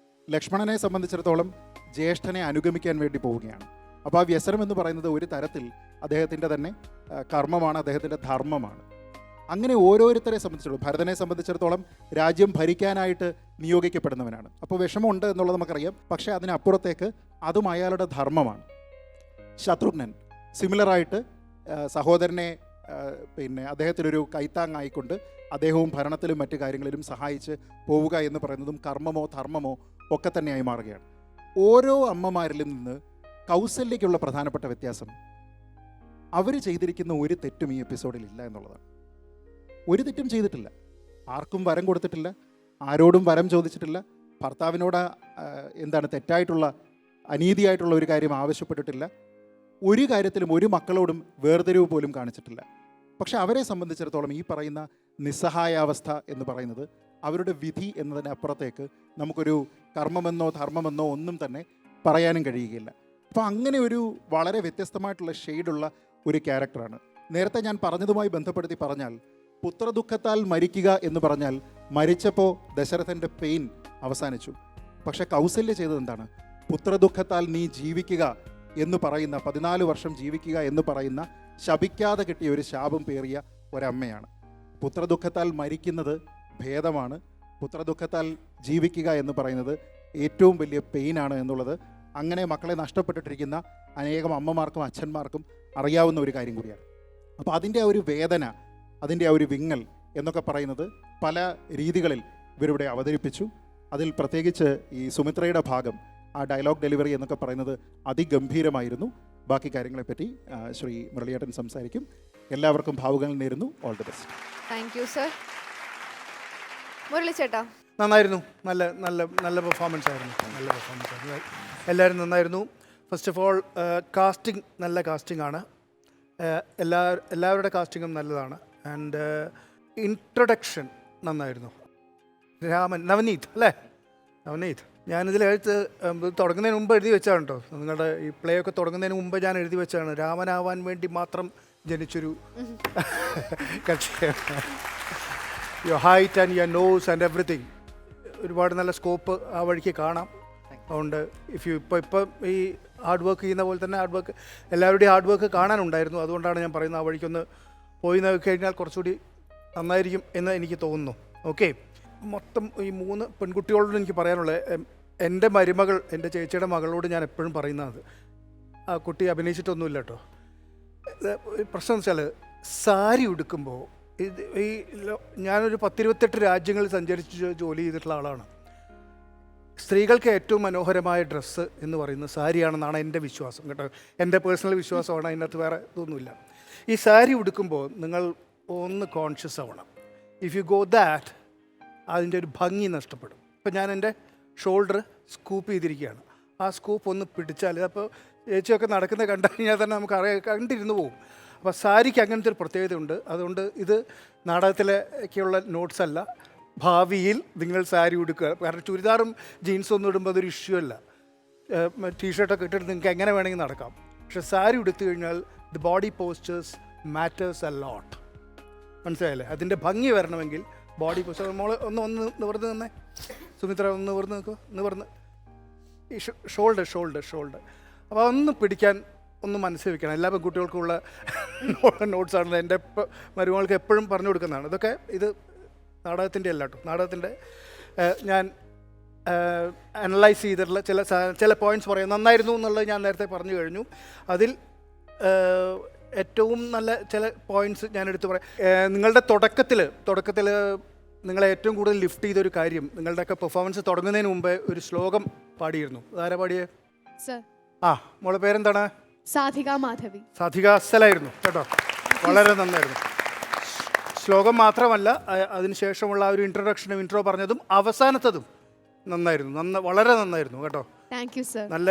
ലക്ഷ്മണനെ സംബന്ധിച്ചിടത്തോളം ജ്യേഷ്ഠനെ അനുഗമിക്കാൻ വേണ്ടി പോവുകയാണ്. അപ്പോൾ ആ വ്യസനം എന്ന് പറയുന്നത് ഒരു തരത്തിൽ അദ്ദേഹത്തിൻ്റെ തന്നെ കർമ്മമാണ്, അദ്ദേഹത്തിൻ്റെ ധർമ്മമാണ്. അങ്ങനെ ഓരോരുത്തരെ സംബന്ധിച്ചിടത്തോളം ഭരതനെ സംബന്ധിച്ചിടത്തോളം രാജ്യം ഭരിക്കാനായിട്ട് നിയോഗിക്കപ്പെടുന്നവനാണ്. അപ്പോൾ വിഷമമുണ്ട് എന്നുള്ളത് നമുക്കറിയാം. പക്ഷേ അതിനപ്പുറത്തേക്ക് അതും അയാളുടെ ധർമ്മമാണ്. ശത്രുഘ്നൻ സിമിലറായിട്ട് സഹോദരനെ അദ്ദേഹത്തിനൊരു കൈത്താങ്ങായിക്കൊണ്ട് അദ്ദേഹവും ഭരണത്തിലും മറ്റു കാര്യങ്ങളിലും സഹായിച്ച് പോവുക എന്ന് പറയുന്നതും കർമ്മമോ ധർമ്മമോ ഒക്കെ തന്നെയായി മാറുകയാണ്. ഓരോ അമ്മമാരിലും നിന്ന് കൗസല്യയ്ക്കുള്ള പ്രധാനപ്പെട്ട വ്യത്യാസം അവർ ചെയ്തിരിക്കുന്ന ഒരു തെറ്റും ഈ എപ്പിസോഡിൽ ഇല്ല എന്നുള്ളതാണ്. ഒരു തെറ്റും ചെയ്തിട്ടില്ല, ആർക്കും വരം കൊടുത്തിട്ടില്ല, ആരോടും വരം ചോദിച്ചിട്ടില്ല, ഭർത്താവിനോട് തെറ്റായിട്ടുള്ള അനീതിയായിട്ടുള്ള ഒരു കാര്യം ആവശ്യപ്പെട്ടിട്ടില്ല, ഒരു കാര്യത്തിലും ഒരു മക്കളോടും വേർതിരിവ് പോലും കാണിച്ചിട്ടില്ല. പക്ഷെ അവരെ സംബന്ധിച്ചിടത്തോളം ഈ പറയുന്ന നിസ്സഹായാവസ്ഥ എന്ന് പറയുന്നത് അവരുടെ വിധി എന്നതിന് അപ്പുറത്തേക്ക് നമുക്കൊരു കർമ്മമെന്നോ ധർമ്മമെന്നോ ഒന്നും തന്നെ പറയാനും കഴിയുകയില്ല. അപ്പോൾ അങ്ങനെ ഒരു വളരെ വ്യത്യസ്തമായിട്ടുള്ള ഷെയ്ഡുള്ള ഒരു ക്യാരക്ടറാണ്. നേരത്തെ ഞാൻ പറഞ്ഞതുമായി ബന്ധപ്പെടുത്തി പറഞ്ഞാൽ പുത്രദുഃഖത്താൽ മരിക്കുക എന്ന് പറഞ്ഞാൽ മരിച്ചപ്പോൾ ദശരഥൻ്റെ പെയിൻ അവസാനിച്ചു. പക്ഷെ കൗസല്യ ചെയ്തത് എന്താണ്? പുത്രദുഃഖത്താൽ നീ ജീവിക്കുക എന്ന് പറയുന്ന 14 വർഷം ജീവിക്കുക എന്ന് പറയുന്ന ശപിക്കാതെ കിട്ടിയ ഒരു ശാപം പേറിയ ഒരമ്മയാണ്. പുത്രദുഃഖത്താൽ മരിക്കുന്നത് ഭേദമാണ്, പുത്രദുഃഖത്താൽ ജീവിക്കുക എന്ന് പറയുന്നത് ഏറ്റവും വലിയ പെയിനാണ് എന്നുള്ളത് അങ്ങനെ മക്കളെ നഷ്ടപ്പെട്ടിട്ടിരിക്കുന്ന അനേകം അമ്മമാർക്കും അച്ഛന്മാർക്കും അറിയാവുന്ന ഒരു കാര്യം കൂടിയാണ്. അപ്പോൾ അതിൻ്റെ ആ ഒരു വേദന, അതിൻ്റെ ആ ഒരു വിങ്ങൽ എന്നൊക്കെ പറയുന്നത് പല രീതികളിൽ ഇവരിവിടെ അവതരിപ്പിച്ചു. അതിൽ പ്രത്യേകിച്ച് ഈ സുമിത്രയുടെ ഭാഗം, ആ ഡയലോഗ് ഡെലിവറി എന്നൊക്കെ പറയുന്നത് അതിഗംഭീരമായിരുന്നു. ബാക്കി കാര്യങ്ങളെപ്പറ്റി ശ്രീ മുരളിയേട്ടൻ സംസാരിക്കും. എല്ലാവർക്കും ഭാവുകങ്ങൾ നേരുന്നു. All the best. Thank you sir. Murali ചേട്ടാ? നന്നായിരുന്നു, നല്ല നല്ല നല്ല പെർഫോമൻസ് ആയിരുന്നു. എല്ലാവരും നന്നായിരുന്നു. ഫസ്റ്റ് ഓഫ് ഓൾ കാസ്റ്റിംഗ് നല്ല കാസ്റ്റിംഗ് ആണ്. എല്ലാവരുടെ കാസ്റ്റിങ്ങും നല്ലതാണ്. ആൻഡ് ഇൻട്രൊഡക്ഷൻ നന്നായിരുന്നു. രാമൻ, നവനീത് അല്ലേ? നവനീത്, ഞാനിതിൽ തുടങ്ങുന്നതിന് മുമ്പ് എഴുതി വെച്ചാണ് കേട്ടോ. നിങ്ങളുടെ ഈ പ്ലേ ഒക്കെ തുടങ്ങുന്നതിന് മുമ്പ് ഞാൻ എഴുതി വെച്ചാണ് രാമനാവാൻ വേണ്ടി മാത്രം ജനിച്ചൊരു കക്ഷിയാണ്. Your height and your nose and everything ഒരുപാട് നല്ല സ്കോപ്പ് ആ വഴിക്ക് കാണാം. അതുകൊണ്ട് ഇപ്പം ഈ ഹാർഡ് വർക്ക് ചെയ്യുന്ന പോലെ തന്നെ ഹാർഡ് വർക്ക് എല്ലാവരുടെയും ഹാർഡ് വർക്ക് കാണാനുണ്ടായിരുന്നു. അതുകൊണ്ടാണ് ഞാൻ പറയുന്നത് ആ വഴിക്കൊന്ന് പോയി കഴിഞ്ഞാൽ കുറച്ചുകൂടി നന്നായിരിക്കും എന്ന് എനിക്ക് തോന്നുന്നു. ഓക്കെ, മൊത്തം ഈ 3 പെൺകുട്ടികളോട് എനിക്ക് പറയാനുള്ളത്, എൻ്റെ മരുമകൾ, എൻ്റെ ചേച്ചിയുടെ മകളോട് ഞാൻ എപ്പോഴും പറയുന്നത്, ആ കുട്ടി അഭിനയിച്ചിട്ടൊന്നുമില്ല കേട്ടോ. പ്രശ്നം എന്ന് വെച്ചാൽ സാരി ഉടുക്കുമ്പോൾ ഞാനൊരു 10-28 രാജ്യങ്ങളിൽ സഞ്ചരിച്ച് ജോലി ചെയ്തിട്ടുള്ള ആളാണ്. സ്ത്രീകൾക്ക് ഏറ്റവും മനോഹരമായ ഡ്രസ്സ് എന്ന് പറയുന്നത് സാരിയാണെന്നാണ് എൻ്റെ വിശ്വാസം കേട്ടോ. എൻ്റെ പേഴ്സണൽ വിശ്വാസമാണ്, അതിനകത്ത് വേറെ ഇതൊന്നുമില്ല. ഈ സാരി ഉടുക്കുമ്പോൾ നിങ്ങൾ ഒന്ന് കോൺഷ്യസ് ആവണം. ഇഫ് യു ഗോ ദാറ്റ് അതിൻ്റെ ഒരു ഭംഗി നഷ്ടപ്പെടും. ഇപ്പം ഞാൻ എൻ്റെ ഷോൾഡർ സ്കൂപ്പ് ചെയ്തിരിക്കുകയാണ്. ആ സ്കൂപ്പ് ഒന്ന് പിടിച്ചാൽ, അപ്പോൾ ചേച്ചിയൊക്കെ നടക്കുന്നത് കണ്ടു കഴിഞ്ഞാൽ തന്നെ നമുക്ക് കണ്ടിരുന്നു പോകും. അപ്പോൾ സാരിക്ക് അങ്ങനത്തെ ഒരു പ്രത്യേകതയുണ്ട്. അതുകൊണ്ട് ഇത് നാടകത്തിലേക്കുള്ള നോട്ട്സ് അല്ല, ഭാവിയിൽ നിങ്ങൾ സാരി ഉടുക്കുക. കാരണം ചുരിദാറും ജീൻസും ഒന്നും ഇടുമ്പോൾ അതൊരു ഇഷ്യൂ അല്ല. ടീഷർട്ടൊക്കെ ഇട്ടിട്ട് നിങ്ങൾക്ക് എങ്ങനെ വേണമെങ്കിൽ നടക്കാം. പക്ഷെ സാരി ഉടുത്തു കഴിഞ്ഞാൽ the body postures matters a lot. മനസ്സിലായല്ലേ? അതിൻ്റെ ഭംഗി വരണമെങ്കിൽ ബോഡി പോസ്റ്റർ. മോള് ഒന്ന് നിവർന്ന് നിന്നേ സുമിത്ര, ഒന്ന് നിവർന്ന് നിൽക്കുക, നിവർന്ന് ഈ ഷോൾഡർ. അപ്പോൾ ഒന്ന് പിടിക്കാൻ ഒന്ന് മനസ്സിൽ വെക്കണം. എല്ലാ പെൺകുട്ടികൾക്കുള്ള നോട്ട്സാണ് എൻ്റെ മരുമകൾക്ക് എപ്പോഴും പറഞ്ഞു കൊടുക്കുന്നതാണ്. ഇതൊക്കെ ഇത് നാടകത്തിൻ്റെ അല്ല കേട്ടോ. നാടകത്തിൻ്റെ ഞാൻ അനലൈസ് ചെയ്തിട്ടുള്ള ചില പോയിൻറ്റ്സ് പറയും. നന്നായിരുന്നു എന്നുള്ളത് ഞാൻ നേരത്തെ പറഞ്ഞു കഴിഞ്ഞു. അതിൽ ഏറ്റവും നല്ല ചില പോയിൻറ്റ്സ് ഞാൻ എടുത്തു പറയാം. നിങ്ങളുടെ തുടക്കത്തിൽ നിങ്ങളെ ഏറ്റവും കൂടുതൽ ലിഫ്റ്റ് ചെയ്തൊരു കാര്യം, നിങ്ങളുടെയൊക്കെ പെർഫോമൻസ് തുടങ്ങുന്നതിന് മുമ്പേ ഒരു ശ്ലോകം പാടിയിരുന്നു. അതാരാ പാടിയേ? മോളെ പേരെന്താണ്? സാധിക മാധവി. സാധിക അസലായിരുന്നു കേട്ടോ, വളരെ നന്നായിരുന്നു. ശ്ലോകം മാത്രമല്ല, അതിനുശേഷമുള്ള ഒരു ഇൻട്രൊഡക്ഷനും ഇൻട്രോ പറഞ്ഞതും അവസാനത്തതും നന്നായിരുന്നു, വളരെ നന്നായിരുന്നു കേട്ടോ. Thank you sir. നല്ല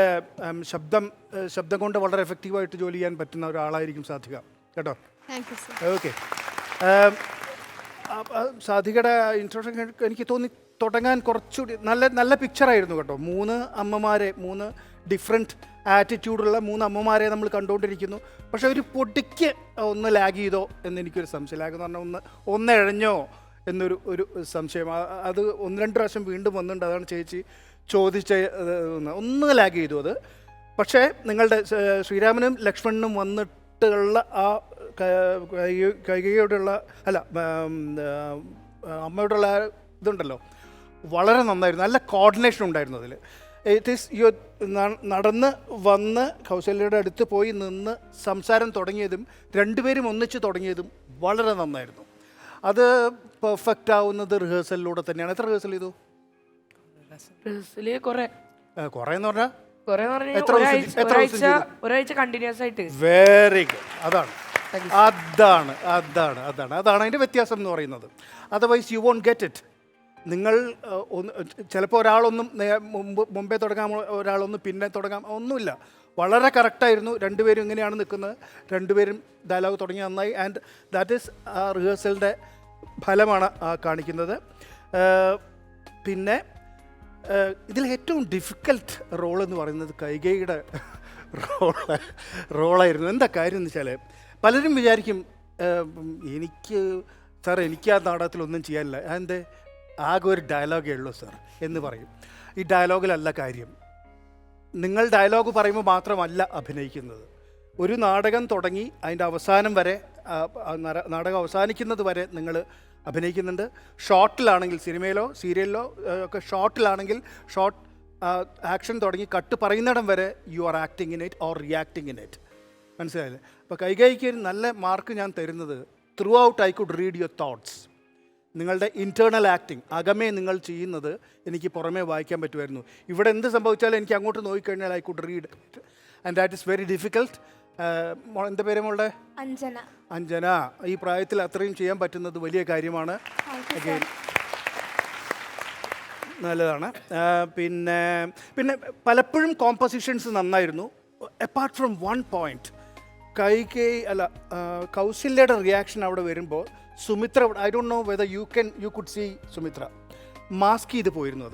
ശബ്ദം കൊണ്ട് വളരെ എഫക്റ്റീവായിട്ട് ജോലി ചെയ്യാൻ പറ്റുന്ന ഒരാളായിരിക്കും സാധിക കേട്ടോ. Thank you sir. ഓക്കെ, സാധികയുടെ ഇൻട്രൊഡക്ഷൻ എനിക്ക് തോന്നി തുടങ്ങാൻ കുറച്ചുകൂടി നല്ല പിക്ചറായിരുന്നു കേട്ടോ. 3 അമ്മമാരെ, 3 ഡിഫറെൻറ്റ് ആറ്റിറ്റ്യൂഡുള്ള 3 അമ്മമാരെ നമ്മൾ കണ്ടുകൊണ്ടിരിക്കുന്നു. പക്ഷേ ഒരു പൊടിക്ക് ഒന്ന് ലാഗ് ചെയ്തോ എന്നെനിക്കൊരു സംശയം. ലാഗ് എന്ന് പറഞ്ഞാൽ ഒന്ന് ഇഴഞ്ഞോ എന്നൊരു സംശയം. അത് 1-2 പ്രാവശ്യം വീണ്ടും വന്നിട്ടുണ്ട്. അതാണ് ചേച്ചി ചോദിച്ച ഒന്ന് ലാഗ് ചെയ്തു അത്. പക്ഷേ നിങ്ങളുടെ ശ്രീരാമനും ലക്ഷ്മണനും വന്നിട്ടുള്ള ആ കൈകയോടുള്ള അമ്മയോടുള്ള ഇതുണ്ടല്ലോ, വളരെ നന്നായിരുന്നു. നല്ല കോർഡിനേഷൻ ഉണ്ടായിരുന്നു അതിൽ. ഇറ്റ് ഈസ് നടന്ന് വന്ന് കൗസല്യയുടെ അടുത്ത് പോയി നിന്ന് സംസാരം തുടങ്ങിയതും രണ്ടുപേരും ഒന്നിച്ച് തുടങ്ങിയതും വളരെ നന്നായിരുന്നു. അത് പെർഫെക്റ്റ് ആവുന്നത് റിഹേഴ്സലിലൂടെ തന്നെയാണ്. എത്ര റിഹേഴ്സൽ ചെയ്തു? കുറേ എന്ന് പറഞ്ഞാൽ ഒരാഴ്ച കണ്ടിന്യൂസ് ആയിട്ട്. Very good. അതാണ് അതിൻ്റെ വ്യത്യാസം എന്ന് പറയുന്നത്. Otherwise you won't get it. നിങ്ങൾ ചിലപ്പോൾ ഒരാളൊന്നും മുമ്പേ തുടങ്ങാം, ഒരാളൊന്നും പിന്നെ തുടങ്ങാം, ഒന്നുമില്ല. വളരെ കറക്റ്റായിരുന്നു. രണ്ടുപേരും ഇങ്ങനെയാണ് നിൽക്കുന്നത്, രണ്ടുപേരും ഡയലോഗ് തുടങ്ങി നന്നായി. ആൻഡ് ദാറ്റ് ഈസ് ആ റിഹേഴ്സലിൻ്റെ ഫലമാണ് കാണിക്കുന്നത്. പിന്നെ ഇതിൽ ഏറ്റവും ഡിഫിക്കൽട്ട് റോൾ എന്ന് പറയുന്നത് കൈകേയിയുടെ റോളായിരുന്നു. എന്താ കാര്യം എന്ന് വെച്ചാൽ, പലരും വിചാരിക്കും എനിക്ക് ആ നാടകത്തിലൊന്നും ചെയ്യാനില്ല, അതെന്തേ ആകെ ഒരു ഡയലോഗേ ഉള്ളൂ സാർ എന്ന് പറയും. ഈ ഡയലോഗിലല്ല കാര്യം. നിങ്ങൾ ഡയലോഗ് പറയുമ്പോൾ മാത്രമല്ല അഭിനയിക്കുന്നത്. ഒരു നാടകം തുടങ്ങി അതിൻ്റെ അവസാനം വരെ, നാടകം അവസാനിക്കുന്നത് വരെ നിങ്ങൾ അഭിനയിക്കുന്നുണ്ട്. ഷോർട്ടിലാണെങ്കിൽ, സിനിമയിലോ സീരിയലിലോ ഒക്കെ ഷോർട്ടിലാണെങ്കിൽ ഷോർട്ട് ആക്ഷൻ തുടങ്ങി കട്ട് പറയുന്നിടം വരെ you are acting in it or reacting in it. മനസ്സിലായില്ലേ? അപ്പോൾ കൈകൈക്ക് നല്ല മാർക്ക് ഞാൻ തരുന്നത്, through out I could read your thoughts. നിങ്ങളുടെ ഇൻറ്റേർണൽ ആക്ടിങ്, അകമേ നിങ്ങൾ ചെയ്യുന്നത് എനിക്ക് പുറമേ വായിക്കാൻ പറ്റുമായിരുന്നു. ഇവിടെ എന്ത് സംഭവിച്ചാലും എനിക്ക് അങ്ങോട്ട് നോക്കിക്കഴിഞ്ഞാൽ I could read and that is very difficult. എന്താ പേര് മോളുടെ? അഞ്ജന. ഈ പ്രായത്തിൽ അത്രയും ചെയ്യാൻ പറ്റുന്നത് വലിയ കാര്യമാണ്. നല്ലതാണ്. പിന്നെ പലപ്പോഴും കോമ്പോസിഷൻസ് നന്നായിരുന്നു. അപ്പാർട്ട് ഫ്രം വൺ പോയിന്റ്, കൗസല്യയുടെ റിയാക്ഷൻ അവിടെ വരുമ്പോൾ Sumitra, I don't know whether you could see Sumitra mask ചെയ്ത് പോയിരുന്നു.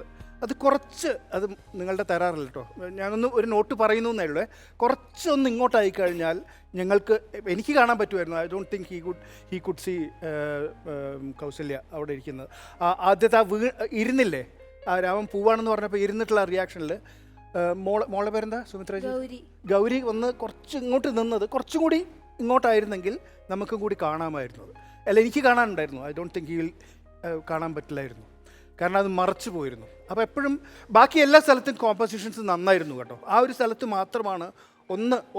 അത് കുറച്ച്, അത് നിങ്ങളുടെ തരാറില്ല കേട്ടോ, ഞാനൊന്ന് ഒരു നോട്ട് പറയുന്നു എന്നേ ഉള്ളൂ. കുറച്ചൊന്ന് ഇങ്ങോട്ടായി കഴിഞ്ഞാൽ എനിക്ക് കാണാൻ പറ്റുമായിരുന്നു. I don't think he could see Kausalya അവിടെ ഇരിക്കുന്നത്. ആദ്യത്തെ ഇരുന്നില്ലേ, രാമൻ പൂവാണെന്ന് പറഞ്ഞപ്പോൾ ഇരുന്നിട്ടുള്ള റിയാക്ഷനിൽ മോളുടെ പേരെന്താ? സുമിത്ര. ഗൗരി ഒന്ന് കുറച്ച് ഇങ്ങോട്ട് നിന്നത്, കുറച്ചും കൂടി ഇങ്ങോട്ടായിരുന്നെങ്കിൽ നമുക്കും കൂടി കാണാമായിരുന്നത്. അല്ല, എനിക്ക് കാണാനുണ്ടായിരുന്നു. ഐ ഡോണ്ട് തിങ്ക് കാണാൻ പറ്റില്ലായിരുന്നു, കാരണം അത് മറച്ചു പോയിരുന്നു. അപ്പോൾ എപ്പോഴും ബാക്കി എല്ലാ സ്ഥലത്തും കോമ്പോസിഷൻസ് നന്നായിരുന്നു കേട്ടോ. ആ ഒരു സ്ഥലത്ത് മാത്രമാണ്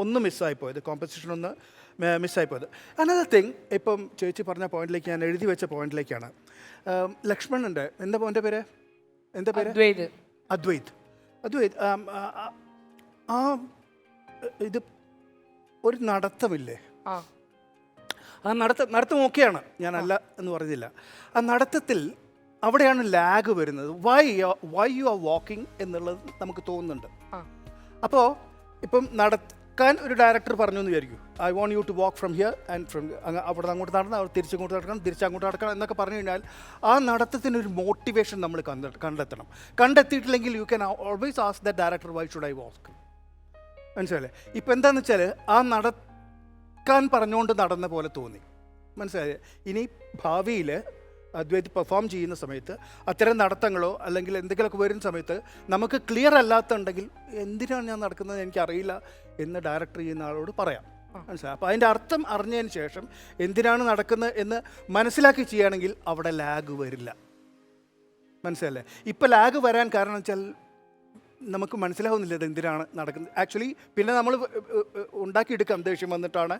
ഒന്ന് മിസ്സായിപ്പോയത്, കോമ്പോസിഷൻ ഒന്ന് മിസ്സായിപ്പോയത്. അനദർ തിങ്, ഇപ്പം ചേച്ചി പറഞ്ഞ പോയിന്റിലേക്ക്, ഞാൻ എഴുതി വെച്ച പോയിന്റിലേക്കാണ്. ലക്ഷ്മണൻ്റെ എന്താ മോൻ്റെ പേര്? എന്താ പേര്? അദ്വൈത്. ആ ഇത് ഒരു നടത്തമില്ലേ, ആ നടത്തം ഓക്കെയാണ്, ഞാനല്ല എന്ന് പറഞ്ഞില്ല. ആ നടത്തത്തിൽ അവിടെയാണ് ലാഗ് വരുന്നത്. വൈ യു ആർ വാക്കിംഗ് എന്നുള്ളത് നമുക്ക് തോന്നുന്നുണ്ട്. അപ്പോൾ ഇപ്പം നടക്കാൻ ഒരു ഡയറക്ടർ പറഞ്ഞു എന്ന് വിചാരിക്കും, I want you to walk from here and from അവിടെ നിന്ന് അങ്ങോട്ട് നടന്ന് അവർ തിരിച്ചങ്ങോട്ട് നടക്കണം, തിരിച്ചങ്ങോട്ട് നടക്കണം എന്നൊക്കെ പറഞ്ഞു കഴിഞ്ഞാൽ ആ നടത്തത്തിനൊരു മോട്ടിവേഷൻ നമ്മൾ കണ്ടെത്തണം. കണ്ടെത്തിയിട്ടില്ലെങ്കിൽ you can always ask the director why should I walk. മനസ്സിലായില്ലേ? ഇപ്പം എന്താണെന്ന് വെച്ചാൽ ആ നടക്കാൻ പറഞ്ഞുകൊണ്ട് നടന്ന പോലെ തോന്നി. മനസ്സിലായി? ഇനി ഭാവിയിൽ അദ്വൈത് പെർഫോം ചെയ്യുന്ന സമയത്ത് അത്തരം നടത്തങ്ങളോ അല്ലെങ്കിൽ എന്തെങ്കിലുമൊക്കെ വരുന്ന സമയത്ത് നമുക്ക് ക്ലിയർ അല്ലാത്തുണ്ടെങ്കിൽ എന്തിനാണ് ഞാൻ നടക്കുന്നത് എനിക്കറിയില്ല എന്ന് ഡയറക്ടർ ചെയ്യുന്ന ആളോട് പറയാം. മനസ്സിലായി? അപ്പോൾ അതിൻ്റെ അർത്ഥം അറിഞ്ഞതിന് ശേഷം എന്തിനാണ് നടക്കുന്നത് എന്ന് മനസ്സിലാക്കി ചെയ്യുകയാണെങ്കിൽ അവിടെ ലാഗ് വരില്ല. മനസ്സിലല്ലേ? ഇപ്പോൾ ലാഗ് വരാൻ കാരണം വെച്ചാൽ നമുക്ക് മനസ്സിലാവുന്നില്ല ഇത് എന്തിനാണ് നടക്കുന്നത്. ആക്ച്വലി പിന്നെ നമ്മൾ ഉണ്ടാക്കിയെടുക്കാം, ദേഷ്യം വന്നിട്ടാണ്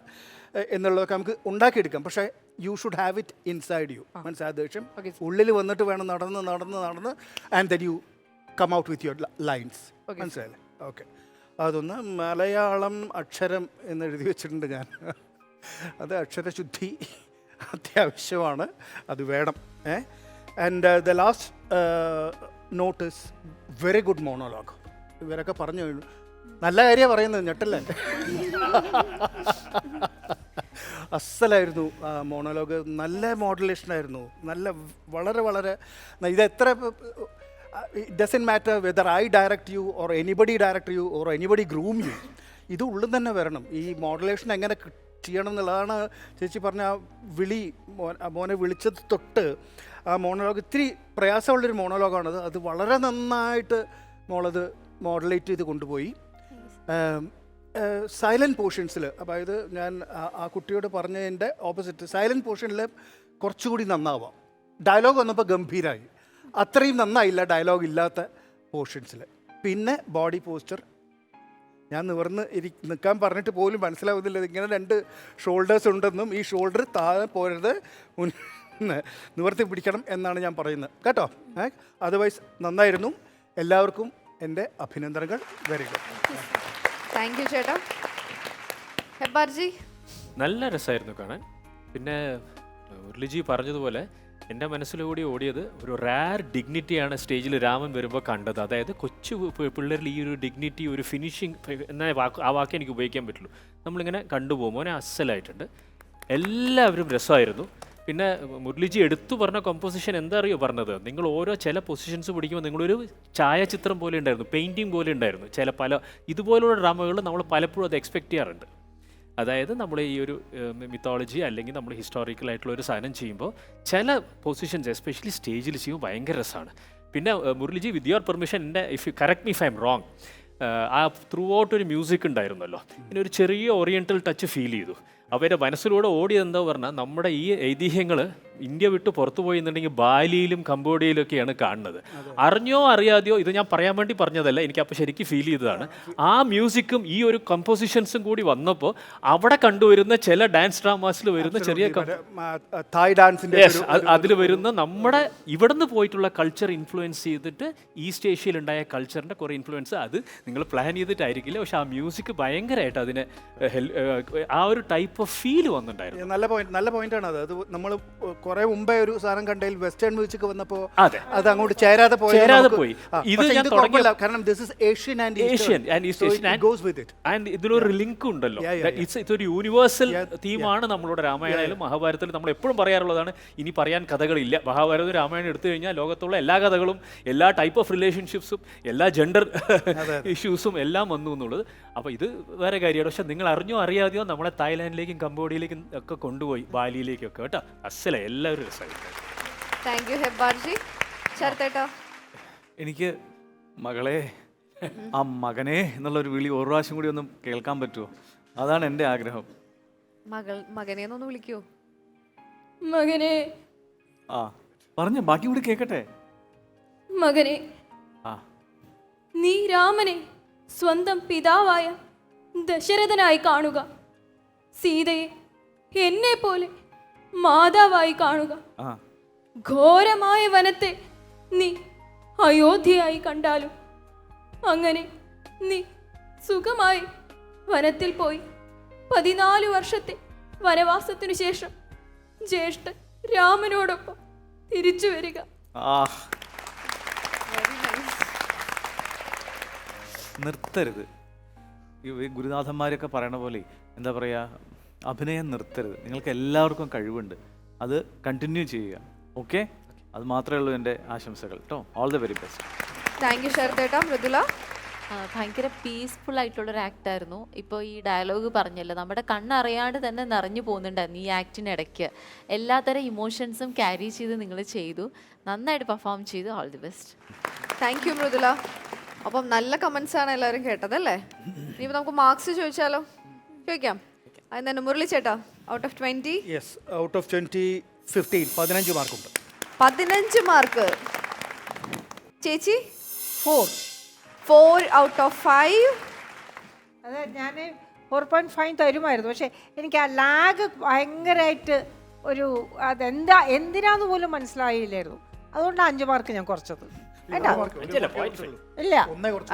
എന്നുള്ളതൊക്കെ നമുക്ക് ഉണ്ടാക്കിയെടുക്കാം. പക്ഷേ you should have it inside you. മനസ്സിലായ ദേഷ്യം ഉള്ളിൽ വന്നിട്ട് വേണം നടന്ന് and then you come out with your lines. മനസ്സിലായല്ലേ? ഓക്കെ. അതൊന്ന് മലയാളം അക്ഷരം എന്ന് എഴുതി വെച്ചിട്ടുണ്ട് ഞാൻ. അത് അക്ഷരശുദ്ധി അത്യാവശ്യമാണ്, അത് വേണം. And the last notice very good monologue. ഇവരൊക്കെ പറഞ്ഞു കഴിഞ്ഞു, നല്ല കാര്യമാണ് പറയുന്നത്, ഞെട്ടല്ലേ? അസലായിരുന്നു മോണോലോഗ്, നല്ല മോഡുലേഷനായിരുന്നു, നല്ല വളരെ വളരെ ഇത് എത്ര it doesn't matter whether I direct you or anybody direct you or anybody groom you, ഇത് ഉള്ളിൽ തന്നെ വരണം. ഈ മോഡുലേഷൻ എങ്ങനെ ചെയ്യണം എന്നുള്ളതാണ് ചേച്ചി പറഞ്ഞ ആ വിളി. മോനെ വിളിച്ചത് തൊട്ട് ആ മോണോലോഗ് ഇത്തിരി പ്രയാസമുള്ളൊരു മോണോലോഗാണത്. അത് വളരെ നന്നായിട്ട് മോളത് മോഡുലേറ്റ് ചെയ്ത് കൊണ്ടുപോയി. സൈലൻറ്റ് പോർഷൻസിൽ, അതായത് ഞാൻ ആ കുട്ടിയോട് പറഞ്ഞതിൻ്റെ ഓപ്പോസിറ്റ്, സൈലൻറ്റ് പോർഷനിൽ കുറച്ചുകൂടി നന്നാവാം. ഡയലോഗ് വന്നപ്പോൾ ഗംഭീരമായി, അത്രയും നന്നായില്ല ഡയലോഗ് ഇല്ലാത്ത പോർഷൻസിൽ. പിന്നെ ബോഡി പോസ്ചർ, ഞാൻ നിവർന്ന് നിൽക്കാൻ പറഞ്ഞിട്ട് പോലും മനസ്സിലാവുന്നില്ല ഇങ്ങനെ 2 ഷോൾഡേഴ്സ് ഉണ്ടെന്നും ഈ ഷോൾഡർ താഴെ പോരുത്, നിവർത്തി പിടിക്കണം എന്നാണ് ഞാൻ പറയുന്നത് കേട്ടോ. അതർവൈസ് നന്നായിരുന്നു. എല്ലാവർക്കും എൻ്റെ അഭിനന്ദനങ്ങൾ. Very good. താങ്ക് യു ചേട്ടാ. ഹെബ്ബാർജി? നല്ല രസമായിരുന്നു കാണാൻ. പിന്നെ മുരളിജി പറഞ്ഞതുപോലെ എൻ്റെ മനസ്സിലൂടെ ഓടിയത് ഒരു റാർ ഡിഗ്നിറ്റിയാണ് സ്റ്റേജിൽ രാമൻ വരുമ്പോൾ കണ്ടത്. അതായത് കൊച്ചു പിള്ളേരിൽ ഈ ഒരു ഡിഗ്നിറ്റി, ഒരു ഫിനിഷിങ് എന്ന ആ വാക്ക് എനിക്ക് ഉപയോഗിക്കാൻ പറ്റുള്ളൂ. നമ്മളിങ്ങനെ കണ്ടുപോകുമ്പോൾ മോനെ അസലായിട്ടുണ്ട്. എല്ലാവരും രസമായിരുന്നു. പിന്നെ മുരളിജി എടുത്തു പറഞ്ഞ കോമ്പോസിഷൻ എന്താ അറിയോ പറഞ്ഞത്, നിങ്ങൾ ഓരോ ചില പൊസിഷൻസ് പിടിക്കുമ്പോൾ നിങ്ങളൊരു ഛായാചിത്രം പോലെ ഉണ്ടായിരുന്നു, പെയിൻറ്റിങ് പോലെ ഉണ്ടായിരുന്നു. പല ഇതുപോലുള്ള ഡ്രാമകൾ നമ്മൾ പലപ്പോഴും അത് എക്സ്പെക്റ്റ് ചെയ്യാറുണ്ട്. അതായത് നമ്മൾ ഈ ഒരു മിത്തോളജി അല്ലെങ്കിൽ നമ്മൾ ഹിസ്റ്റോറിക്കൽ ആയിട്ടുള്ള ഒരു സാധനം ചെയ്യുമ്പോൾ ചില പൊസിഷൻസ് എസ്പെഷ്യലി സ്റ്റേജിൽ ചെയ്യുമ്പോൾ ഭയങ്കര രസമാണ്. പിന്നെ മുരളിജി വിത്ത് യുവർ പെർമിഷൻ, എൻ്റെ if you correct me if I M wrong, ആ ത്രൂ ഔട്ട് ഒരു മ്യൂസിക് ഉണ്ടായിരുന്നല്ലോ, പിന്നെ ഒരു ചെറിയ ഓറിയൻ്റൽ ടച്ച് ഫീൽ ചെയ്തു. അവരുടെ മനസ്സിലൂടെ ഓടിയത് എന്താ പറഞ്ഞാൽ നമ്മുടെ ഈ ഐതിഹ്യങ്ങൾ ഇന്ത്യ വിട്ട് പുറത്തു പോയി എന്നുണ്ടെങ്കിൽ ബാലിയിലും കംബോഡിയയിലും ഒക്കെയാണ് കാണുന്നത്. അറിഞ്ഞോ അറിയാതെയോ, ഇത് ഞാൻ പറയാൻ വേണ്ടി പറഞ്ഞതല്ല, എനിക്ക് അപ്പോൾ ശരിക്കും ഫീൽ ചെയ്തതാണ്. ആ മ്യൂസിക്കും ഈ ഒരു കമ്പോസിഷൻസും കൂടി വന്നപ്പോൾ അവിടെ കണ്ടുവരുന്ന ചില ഡാൻസ് ഡ്രാമാസിൽ വരുന്ന ചെറിയ തായ് ഡാൻസിൻ്റെ അതിൽ വരുന്ന നമ്മുടെ ഇവിടുന്ന് പോയിട്ടുള്ള കൾച്ചർ ഇൻഫ്ലുവൻസ് ചെയ്തിട്ട് ഈസ്റ്റ് ഏഷ്യയിൽ ഉണ്ടായ കൾച്ചറിൻ്റെ കുറേ ഇൻഫ്ലുവൻസ് അത് നിങ്ങൾ പ്ലാൻ ചെയ്തിട്ടായിരിക്കില്ല, പക്ഷെ ആ മ്യൂസിക് ഭയങ്കരമായിട്ട് അതിനെ ആ ഒരു ടൈപ്പ് ഓഫ് ഫീൽ വന്നിട്ടുണ്ടായിരുന്നു. നല്ല പോയിന്റാണ് അത്. അത് നമ്മൾ കുറെ മുമ്പേ ഒരു സാധനം കണ്ടതിൽ വെസ്റ്റേൺ മ്യൂസിക് വന്നപ്പോൾ അത് അങ്ങോട്ട് ചേരാതെ പോയി. ഇത് ഞാൻ തുടങ്ങിയ കാരണം this is Asian and east Asian and ഇതിലൊരു ലിങ്ക് ഉണ്ടല്ലോ. ഇതൊരു യൂണിവേഴ്സൽ തീമാണ് നമ്മളോട് രാമായണയിലും മഹാഭാരതത്തിലും നമ്മൾ എപ്പോഴും പറയാറുള്ളതാണ്. ഇനി പറയാൻ കഥകളില്ല. മഹാഭാരതം രാമായണം എടുത്തു കഴിഞ്ഞാൽ ലോകത്തുള്ള എല്ലാ കഥകളും എല്ലാ ടൈപ്പ് ഓഫ് റിലേഷൻഷിപ്സും എല്ലാ ജെൻഡർ ഇഷ്യൂസും എല്ലാം വന്നു എന്നുള്ളത്. അപ്പോൾ ഇത് വേറെ കാര്യമാണ്. പക്ഷെ നിങ്ങൾ അറിഞ്ഞോ അറിയാതെയോ നമ്മളെ തായ്ലാൻഡിലേക്കും കംബോഡിയയിലേക്കും ഒക്കെ കൊണ്ടുപോയി, ബാലിയിലേക്കൊക്കെ കേട്ടോ. അസല എല്ലാവരും രസമായിരുന്നു. Thank you Hebbarji. ശരത്തേട്ടോ? എനിക്ക് മകളെ, ആ മകനെ എന്നുള്ളൊരു വിളി ഒരു പ്രാവശ്യം കൂടി ഒന്ന് കേൾക്കാൻ പറ്റുമോ? അതാണ് എൻ്റെ ആഗ്രഹം. മകനെ എന്നൊന്ന് വിളിക്കൂ. മകനെ. ആ പറഞ്ഞ ബാക്കി കൂടി കേൾക്കട്ടെ. മകനെ, നീ രാമനെ സ്വന്തം പിതാവായ ദശരഥനായി കാണുക. സീതയെ എന്നെ പോലെ മാതാവായി കാണുക. ഘോരമായ വനത്തെ നീ അയോധ്യയായി കണ്ടാലും അങ്ങനെ നീ സുഖമായി വനത്തിൽ പോയി 14 വർഷത്തെ വനവാസത്തിനു ശേഷം ജ്യേഷ്ഠൻ രാമനോടൊപ്പം തിരിച്ചു വരിക. നിർത്തരുത്. ഈ ഗുരുനാഥന്മാരൊക്കെ പറയണ പോലെ എന്താ പറയുക, അഭിനയം നിർത്തരുത്. നിങ്ങൾക്ക് എല്ലാവർക്കും കഴിവുണ്ട്, അത് കണ്ടിന്യൂ ചെയ്യുക. ഓക്കെ, അത് മാത്രമേ ഉള്ളൂ എൻ്റെ ആശംസകൾ കേട്ടോ. All the very best. Thank you ശരത്തേട്ടാ. മൃദുല? ഭയങ്കര പീസ്ഫുൾ ആയിട്ടുള്ളൊരു ആക്ടായിരുന്നു. ഇപ്പോൾ ഈ ഡയലോഗ് പറഞ്ഞല്ലോ, നമ്മുടെ കണ്ണറിയാണ്ട് തന്നെ നിറഞ്ഞു പോകുന്നുണ്ടായിരുന്നു ഈ ആക്ടിനിടയ്ക്ക്. എല്ലാത്തരം ഇമോഷൻസും ക്യാരി ചെയ്ത് നിങ്ങൾ ചെയ്തു, നന്നായിട്ട് പെർഫോം ചെയ്തു. All the best. Thank you Mridula. അപ്പം നല്ല കമൻസ് ആണ് എല്ലാവരും കേട്ടത് അല്ലേ? ഇനിയിപ്പോൾ നമുക്ക് മാർക്സ് ചോദിച്ചാലോ? ചോദിക്കാം. അത് തന്നെ മുരളി ചേട്ടാ, out of 20? Yes, out of 20 15 15 മാർക്കുണ്ട്. 15 മാർക്ക്. ചേച്ചി? 4 ഔട്ട് ഓഫ് 5. അത് ഞാൻ 4.5 തരുമായിരുന്നു, പക്ഷേ എനിക്ക് ആ ലാഗ് ഭയങ്കരമായിട്ട് ഒരു എന്തിനാന്ന് പോലും മനസ്സിലായില്ലായിരുന്നു. അതുകൊണ്ട് 5 മാർക്ക് ഞാൻ കുറച്ചത്. ഇല്ല,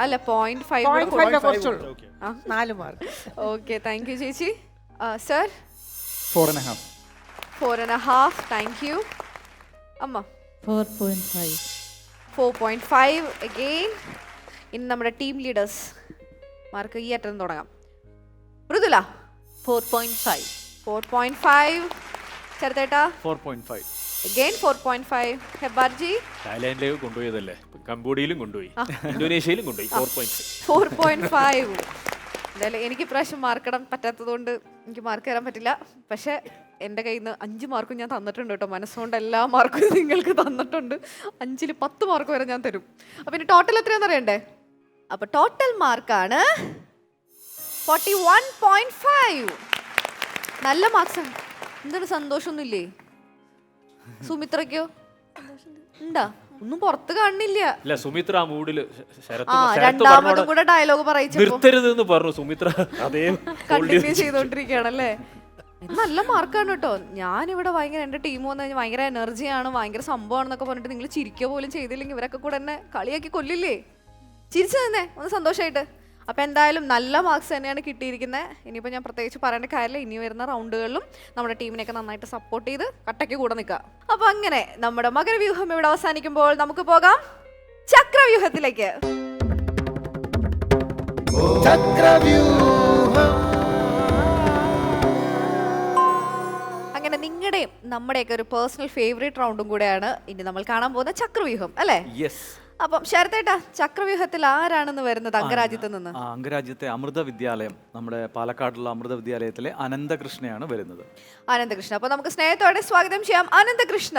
അല്ല 0.5 കുറച്ചുള്ളൂ. 4 മാർക്ക്. ഓക്കെ, താങ്ക് യു ചേച്ചി. സർ? 4.5. 4.5. Thank you. അമ്മ? 4.5. 4.5 അഗെയിൻ. ഇനി നമ്മുടെ ടീം ലീഡേഴ്സ് മാർക്ക് ഈ അറ്റം തുടങ്ങാം. മൃദുല? 4.5. 4.5. ചേർത്തേട്ടാ? 4.5. അഗെയിൻ 4.5. ഹെബാർജി? തായ്ലാൻഡിലേക്ക് കൊണ്ടുപോയതല്ലേ, കംബോഡിയയിലും കൊണ്ടുപോയി, ഇന്തോനേഷ്യയിലും കൊണ്ടുപോയി. 4.5. എന്തായാലും എനിക്ക് ഇപ്രാവശ്യം മാർക്കിടാൻ പറ്റാത്തതുകൊണ്ട് എനിക്ക് മാർക്ക് തരാൻ പറ്റില്ല. പക്ഷേ എൻ്റെ കയ്യിൽ നിന്ന് 5 മാർക്കും ഞാൻ തന്നിട്ടുണ്ട് കേട്ടോ. മനസ്സുകൊണ്ട് എല്ലാ മാർക്കും നിങ്ങൾക്ക് തന്നിട്ടുണ്ട്. 5ൽ 10 മാർക്ക് വരെ ഞാൻ തരും. അപ്പം ഇനി ടോട്ടൽ എത്രയാണെന്ന് അറിയണ്ടേ? അപ്പോൾ ടോട്ടൽ മാർക്കാണ് 41.5. നല്ല മാർക്സാണ്. എന്താണ് സന്തോഷമൊന്നുമില്ലേ? സുമിത്രയ്ക്കോ ഉണ്ടാ? ഒന്നും പുറത്ത് കാണുന്നില്ല. ഇല്ല, സുമിത്ര ആ മൂഡില് രണ്ടാമതും കൂടെ ഡയലോഗ് പറയിച്ചു നിർത്തരുത് എന്ന് പറഞ്ഞു സുമിത്ര. അതേ കണ്ടിന്യൂ ചെയ്തോണ്ടിരിക്കുകയാണല്ലേ. നല്ല മാർക്കാണ് കേട്ടോ. ഞാനിവിടെ ഭയങ്കര എൻ്റെ ടീം വന്നു കഴിഞ്ഞാൽ ഭയങ്കര എനർജിയാണ്, ഭയങ്കര സംഭവമാണെന്നൊക്കെ പറഞ്ഞിട്ട് നിങ്ങൾ ചിരിക്കുക പോലും ചെയ്തില്ലെങ്കിൽ ഇവരൊക്കെ കൂടെ എന്നെ കളിയാക്കി കൊല്ലില്ലേ? ചിരിച്ചു തന്നെ ഒന്ന് സന്തോഷമായിട്ട്. അപ്പം എന്തായാലും നല്ല മാർക്സ് തന്നെയാണ് കിട്ടിയിരിക്കുന്നത്. ഇനിയിപ്പോൾ ഞാൻ പ്രത്യേകിച്ച് പറയേണ്ട കാര്യമില്ല. ഇനി വരുന്ന റൗണ്ടുകളിലും നമ്മുടെ ടീമിനെയൊക്കെ നന്നായിട്ട് സപ്പോർട്ട് ചെയ്ത് കട്ടയ്ക്ക് കൂടെ നിൽക്കുക. അപ്പോൾ അങ്ങനെ നമ്മുടെ മകരവ്യൂഹം ഇവിടെ അവസാനിക്കുമ്പോൾ നമുക്ക് പോകാം ചക്രവ്യൂഹത്തിലേക്ക്. അങ്ങനെ നിങ്ങളുടെയും നമ്മുടെയൊക്കെ ഒരു പേഴ്സണൽ ഫേവറേറ്റ് റൗണ്ടും കൂടെയാണ് ഇനി നമ്മൾ കാണാൻ പോകുന്ന ചക്രവ്യൂഹം അല്ലേ? യെസ്. അപ്പം ശരത്തേട്ടാ, ചക്രവ്യൂഹത്തിൽ ആരാണെന്ന് വരുന്നത് അംഗരാജ്യത്ത് നിന്ന്? അംഗരാജ്യത്തെ അമൃത വിദ്യാലയം, നമ്മുടെ പാലക്കാടുള്ള അമൃത വിദ്യാലയത്തിലെ അനന്തകൃഷ്ണയാണ് വരുന്നത്. അനന്തകൃഷ്ണ. അപ്പൊ നമുക്ക് സ്നേഹത്തോടെ സ്വാഗതം ചെയ്യാം അനന്തകൃഷ്ണ.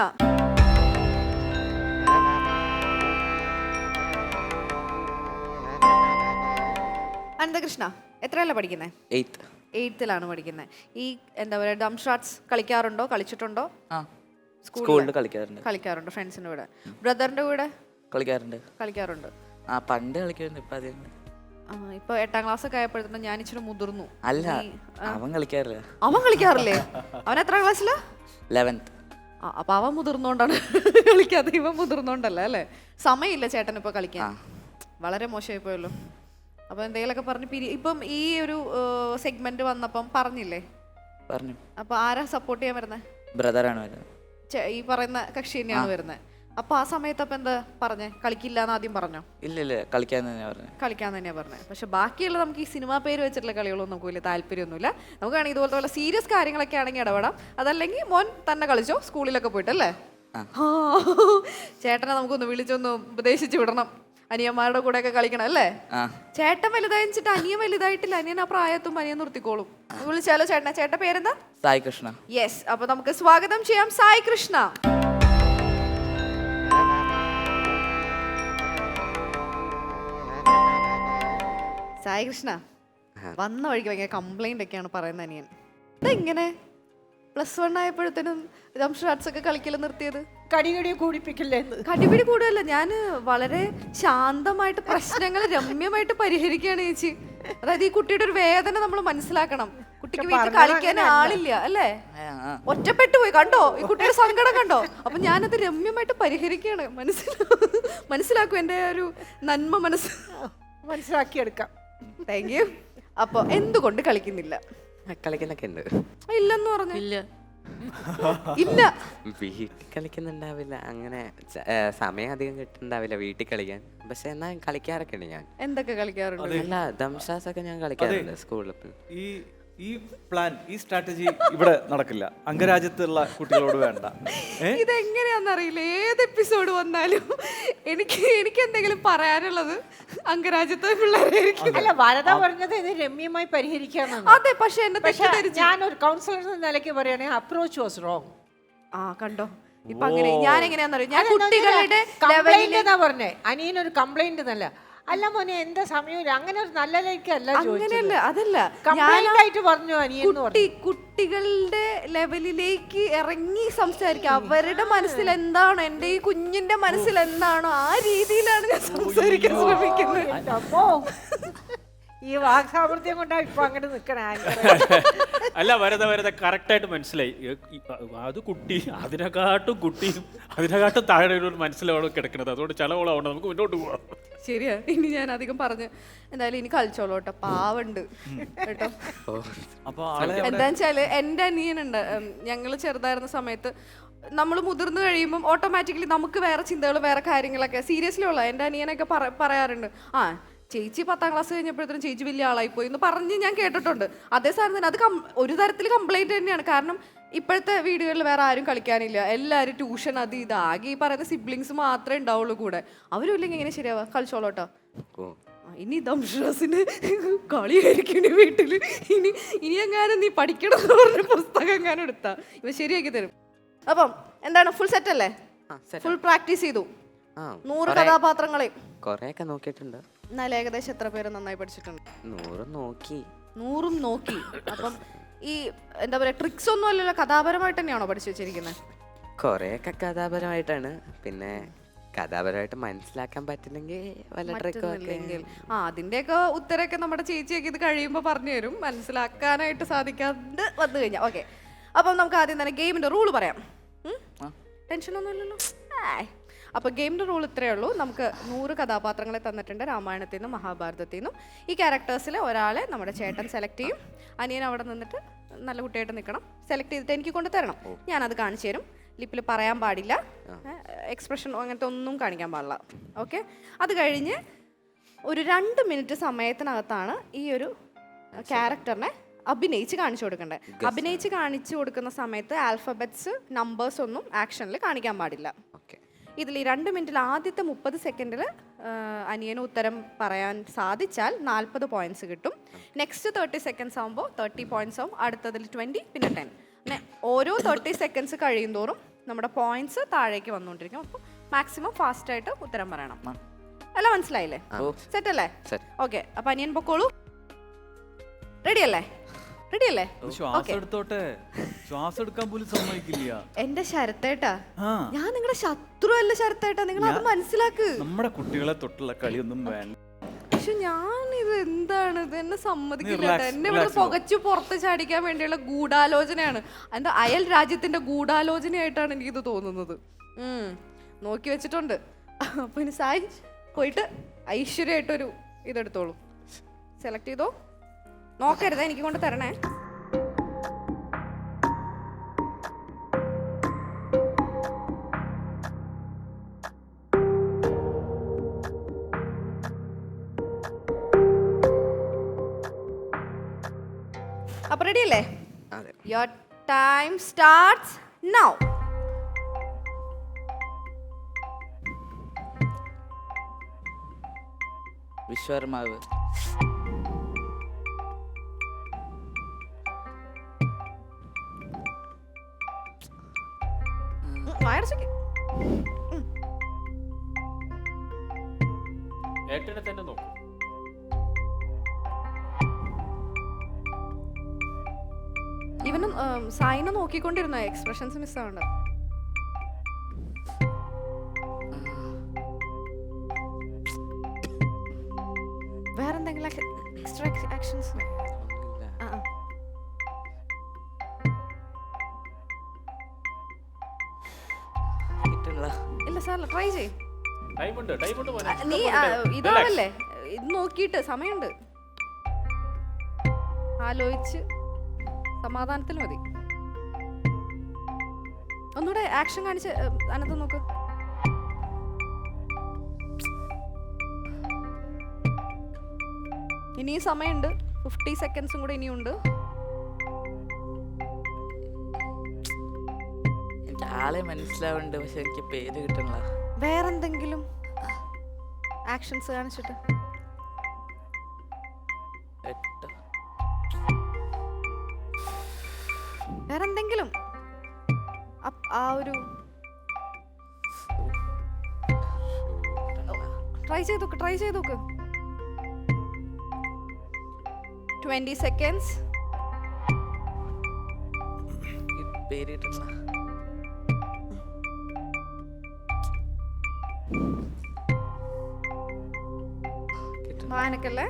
അനന്തകൃഷ്ണ എത്രയല്ല പഠിക്കുന്നത്? 8th പഠിക്കുന്നത്. ഈ എന്താ പറയുക, ഡംസ് ഷാട്സ് കളിക്കാറുണ്ടോ? കളിച്ചിട്ടുണ്ടോ? സ്കൂളിൽ കളിക്കാറുണ്ട്. ഫ്രണ്ട്സിന്റെ കൂടെ? ബ്രദറിന്റെ കൂടെ കളിക്കാറുണ്ട്. പണ്ട് കളിക്കാറുണ്ട്, ഇപ്പൊ അധികം. ഇപ്പൊ 8ാം ക്ലാസ് ഒക്കെ ആയപ്പോഴത്തേനും ഞാൻ ഇച്ചിരി മുതിർന്നു. അല്ല, അവൻ കളിക്കാറില്ല. അവൻ കളിക്കാറില്ലേ? അവൻ എത്രാം ക്ലാസ്സിലാ? 11th. അപ്പൊ അവൻ മുതിർന്നോണ്ടാണ് കളിക്കാതെ, ഇവൻ മുതിർന്നോണ്ടല്ല അല്ലേ? സമയമില്ല ചേട്ടൻ ഇപ്പൊ കളിക്കാൻ. വളരെ മോശമായി പോയല്ലോ. അപ്പൊ എന്തെങ്കിലുമൊക്കെ പറഞ്ഞ് ഇപ്പം ഈ ഒരു സെഗ്മെന്റ് വന്നപ്പം പറഞ്ഞില്ലേ? പറഞ്ഞു. അപ്പൊ ആരാ സപ്പോർട്ട് ചെയ്യാൻ വരുന്നത്? ബ്രദറാണ് വരുന്നത്. ഈ പറയുന്ന കക്ഷി തന്നെയാണ് വരുന്നത്. അപ്പൊ ആ സമയത്ത് അപ്പൊ എന്താ പറഞ്ഞേ? കളിക്കില്ല എന്ന് ആദ്യം പറഞ്ഞോ? ഇല്ല, കളിക്കാൻ തന്നെയാ പറഞ്ഞത്. പക്ഷെ ബാക്കിയുള്ള നമുക്ക് ഈ സിനിമാ പേര് വെച്ചിട്ടുള്ള കളികളൊന്നും നമുക്ക് വലിയ താല്പര്യമൊന്നുമില്ല. നമുക്ക് വേണമെങ്കിൽ ഇതുപോലത്തെ വല്ല സീരിയസ് കാര്യങ്ങളൊക്കെ ആണെങ്കിൽ ഇടപെടാം. അതല്ലെങ്കിൽ മോൻ തന്നെ കളിച്ചോ, സ്കൂളിലൊക്കെ പോയിട്ടല്ലേ? ചേട്ടനെ നമുക്കൊന്ന് വിളിച്ചൊന്ന് ഉപദേശിച്ചു വിടണം. അനിയന്മാരുടെ കൂടെ ഒക്കെ കളിക്കണം അല്ലേ? ചേട്ടൻ വലുതായിട്ട് അനിയൻ വലുതായിട്ടില്ല. അനിയൻ ആ പ്രായത്തും അനിയൻ നിർത്തിക്കോളും. വിളിച്ചാലോ ചേട്ടനെ? ചേട്ടൻ പേരെന്താ? സായി കൃഷ്ണ. യെസ്. അപ്പൊ നമുക്ക് സ്വാഗതം ചെയ്യാം സായി കൃഷ്ണ. സായി കൃഷ്ണ വന്ന വഴിക്ക് ഭയങ്കര കംപ്ലൈന്റ് ഒക്കെയാണ് പറയുന്നത് അനിയൻ. ഇതെങ്ങനെ +1 ആയപ്പോഴത്തേനും ഡംസ് ഷാട്സ് ഒക്കെ കളിക്കല് നിർത്തിയത്? കടിപിടി കൂടിപ്പിക്കില്ലേ? കടിപിടി കൂടുതലല്ല, ഞാൻ വളരെ ശാന്തമായിട്ട് പ്രശ്നങ്ങൾ രമ്യമായിട്ട് പരിഹരിക്കുകയാണ് ചേച്ചി. അതായത് ഈ കുട്ടിയുടെ ഒരു വേദന നമ്മൾ മനസ്സിലാക്കണം. കുട്ടിക്ക് വീട്ടിൽ കളിക്കാൻ ആളില്ല അല്ലേ? ഒറ്റപ്പെട്ടു പോയി. കണ്ടോ ഈ കുട്ടിയുടെ സങ്കടം കണ്ടോ? അപ്പൊ ഞാനത് രമ്യമായിട്ട് പരിഹരിക്കുകയാണ്. മനസ്സിലാക്കും, എന്റെ ഒരു നന്മ മനസ്സിലാക്കിയെടുക്കാം. Thank you. അപ്പൊ എന്തുകൊണ്ട് കളിക്കുന്നില്ല? കളിക്കുന്നൊക്കെ ഉണ്ട്. ഇല്ലെന്ന് പറഞ്ഞു. ഇല്ല. ഇല്ല. വീട്ടിൽ കളിക്കുന്നുണ്ടാവില്ല, അങ്ങനെ സമയം അധികം കിട്ടുന്നുണ്ടാവില്ല വീട്ടിൽ കളിക്കാൻ. പക്ഷെ എന്നാൽ കളിക്കാറൊക്കെ ഉണ്ട് ഞാൻ. എന്തൊക്കെ കളിക്കാറുണ്ട്? അല്ല, ദംഷാസ് ഒക്കെ ഞാൻ കളിക്കാറുണ്ട് സ്കൂളിൽ. ഈ പ്ലാൻ, ഈ സ്ട്രാറ്റജി ഇവിടെ നടക്കില്ല. അംഗരാജ്യത്തുള്ള കുട്ടികളോട് വേണ്ട. ഇതെങ്ങനെയാണെന്നറിയില്ല, ഏത് എപ്പിസോഡ് വന്നാലും എനിക്ക് എന്തെങ്കിലും പറയാനുള്ളത് അംഗരാജ്യത്തെ പിള്ളേരായിരിക്കും. അല്ല, വരദ പറഞ്ഞത് ഇത് രമ്യമായി പരിഹരിക്കാനാണ്. അതെ, പക്ഷെ എന്നെ തെറ്റിദ്ധരിച്ചു. ഞാനൊരു കൗൺസിലർ എന്ന നിലയ്ക്ക് പറയുകയാണെങ്കിൽ അപ്രോച്ച് വാസ് റോങ്. കണ്ടോ ഇപ്പൊ അങ്ങനെ ഞാൻ എങ്ങനെയാണെന്നറിയോ, ഞാൻ കുട്ടികളുടെ കംപ്ലൈന്റ് എന്നാ പറഞ്ഞേ. അനിയനൊരു കംപ്ലൈന്റ് എന്നല്ല. അല്ല മോനെ, എന്താ സമയം, അങ്ങനെ ഒരു നല്ല ലേക്കല്ല അങ്ങനെയല്ല, അതല്ല കംപ്ലൈന്റ് ആയിട്ട് പറഞ്ഞു അനിയൻ. കുട്ടികളുടെ ലെവലിലേക്ക് ഇറങ്ങി സംസാരിക്കുക. അവരുടെ മനസ്സിൽ എന്താണോ, എന്റെ ഈ കുഞ്ഞിന്റെ മനസ്സിൽ എന്താണോ ആ രീതിയിലാണ് ഞാൻ സംസാരിക്കാൻ ശ്രമിക്കുന്നത്. ഈ വാക്സാമർത്ഥ്യം കൊണ്ടാണ് ഇപ്പൊ അങ്ങനെ നിക്കണേ. അല്ല, വരത കറക്റ്റായിട്ട് മനസ്സിലായി. അത് കുട്ടി, അതിനെക്കാട്ടും താഴെ ഒരു മനസ്സിലാണ് കിടക്കുന്നത്. അതുകൊണ്ട് ചളവളാവണ്ട, നമുക്ക് മുന്നോട്ട് പോവാം. ശരിയാ, ഇനി ഞാൻ അധികം പറഞ്ഞ് എന്തായാലും ഇനി കളിച്ചോളൂ കേട്ടോ, പാവുണ്ട് കേട്ടോ. എന്താ വെച്ചാല് എന്റെ അനിയനുണ്ട്, ഞങ്ങള് ചെറുതായിരുന്ന സമയത്ത് നമ്മൾ മുതിർന്നു കഴിയുമ്പോൾ ഓട്ടോമാറ്റിക്കലി നമുക്ക് വേറെ ചിന്തകൾ, വേറെ കാര്യങ്ങളൊക്കെ സീരിയസ്ലി ഉള്ള എൻ്റെ അനിയനൊക്കെ പറയാറുണ്ട്. ചേച്ചി 10ാം ക്ലാസ് കഴിഞ്ഞപ്പോഴത്തേനും ചേച്ചി വലിയ ആളായി പോയി എന്ന് പറഞ്ഞ് ഞാൻ കേട്ടിട്ടുണ്ട്. അതേ സാധനം തന്നെ അത് ഒരു തരത്തിൽ കംപ്ലൈൻറ്റ് തന്നെയാണ്. കാരണം ഇപ്പോഴത്തെ വീടുകളിൽ വേറെ ആരും കളിക്കാനില്ല, എല്ലാവരും ട്യൂഷൻ അത് ഇത്, ആകെ ഈ പറയുന്ന സിബ്ലിങ്സ് മാത്രമേ ഉണ്ടാവുള്ളൂ കൂടെ. അവരും ഇല്ലെങ്കിൽ എങ്ങനെ ശരിയാവുക? കളിച്ചോളൂട്ടോ. ഇനി ദംഷാസിന് കളിയായിരിക്കും വീട്ടിൽ. ഇനി എങ്ങാനും നീ പഠിക്കണം എന്ന് പറഞ്ഞ പുസ്തകം എങ്ങാനും എടുത്താ ഇവ ശരിയാക്കി തരും. അപ്പം എന്താണ്, ഫുൾ സെറ്റ് അല്ലേ? ഫുൾ പ്രാക്ടീസ് ചെയ്തു 100 കഥാപാത്രങ്ങളെ കൊറേയൊക്കെ നോക്കിയിട്ടുണ്ട്. എന്നാൽ ഏകദേശം എത്ര പേര് നന്നായി പഠിച്ചിട്ടുണ്ട്? 100 നോക്കി. അപ്പം ഈ എന്താ പറയാ, ട്രിക്സ് ഒന്നും അല്ലല്ലോ, കഥാപരമായിട്ട് തന്നെയാണോ പഠിച്ചു വെച്ചിരിക്കുന്നത്? കൊറേയൊക്കെ കഥാപരമായിട്ടാണ്. പിന്നെ കഥാപരമായിട്ട് മനസ്സിലാക്കാൻ പറ്റില്ലെങ്കിൽ വല്ല ട്രിക്കൊക്കെ. അതിന്റെയൊക്കെ ഉത്തരമൊക്കെ നമ്മുടെ ചേച്ചിയൊക്കെ ഇത് കഴിയുമ്പോൾ പറഞ്ഞു തരും, മനസ്സിലാക്കാനായിട്ട് സാധിക്കാണ്ട് വന്നു കഴിഞ്ഞാൽ. ഓക്കെ, അപ്പം നമുക്ക് ആദ്യം തന്നെ ഗെയിമിന്റെ റൂള് പറയാം. ടെൻഷനൊന്നും ഇല്ലല്ലോ. അപ്പോൾ ഗെയിമിൻ്റെ റൂൾ ഇത്രയേ ഉള്ളൂ. നമുക്ക് 100 കഥാപാത്രങ്ങളെ തന്നിട്ടുണ്ട്, രാമായണത്തിൽ നിന്നും മഹാഭാരതത്തിൽ നിന്നും. ഈ ക്യാരക്ടേഴ്സിൽ ഒരാളെ നമ്മുടെ ചേട്ടൻ സെലക്ട് ചെയ്യും. അനിയൻ അവിടെ നിന്നിട്ട് നല്ല കുട്ടിയായിട്ട് നിൽക്കണം. സെലക്ട് ചെയ്തിട്ട് എനിക്ക് കൊണ്ട് തരണം. ഞാനത് കാണിച്ചു തരും. ലിപ്പിൽ പറയാൻ പാടില്ല, എക്സ്പ്രഷൻ അങ്ങനത്തെ ഒന്നും കാണിക്കാൻ പാടില്ല. ഓക്കെ, അത് കഴിഞ്ഞ് ഒരു 2 മിനിറ്റ് സമയത്തിനകത്താണ് ഈ ഒരു ക്യാരക്ടറിനെ അഭിനയിച്ച് കാണിച്ചു കൊടുക്കേണ്ടത്. അഭിനയിച്ച് കാണിച്ചു കൊടുക്കുന്ന സമയത്ത് ആൽഫബറ്റ്സ്, നമ്പേഴ്സ് ഒന്നും ആക്ഷനിൽ കാണിക്കാൻ പാടില്ല. ഇതിൽ ഈ 2 മിനിറ്റിൽ ആദ്യത്തെ 30 സെക്കൻഡിൽ അനിയന് ഉത്തരം പറയാൻ സാധിച്ചാൽ 40 പോയിന്റ്സ് കിട്ടും. നെക്സ്റ്റ് 30 സെക്കൻഡ്സ് ആകുമ്പോൾ 30 പോയിന്റ്സ് ആവും, അടുത്തതിൽ 20, പിന്നെ 10. അങ്ങനെ ഓരോ 30 സെക്കൻഡ്സ് കഴിയും തോറും നമ്മുടെ പോയിന്റ്സ് താഴേക്ക് വന്നുകൊണ്ടിരിക്കും. അപ്പോൾ മാക്സിമം ഫാസ്റ്റായിട്ട് ഉത്തരം പറയണം. അല്ല, മനസ്സിലായില്ലേ? സെറ്റ് അല്ലേ? ഓക്കെ, അപ്പം അനിയൻ പൊക്കോളൂ. റെഡി അല്ലേ? ശ്വാസം എടുത്തോട്ടെ, ശ്വാസം എടുക്കാൻ പോലും സമ്മതിക്കില്ല. എന്റെ ശരത്തേട്ടാ, ഞാൻ നിങ്ങളുടെ ശത്രു അല്ല ശരത്തേട്ടാ, നിങ്ങൾ അത് മനസ്സിലാക്ക്. നമ്മുടെ കുട്ടികളെ തൊട്ടുള്ള കളിയൊന്നും വേണ്ട. പക്ഷെ ഞാൻ ഇത് എന്താണ്, ഇത് എന്നെ സമ്മതിക്കില്ല. എന്നെ ഇവിടെ പുകച്ചു പുറത്ത് ചാടിക്കാൻ വേണ്ടിയുള്ള ഗൂഢാലോചനയാണ്. എന്താ അയൽ രാജ്യത്തിന്റെ ഗൂഢാലോചനയായിട്ടാണ് എനിക്കിത് തോന്നുന്നത്. നോക്കി വെച്ചിട്ടുണ്ട്. അപ്പൊ ഇനി സായി പോയിട്ട് ഐശ്വര്യമായിട്ടൊരു ഇതെടുത്തോളൂ. സെലക്ട് ചെയ്തോ, നോക്കരുത്, എനിക്ക് കൊണ്ട് തരണേ. അപ്പൊ റെഡി അല്ലേ? Your time starts now. Vishwakarma, ഏട്ടനെ തന്നെ നോക്കും. ഇവനും സായിനെ നോക്കിക്കൊണ്ടിരുന്ന എക്സ്പ്രഷൻസ് മിസ്സാവണ്ട. വേറെന്തെങ്കിലും എക്സ്ട്രാ ആക്ഷൻസ്? ഇല്ല സാർ, ട്രൈ ചെയ്യും. നീ ഇതാവല്ലേ, ഇത് നോക്കിയിട്ട് സമയമുണ്ട്, ആലോചിച്ച് സമാധാനത്തിൽ മതി. ഒന്നുകൂടെ ആക്ഷൻ കാണിച്ച് അനന്ത് നോക്ക്. ഇനിയും സമയമുണ്ട്, 50 സെക്കൻഡ്സും കൂടെ ഇനിയുണ്ട്. എനിക്ക് ആളെ മനസ്സിലാവുന്നുണ്ട്, പക്ഷെ എനിക്ക് പേര് കിട്ടണില്ല. വേറെന്തെങ്കിലും ആക്ഷൻസ് കാണിച്ചിട്ട്. വേറെന്തെങ്കിലും ആ ഒരു ട്രൈ ചെയ്ത് നോക്ക്. 20 സെക്കൻഡ്സ്. പേര് കിട്ടണില്ല. വായനക്കല്ലേ?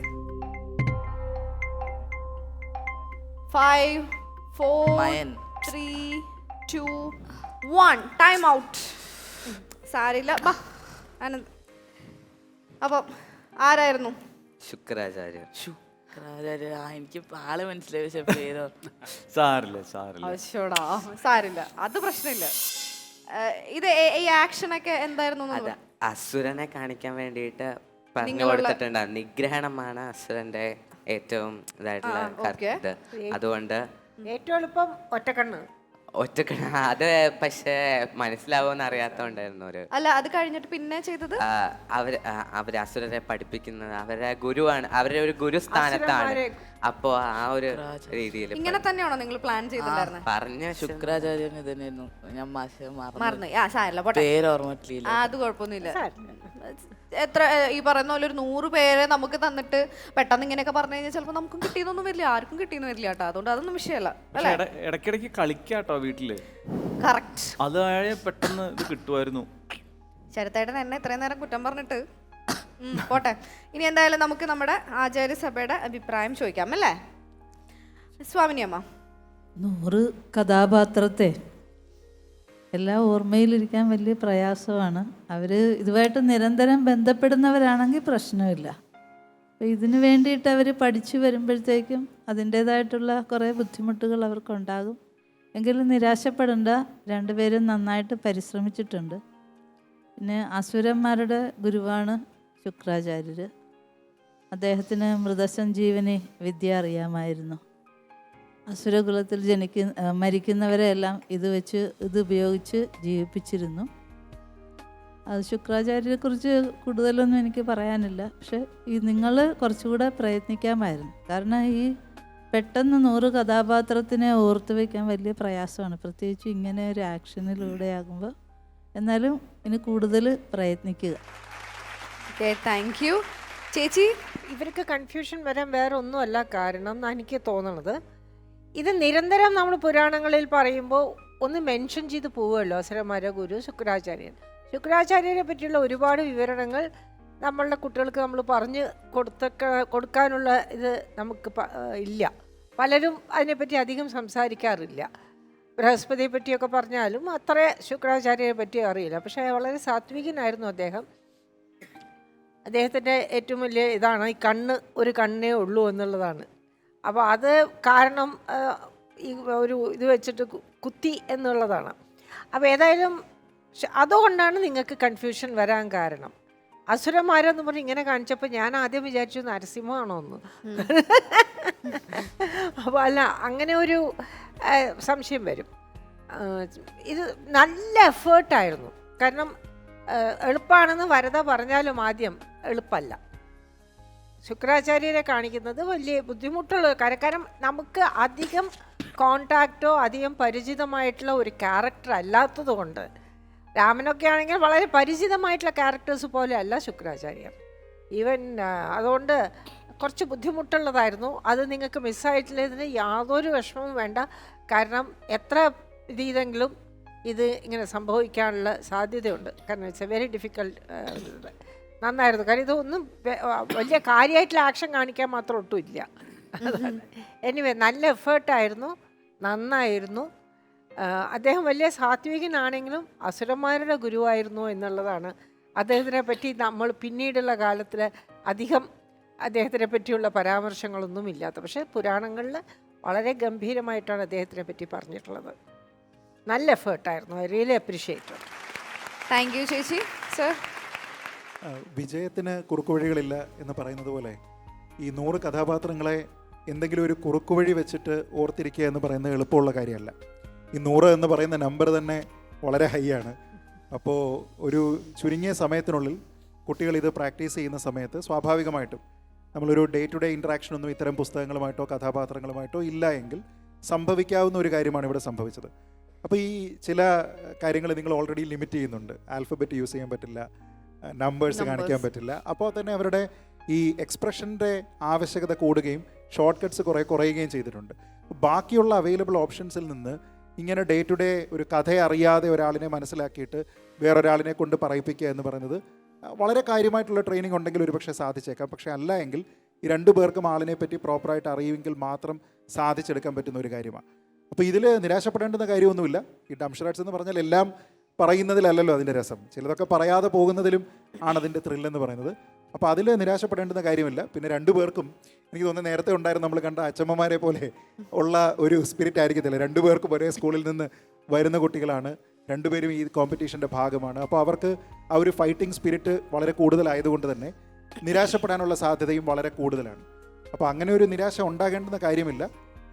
5 4 3 2 1 ടൈം ഔട്ട്. സാരില്ല, ബാ ആനന്ദ്. അപ്പം ആരായിരുന്നു? ശുക്രാചാര്യർ. ശുക്രാചാര്യ. എനിക്ക് ആളെ മനസ്സിലായി, പക്ഷെ പേരോ സാരില്ല. ആവശ്യടാ, സാരില്ല, അത് പ്രശ്നമില്ല. ഇത് ഈ ആക്ഷൻ ഒക്കെ എന്തായിരുന്നു? അത് അസുരനെ കാണിക്കാൻ വേണ്ടിയിട്ട് പറഞ്ഞു കൊടുത്തിട്ടുണ്ടാവും. നിഗ്രഹണമാണ് അസുരന്റെ ഏറ്റവും ഇതായിട്ടുള്ള ഇത്. അതുകൊണ്ട് ഏറ്റവും എളുപ്പം ഒറ്റക്കണ്ണ്. അത് പക്ഷേ മനസ്സിലാവുമെന്ന് അറിയാത്തോണ്ടായിരുന്നു ഒരു. അല്ല, അത് കഴിഞ്ഞിട്ട് പിന്നെ ചെയ്തത് അവര് അസുരരെ പഠിപ്പിക്കുന്നത് അവരുടെ ഗുരുവാണ്, അവരുടെ ഒരു ഗുരുസ്ഥാനത്താണ്. അപ്പോ ആ ഒരു രീതിയിൽ ഇങ്ങനെ തന്നെയാണോ നിങ്ങൾ പ്ലാൻ ചെയ്തിട്ടുണ്ടായിരുന്നത്? പറഞ്ഞ ശുക്രാചാര്യൻ തന്നെയായിരുന്നു. ഞാൻ മറന്നു. പേര് ഓർമ്മയില്ല. അത് കുഴപ്പമൊന്നുമില്ല. എത്ര ഈ പറയുന്ന പോലെ ഒരു 100 പേരെ നമുക്ക് തന്നിട്ട് പെട്ടെന്ന് ഇങ്ങനെയൊക്കെ പറഞ്ഞു കഴിഞ്ഞാൽ ചിലപ്പോൾ നമുക്കും കിട്ടിയെന്നൊന്നും വരില്ല, ആർക്കും കിട്ടിയെന്ന് വരില്ല കേട്ടോ. അതുകൊണ്ട് അതൊന്നും വിഷയമല്ല. ഇടയ്ക്കിടയ്ക്ക് കളിക്കാട്ടോ വീട്ടില്. കറക്റ്റ്. അതായ പെട്ടെന്ന് ഇത് കിട്ടുമായിരുന്നു. ശരത്തേട്ടൻ എന്നെ ഇത്രയും നേരം കുറ്റം പറഞ്ഞിട്ട് പോട്ടെ. ഇനി എന്തായാലും നമുക്ക് നമ്മുടെ ആചാര്യസഭയുടെ അഭിപ്രായം ചോദിക്കാം അല്ലേ? സ്വാമിനിയമ്മ, 100 കഥാപാത്രത്തെ എല്ലാം ഓർമ്മയിലിരിക്കാൻ വലിയ പ്രയാസമാണ്. അവർ ഇതുമായിട്ട് നിരന്തരം ബന്ധപ്പെടുന്നവരാണെങ്കിൽ പ്രശ്നമില്ല. അപ്പോൾ ഇതിന് വേണ്ടിയിട്ട് അവർ പഠിച്ചു വരുമ്പോഴത്തേക്കും അതിൻ്റേതായിട്ടുള്ള കുറേ ബുദ്ധിമുട്ടുകൾ അവർക്കുണ്ടാകും. എങ്കിലും നിരാശപ്പെടേണ്ട, രണ്ടുപേരും നന്നായിട്ട് പരിശ്രമിച്ചിട്ടുണ്ട്. പിന്നെ അസുരന്മാരുടെ ഗുരുവാണ് ശുക്രാചാര്യർ. അദ്ദേഹത്തിന് മൃതസഞ്ജീവനി വിദ്യ അറിയാമായിരുന്നു. അസുരകുലത്തിൽ മരിക്കുന്നവരെല്ലാം ഇത് ഉപയോഗിച്ച് ജീവിപ്പിച്ചിരുന്നു. അത് ശുക്രാചാര്യരെക്കുറിച്ച് കൂടുതലൊന്നും എനിക്ക് പറയാനില്ല. പക്ഷെ നിങ്ങൾ കുറച്ചുകൂടെ പ്രയത്നിക്കാമായിരുന്നു. കാരണം ഈ പെട്ടെന്ന് 100 കഥാപാത്രത്തിനെ ഓർത്തു വയ്ക്കാൻ വലിയ പ്രയാസമാണ്, പ്രത്യേകിച്ച് ഇങ്ങനെ ഒരു ആക്ഷനിലൂടെ ആകുമ്പോൾ. എന്നാലും ഇനി കൂടുതൽ പ്രയത്നിക്കുക. Thank you. ചേച്ചി, ഇവർക്ക് കൺഫ്യൂഷൻ വരാൻ വേറെ ഒന്നുമല്ല കാരണം എന്നാണ് എനിക്ക് തോന്നുന്നത്. ഇത് നിരന്തരം നമ്മൾ പുരാണങ്ങളിൽ പറയുമ്പോൾ ഒന്ന് മെൻഷൻ ചെയ്ത് പോവുമല്ലോ, അസുരന്മാരുടെ ഗുരു ശുക്രാചാര്യരെ പറ്റിയുള്ള ഒരുപാട് വിവരണങ്ങൾ നമ്മളുടെ കുട്ടികൾക്ക് നമ്മൾ പറഞ്ഞ് കൊടുക്കാനുള്ള ഇത് നമുക്ക് ഇല്ല. പലരും അതിനെപ്പറ്റി അധികം സംസാരിക്കാറില്ല. ബൃഹസ്പതിയെ പറ്റിയൊക്കെ പറഞ്ഞാലും അത്ര ശുക്രാചാര്യരെ പറ്റി അറിയില്ല. പക്ഷേ വളരെ സാത്വികനായിരുന്നു അദ്ദേഹം. അദ്ദേഹത്തിൻ്റെ ഏറ്റവും വലിയ ഇതാണ് ഈ ഒരു കണ്ണേ ഉള്ളൂ എന്നുള്ളതാണ്. അപ്പോൾ അത് കാരണം ഈ ഒരു ഇത് വെച്ചിട്ട് കുത്തി എന്നുള്ളതാണ്. അപ്പോൾ ഏതായാലും അതുകൊണ്ടാണ് നിങ്ങൾക്ക് കൺഫ്യൂഷൻ വരാൻ കാരണം. അസുരന്മാരെന്ന് പറഞ്ഞ് ഇങ്ങനെ കാണിച്ചപ്പോൾ ഞാൻ ആദ്യം വിചാരിച്ചു നരസിംഹമാണോ എന്ന്. അപ്പോൾ അല്ല, അങ്ങനെ ഒരു സംശയം വരും. ഇത് നല്ല എഫേർട്ടായിരുന്നു. കാരണം എളുപ്പമാണെന്ന് വരദ പറഞ്ഞാലും ആദ്യം എളുപ്പമല്ല. ശുക്രാചാര്യരെ കാണിക്കുന്നത് വലിയ ബുദ്ധിമുട്ടുള്ള കാരണം നമുക്ക് അധികം കോണ്ടാക്റ്റോ അധികം പരിചിതമായിട്ടുള്ള ഒരു ക്യാരക്ടർ അല്ലാത്തത് കൊണ്ട്. രാമനൊക്കെ ആണെങ്കിൽ വളരെ പരിചിതമായിട്ടുള്ള ക്യാരക്ടേഴ്സ് പോലെ അല്ല ശുക്രാചാര്യർ. ഈവൻ അതുകൊണ്ട് കുറച്ച് ബുദ്ധിമുട്ടുള്ളതായിരുന്നു. അത് നിങ്ങൾക്ക് മിസ്സായിട്ടുള്ളതിന് യാതൊരു വിഷമവും വേണ്ട. കാരണം എത്ര ചെയ്തെങ്കിലും ഇത് ഇങ്ങനെ സംഭവിക്കാനുള്ള സാധ്യതയുണ്ട്. കാരണം ഇറ്റ്സ് എ വെരി ഡിഫിക്കൽട്ട്. നന്നായിരുന്നു. കാരണം ഇതൊന്നും വലിയ കാര്യമായിട്ടുള്ള ആക്ഷൻ കാണിക്കാൻ മാത്രം ഒട്ടും ഇല്ല. എനിവേ നല്ല എഫേർട്ടായിരുന്നു, നന്നായിരുന്നു. അദ്ദേഹം വലിയ സാത്വികനാണെങ്കിലും അസുരന്മാരുടെ ഗുരുവായിരുന്നു എന്നുള്ളതാണ്. അദ്ദേഹത്തിനെ പറ്റി നമ്മൾ പിന്നീടുള്ള കാലത്തിൽ അധികം അദ്ദേഹത്തിനെ പറ്റിയുള്ള പരാമർശങ്ങളൊന്നും ഇല്ലാത്ത, പക്ഷേ പുരാണങ്ങളിൽ വളരെ ഗംഭീരമായിട്ടാണ് അദ്ദേഹത്തിനെ പറ്റി പറഞ്ഞിട്ടുള്ളത്. നല്ല എഫേർട്ടായിരുന്നു. I really appreciate. Thank you ചേച്ചി. സർ, വിജയത്തിന് കുറുക്കുവഴികളില്ല എന്ന് പറയുന്നത് പോലെ ഈ 100 കഥാപാത്രങ്ങളെ എന്തെങ്കിലും ഒരു കുറുക്കുവഴി വെച്ചിട്ട് ഓർത്തിരിക്കുക എന്ന് പറയുന്നത് എളുപ്പമുള്ള കാര്യമല്ല. ഈ 100 എന്ന് പറയുന്ന നമ്പർ തന്നെ വളരെ ഹൈ ആണ്. അപ്പോൾ ഒരു ചുരുങ്ങിയ സമയത്തിനുള്ളിൽ കുട്ടികൾ ഇത് പ്രാക്ടീസ് ചെയ്യുന്ന സമയത്ത് സ്വാഭാവികമായിട്ടും നമ്മളൊരു ഡേ ടു ഡേ ഇൻട്രാക്ഷനൊന്നും ഇത്തരം പുസ്തകങ്ങളുമായിട്ടോ കഥാപാത്രങ്ങളുമായിട്ടോ ഇല്ല എങ്കിൽ സംഭവിക്കാവുന്ന ഒരു കാര്യമാണ് ഇവിടെ സംഭവിച്ചത്. അപ്പോൾ ഈ ചില കാര്യങ്ങൾ നിങ്ങൾ ഓൾറെഡി ലിമിറ്റ് ചെയ്യുന്നുണ്ട്. ആൽഫബറ്റ് യൂസ് ചെയ്യാൻ പറ്റില്ല, നമ്പേഴ്സ് കാണിക്കാൻ പറ്റില്ല. അപ്പോൾ തന്നെ അവരുടെ ഈ എക്സ്പ്രഷൻ്റെ ആവശ്യകത കൂടുകയും ഷോർട്ട് കട്ട്സ് കുറയുകയും ചെയ്തിട്ടുണ്ട്. ബാക്കിയുള്ള അവൈലബിൾ ഓപ്ഷൻസിൽ നിന്ന് ഇങ്ങനെ ഡേ ടു ഡേ ഒരു കഥ അറിയാതെ ഒരാളിനെ മനസ്സിലാക്കിയിട്ട് വേറൊരാളിനെ കൊണ്ട് പറയിപ്പിക്കുക എന്ന് പറയുന്നത് വളരെ കാര്യമായിട്ടുള്ള ട്രെയിനിങ് ഉണ്ടെങ്കിൽ ഒരുപക്ഷെ സാധിച്ചേക്കാം. പക്ഷേ അല്ല എങ്കിൽ ഈ 2 പേർക്കും ആളിനെ പറ്റി പ്രോപ്പറായിട്ട് അറിയുമെങ്കിൽ മാത്രം സാധിച്ചെടുക്കാൻ പറ്റുന്ന ഒരു കാര്യമാണ്. അപ്പോൾ ഇതിൽ നിരാശപ്പെടേണ്ടുന്ന കാര്യമൊന്നുമില്ല. ഈ ഡംഷറാട്സ് എന്ന് പറഞ്ഞാൽ എല്ലാം പറയുന്നതിലല്ലല്ലോ അതിൻ്റെ രസം, ചിലതൊക്കെ പറയാതെ പോകുന്നതിലും ആണതിൻ്റെ ത്രില്ലെന്ന് പറയുന്നത്. അപ്പോൾ അതിൽ നിരാശപ്പെടേണ്ടുന്ന കാര്യമില്ല. പിന്നെ 2 പേർക്കും എനിക്ക് തോന്നുന്നു നേരത്തെ ഉണ്ടായിരുന്നു നമ്മൾ കണ്ട അച്ചമ്മമാരെ പോലെ ഉള്ള ഒരു സ്പിരിറ്റ് ആയിരിക്കത്തില്ല. 2 പേർക്കും ഒരേ സ്കൂളിൽ നിന്ന് വരുന്ന കുട്ടികളാണ്, 2 പേരും ഈ കോമ്പറ്റീഷൻ്റെ ഭാഗമാണ്. അപ്പോൾ അവർക്ക് ആ ഒരു ഫൈറ്റിംഗ് സ്പിരിറ്റ് വളരെ കൂടുതലായതുകൊണ്ട് തന്നെ നിരാശപ്പെടാനുള്ള സാധ്യതയും വളരെ കൂടുതലാണ്. അപ്പോൾ അങ്ങനെ ഒരു നിരാശ ഉണ്ടാകേണ്ടുന്ന കാര്യമില്ല.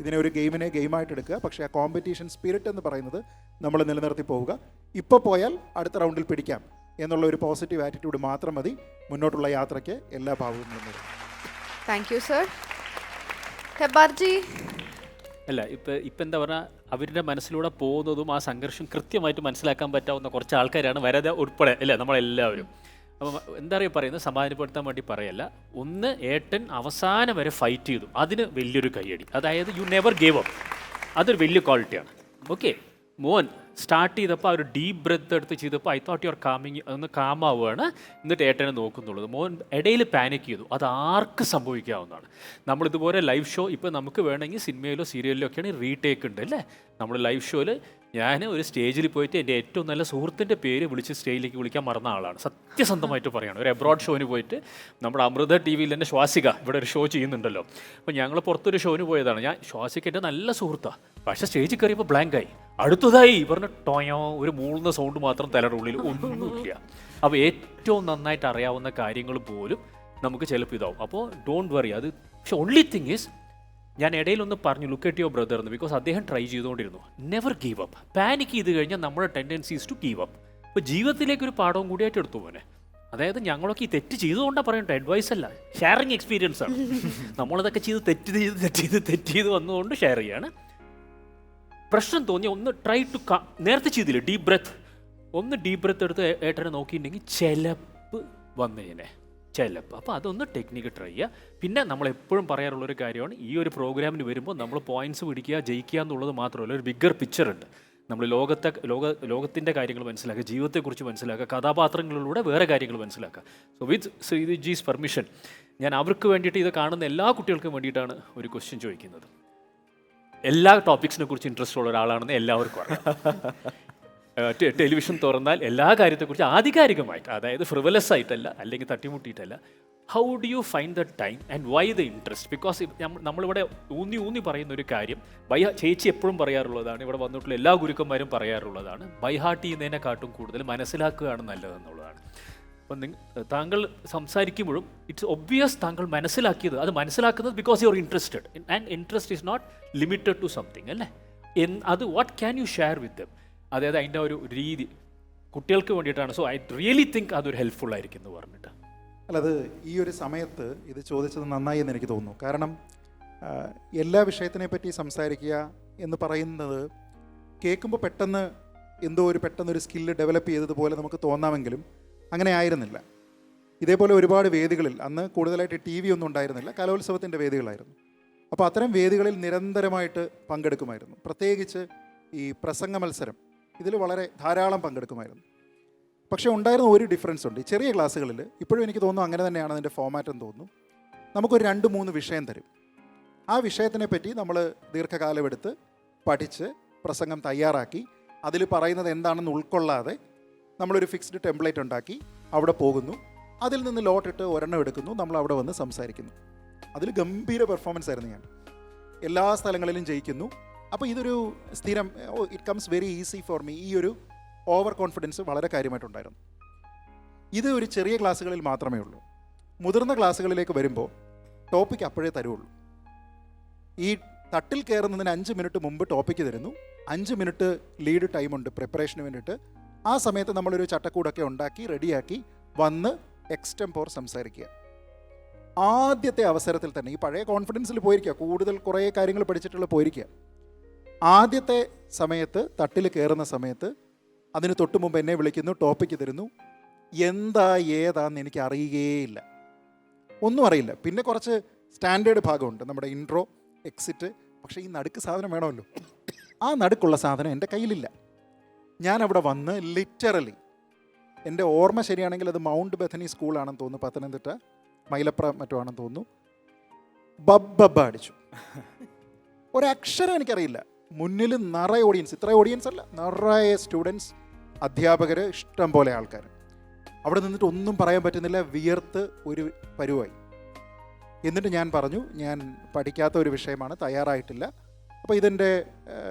ഇതിനെ ഒരു ഗെയിമിനെ ഗെയിമായിട്ട് എടുക്കുക. പക്ഷേ ആ കോമ്പറ്റീഷൻ സ്പിരിറ്റ് എന്ന് പറയുന്നത് നമ്മൾ നിലനിർത്തി പോവുക. ഇപ്പോൾ പോയാൽ അടുത്ത റൗണ്ടിൽ പിടിക്കാം എന്നുള്ള ഒരു പോസിറ്റീവ് ആറ്റിറ്റ്യൂഡ് മാത്രം മതി മുന്നോട്ടുള്ള യാത്രയ്ക്ക് എല്ലാ ഭാഗവും നിന്നത്. Thank you sir. ഹെബാർജി, അല്ല ഇപ്പം എന്താ പറഞ്ഞാൽ അവരുടെ മനസ്സിലൂടെ പോകുന്നതും ആ സംഘർഷം കൃത്യമായിട്ട് മനസ്സിലാക്കാൻ പറ്റാവുന്ന കുറച്ച് ആൾക്കാരാണ് വരത ഉൾപ്പെടെ അല്ലേ നമ്മളെല്ലാവരും. അപ്പം എന്താ പറയുക പറയുന്നത് സമാധാനപ്പെടുത്താൻ വേണ്ടി പറയല്ല. ഒന്ന്, ഏട്ടൻ അവസാനം വരെ ഫൈറ്റ് ചെയ്തു, അതിന് വലിയൊരു കയ്യടി. അതായത് യു നെവർ ഗേവ് അപ്പ്, അതൊരു വലിയ ക്വാളിറ്റിയാണ്. ഓക്കെ, മോൻ സ്റ്റാർട്ട് ചെയ്തപ്പോൾ ആ ഒരു ഡീപ്പ് ബ്രെത്ത് എടുത്ത് ചെയ്തപ്പോൾ ഐ തോട്ട് യുവർ കാമിങ് ഒന്ന് കാമാവുകയാണ്. എന്നിട്ട് ഏട്ടനെ നോക്കുന്നുള്ളത്. മോൻ ഇടയിൽ പാനിക് ചെയ്തു, അത് ആർക്ക് സംഭവിക്കാവുന്നതാണ്. നമ്മളിതുപോലെ ലൈവ് ഷോ ഇപ്പോൾ നമുക്ക് വേണമെങ്കിൽ സിനിമയിലോ സീരിയലിലോ ഒക്കെയാണ് റീടേക്ക് ഉണ്ട് അല്ലേ. നമ്മൾ ലൈവ് ഷോയിൽ ഞാൻ ഒരു സ്റ്റേജിൽ പോയിട്ട് എൻ്റെ ഏറ്റവും നല്ല സുഹൃത്തിൻ്റെ പേര് വിളിച്ച് സ്റ്റേജിലേക്ക് വിളിക്കാൻ മറന്ന ആളാണ്. സത്യസന്ധമായിട്ട് പറയുകയാണ്. ഒരു എബ്രോഡ് ഷോന് പോയിട്ട് നമ്മുടെ അമൃത ടി വിയിൽ തന്നെ ശ്വാസിക ഇവിടെ ഒരു ഷോ ചെയ്യുന്നുണ്ടല്ലോ. അപ്പോൾ ഞങ്ങൾ പുറത്തൊരു ഷോന് പോയതാണ്. ഞാൻ ശ്വാസിക എൻ്റെ നല്ല സുഹൃത്താണ്. പക്ഷേ സ്റ്റേജിൽ കയറിയപ്പോൾ ബ്ലാങ്കായി. അടുത്തതായി പറഞ്ഞ ടോയോ ഒരു മൂളുന്ന സൗണ്ട് മാത്രം തലയുടെ ഉള്ളിൽ, ഒന്നുമില്ല. അപ്പോൾ ഏറ്റവും നന്നായിട്ട് അറിയാവുന്ന കാര്യങ്ങൾ പോലും നമുക്ക് ചിലപ്പോൾ ഇതാവും. അപ്പോൾ ഡോണ്ട് വറി. അത് പക്ഷെ ഓൺലി തിങ് ഈസ് ഞാൻ ഇടയിലൊന്ന് പറഞ്ഞു ലുക്ക് അറ്റ് യുവർ ബ്രദർ എന്ന്. ബിക്കോസ് അദ്ദേഹം ട്രൈ ചെയ്തുകൊണ്ടിരുന്നു. Never give up. പാനിക് ചെയ്ത് കഴിഞ്ഞാൽ നമ്മുടെ ടെൻഡൻസീസ് ടു ഗീവ് അപ്പ്. അപ്പോൾ ജീവിതത്തിലേക്കൊരു പാഠവും കൂടിയായിട്ട് എടുത്തു പോനെ. അതായത് ഞങ്ങളൊക്കെ ഈ തെറ്റ് ചെയ്തുകൊണ്ടാണ് പറയണ്ട, അഡ്വൈസ് അല്ല, ഷെയറിങ് എക്സ്പീരിയൻസ് ആണ്. നമ്മളിതൊക്കെ ചെയ്ത് തെറ്റ് ചെയ്ത് വന്നുകൊണ്ട് ഷെയർ ചെയ്യാണ്. പ്രശ്നം തോന്നി ഒന്ന് ട്രൈ ടു നേരത്തെ ചെയ്തില്ല ഡീപ് ബ്രെത്ത്, ഒന്ന് ഡീപ് ബ്രെത്ത് എടുത്ത് ഏട്ടനെ നോക്കിയിട്ടുണ്ടെങ്കിൽ ചിലപ്പ് വന്നേനെ, ചിലപ്പോൾ. അപ്പോൾ അതൊന്ന് ടെക്നിക്ക് ട്രൈ ചെയ്യുക. പിന്നെ നമ്മൾ എപ്പോഴും പറയാറുള്ളൊരു കാര്യമാണ്, ഈ ഒരു പ്രോഗ്രാമിന് വരുമ്പോൾ നമ്മൾ പോയിന്റ്സ് പിടിക്കുക, ജയിക്കുക എന്നുള്ളത് മാത്രമല്ല, ഒരു ബിഗ്ഗർ പിക്ചർ ഉണ്ട്. നമ്മൾ ലോകത്തിൻ്റെ കാര്യങ്ങൾ മനസ്സിലാക്കുക, ജീവിതത്തെക്കുറിച്ച് മനസ്സിലാക്കുക, കഥാപാത്രങ്ങളിലൂടെ വേറെ കാര്യങ്ങൾ മനസ്സിലാക്കുക. സോ വിത്ത് ശ്രീജിസ് പെർമിഷൻ ഞാൻ അവർക്ക് വേണ്ടിയിട്ട് ഇത് കാണുന്ന എല്ലാ കുട്ടികൾക്കും വേണ്ടിയിട്ടാണ് ഒരു ക്വസ്റ്റ്യൻ ചോദിക്കുന്നത്. എല്ലാ ടോപ്പിക്സിനെ കുറിച്ച് ഇൻട്രസ്റ്റ് ഉള്ള ഒരാളാണെന്ന് എല്ലാവർക്കും അറിയാം. ടെലിവിഷൻ തുറന്നാൽ എല്ലാ കാര്യത്തെക്കുറിച്ച് ആധികാരികമായിട്ട്, അതായത് ഫ്രിവലസ് ആയിട്ടല്ല, അല്ലെങ്കിൽ തട്ടിമുട്ടിയിട്ടല്ല, how do you find the time and why the interest? Because നമ്മളിവിടെ ഊന്നി പറയുന്ന ഒരു കാര്യം, ചേച്ചി എപ്പോഴും പറയാറുള്ളതാണ്, ഇവിടെ വന്നിട്ടുള്ള എല്ലാ ഗുരുക്കന്മാരും പറയാറുള്ളതാണ്, ബൈ ഹാർട്ട് ചെയ്യുന്നതിനെക്കാട്ടും കൂടുതൽ മനസ്സിലാക്കുകയാണ് നല്ലതെന്നുള്ളതാണ്. അപ്പം താങ്കൾ സംസാരിക്കുമ്പോഴും ഇറ്റ്സ് ഒബ്വിയസ് താങ്കൾ മനസ്സിലാക്കിയത്, അത് മനസ്സിലാക്കുന്നത് because you are interested and interest is not limited to something അല്ലേ. അത് what can you share with them? അതായത് അതിൻ്റെ ഒരു രീതി കുട്ടികൾക്ക് വേണ്ടിയിട്ടാണ്. സോ ഐ റിയലി തിങ്ക് അതൊരു ഹെൽപ്ഫുൾ ആയിരിക്കും എന്ന് പറഞ്ഞിട്ട്. അല്ല, അത് ഈ ഒരു സമയത്ത് ഇത് ചോദിച്ചത് നന്നായി എന്ന് എനിക്ക് തോന്നുന്നു. കാരണം എല്ലാ വിഷയത്തിനെ പറ്റി സംസാരിക്കുക എന്ന് പറയുന്നത് കേൾക്കുമ്പോൾ പെട്ടെന്നൊരു സ്കില്ല് ഡെവലപ്പ് ചെയ്തതുപോലെ നമുക്ക് തോന്നാമെങ്കിലും അങ്ങനെ ആയിരുന്നില്ല. ഇതേപോലെ ഒരുപാട് വേദികളിൽ, അന്ന് കൂടുതലായിട്ട് TV ഒന്നും ഉണ്ടായിരുന്നില്ല, കലോത്സവത്തിൻ്റെ വേദികളായിരുന്നു. അപ്പോൾ അത്തരം വേദികളിൽ നിരന്തരമായിട്ട് പങ്കെടുക്കുമായിരുന്നു. പ്രത്യേകിച്ച് ഈ പ്രസംഗ മത്സരം, ഇതിൽ ധാരാളം പങ്കെടുക്കുമായിരുന്നു. പക്ഷേ ഉണ്ടായിരുന്ന ഒരു ഡിഫറൻസ് ഉണ്ട്. ഈ ചെറിയ ക്ലാസ്സുകളിൽ ഇപ്പോഴും എനിക്ക് തോന്നുന്നു അങ്ങനെ തന്നെയാണ് അതിൻ്റെ ഫോമാറ്റ് എന്ന് തോന്നുന്നു. നമുക്കൊരു 2-3 വിഷയം തരും. ആ വിഷയത്തിനെ പറ്റി നമ്മൾ ദീർഘകാലമെടുത്ത് പഠിച്ച് പ്രസംഗം തയ്യാറാക്കി അതിൽ പറയുന്നത് എന്താണെന്ന് ഉൾക്കൊള്ളാതെ നമ്മളൊരു ഫിക്സ്ഡ് ടെംപ്ലേറ്റ് ഉണ്ടാക്കി അവിടെ പോകുന്നു. അതിൽ നിന്ന് ലോട്ടിട്ട് ഒരെണ്ണം എടുക്കുന്നു, നമ്മൾ അവിടെ വന്ന് സംസാരിക്കുന്നു. അതിൽ ഗംഭീര പെർഫോമൻസ് ആയിരുന്നു ഞാൻ. എല്ലാ സ്ഥലങ്ങളിലും ജയിക്കുന്നു. അപ്പോൾ ഇതൊരു സ്ഥിരം, it comes very easy for me. ഈ ഒരു ഓവർ കോൺഫിഡൻസ് വളരെ കാര്യമായിട്ടുണ്ടായിരുന്നു. ഇത് ഒരു ചെറിയ ക്ലാസ്സുകളിൽ മാത്രമേ ഉള്ളൂ. മുതിർന്ന ക്ലാസ്സുകളിലേക്ക് വരുമ്പോൾ ടോപ്പിക് അപ്പോഴേ തരുള്ളൂ. ഈ തട്ടിൽ കയറുന്നതിന് 5 മിനിറ്റ് മുമ്പ് ടോപ്പിക്ക് തരുന്നു. 5 മിനിറ്റ് ലീഡ് ടൈമുണ്ട് പ്രിപ്പറേഷന് വേണ്ടിയിട്ട്. ആ സമയത്ത് നമ്മളൊരു ചട്ടക്കൂടൊക്കെ ഉണ്ടാക്കി റെഡിയാക്കി വന്ന് എക്സ്റ്റംപോർ സംസാരിക്കുക. ആദ്യത്തെ അവസരത്തിൽ തന്നെ ഈ പഴയ കോൺഫിഡൻസിൽ പോയിരിക്കുക, കൂടുതൽ കുറേ കാര്യങ്ങൾ പഠിച്ചിട്ടുള്ള പോയിരിക്കുക. ആദ്യത്തെ സമയത്ത് തട്ടിൽ കയറുന്ന സമയത്ത് അതിന് തൊട്ട് മുമ്പ് എന്നെ വിളിക്കുന്നു, ടോപ്പിക്ക് തരുന്നു. എന്താ ഏതാന്ന് എനിക്ക് അറിയുകയില്ല, ഒന്നും അറിയില്ല. പിന്നെ കുറച്ച് സ്റ്റാൻഡേർഡ് ഭാഗമുണ്ട്, നമ്മുടെ ഇൻട്രോ, എക്സിറ്റ്. പക്ഷേ ഈ നടുക്ക് സാധനം വേണമല്ലോ. ആ നടുക്കുള്ള സാധനം എൻ്റെ കയ്യിലില്ല. ഞാൻ അവിടെ വന്ന് ലിറ്ററലി, എൻ്റെ ഓർമ്മ ശരിയാണെങ്കിൽ അത് മൗണ്ട് ബethany സ്കൂളാണെന്ന് തോന്നുന്നു, പത്തനംതിട്ട മൈലപ്ര മറ്റോ ആണെന്ന് തോന്നുന്നു. ബബ്ബ അടിച്ചു. ഒരക്ഷരം എനിക്കറിയില്ല. മുന്നിൽ നിറയെ ഓഡിയൻസ്, ഇത്ര ഓഡിയൻസ് അല്ല, നിറയെ സ്റ്റുഡൻസ്, അധ്യാപകർ, ഇഷ്ടം പോലെ ആൾക്കാർ. അവിടെ നിന്നിട്ട് ഒന്നും പറയാൻ പറ്റുന്നില്ല, വിയർത്ത് ഒരു പരുവായി. എന്നിട്ട് ഞാൻ പറഞ്ഞു, ഞാൻ പഠിക്കാത്ത ഒരു വിഷയമാണ്, തയ്യാറായിട്ടില്ല. അപ്പോൾ ഇതിൻ്റെ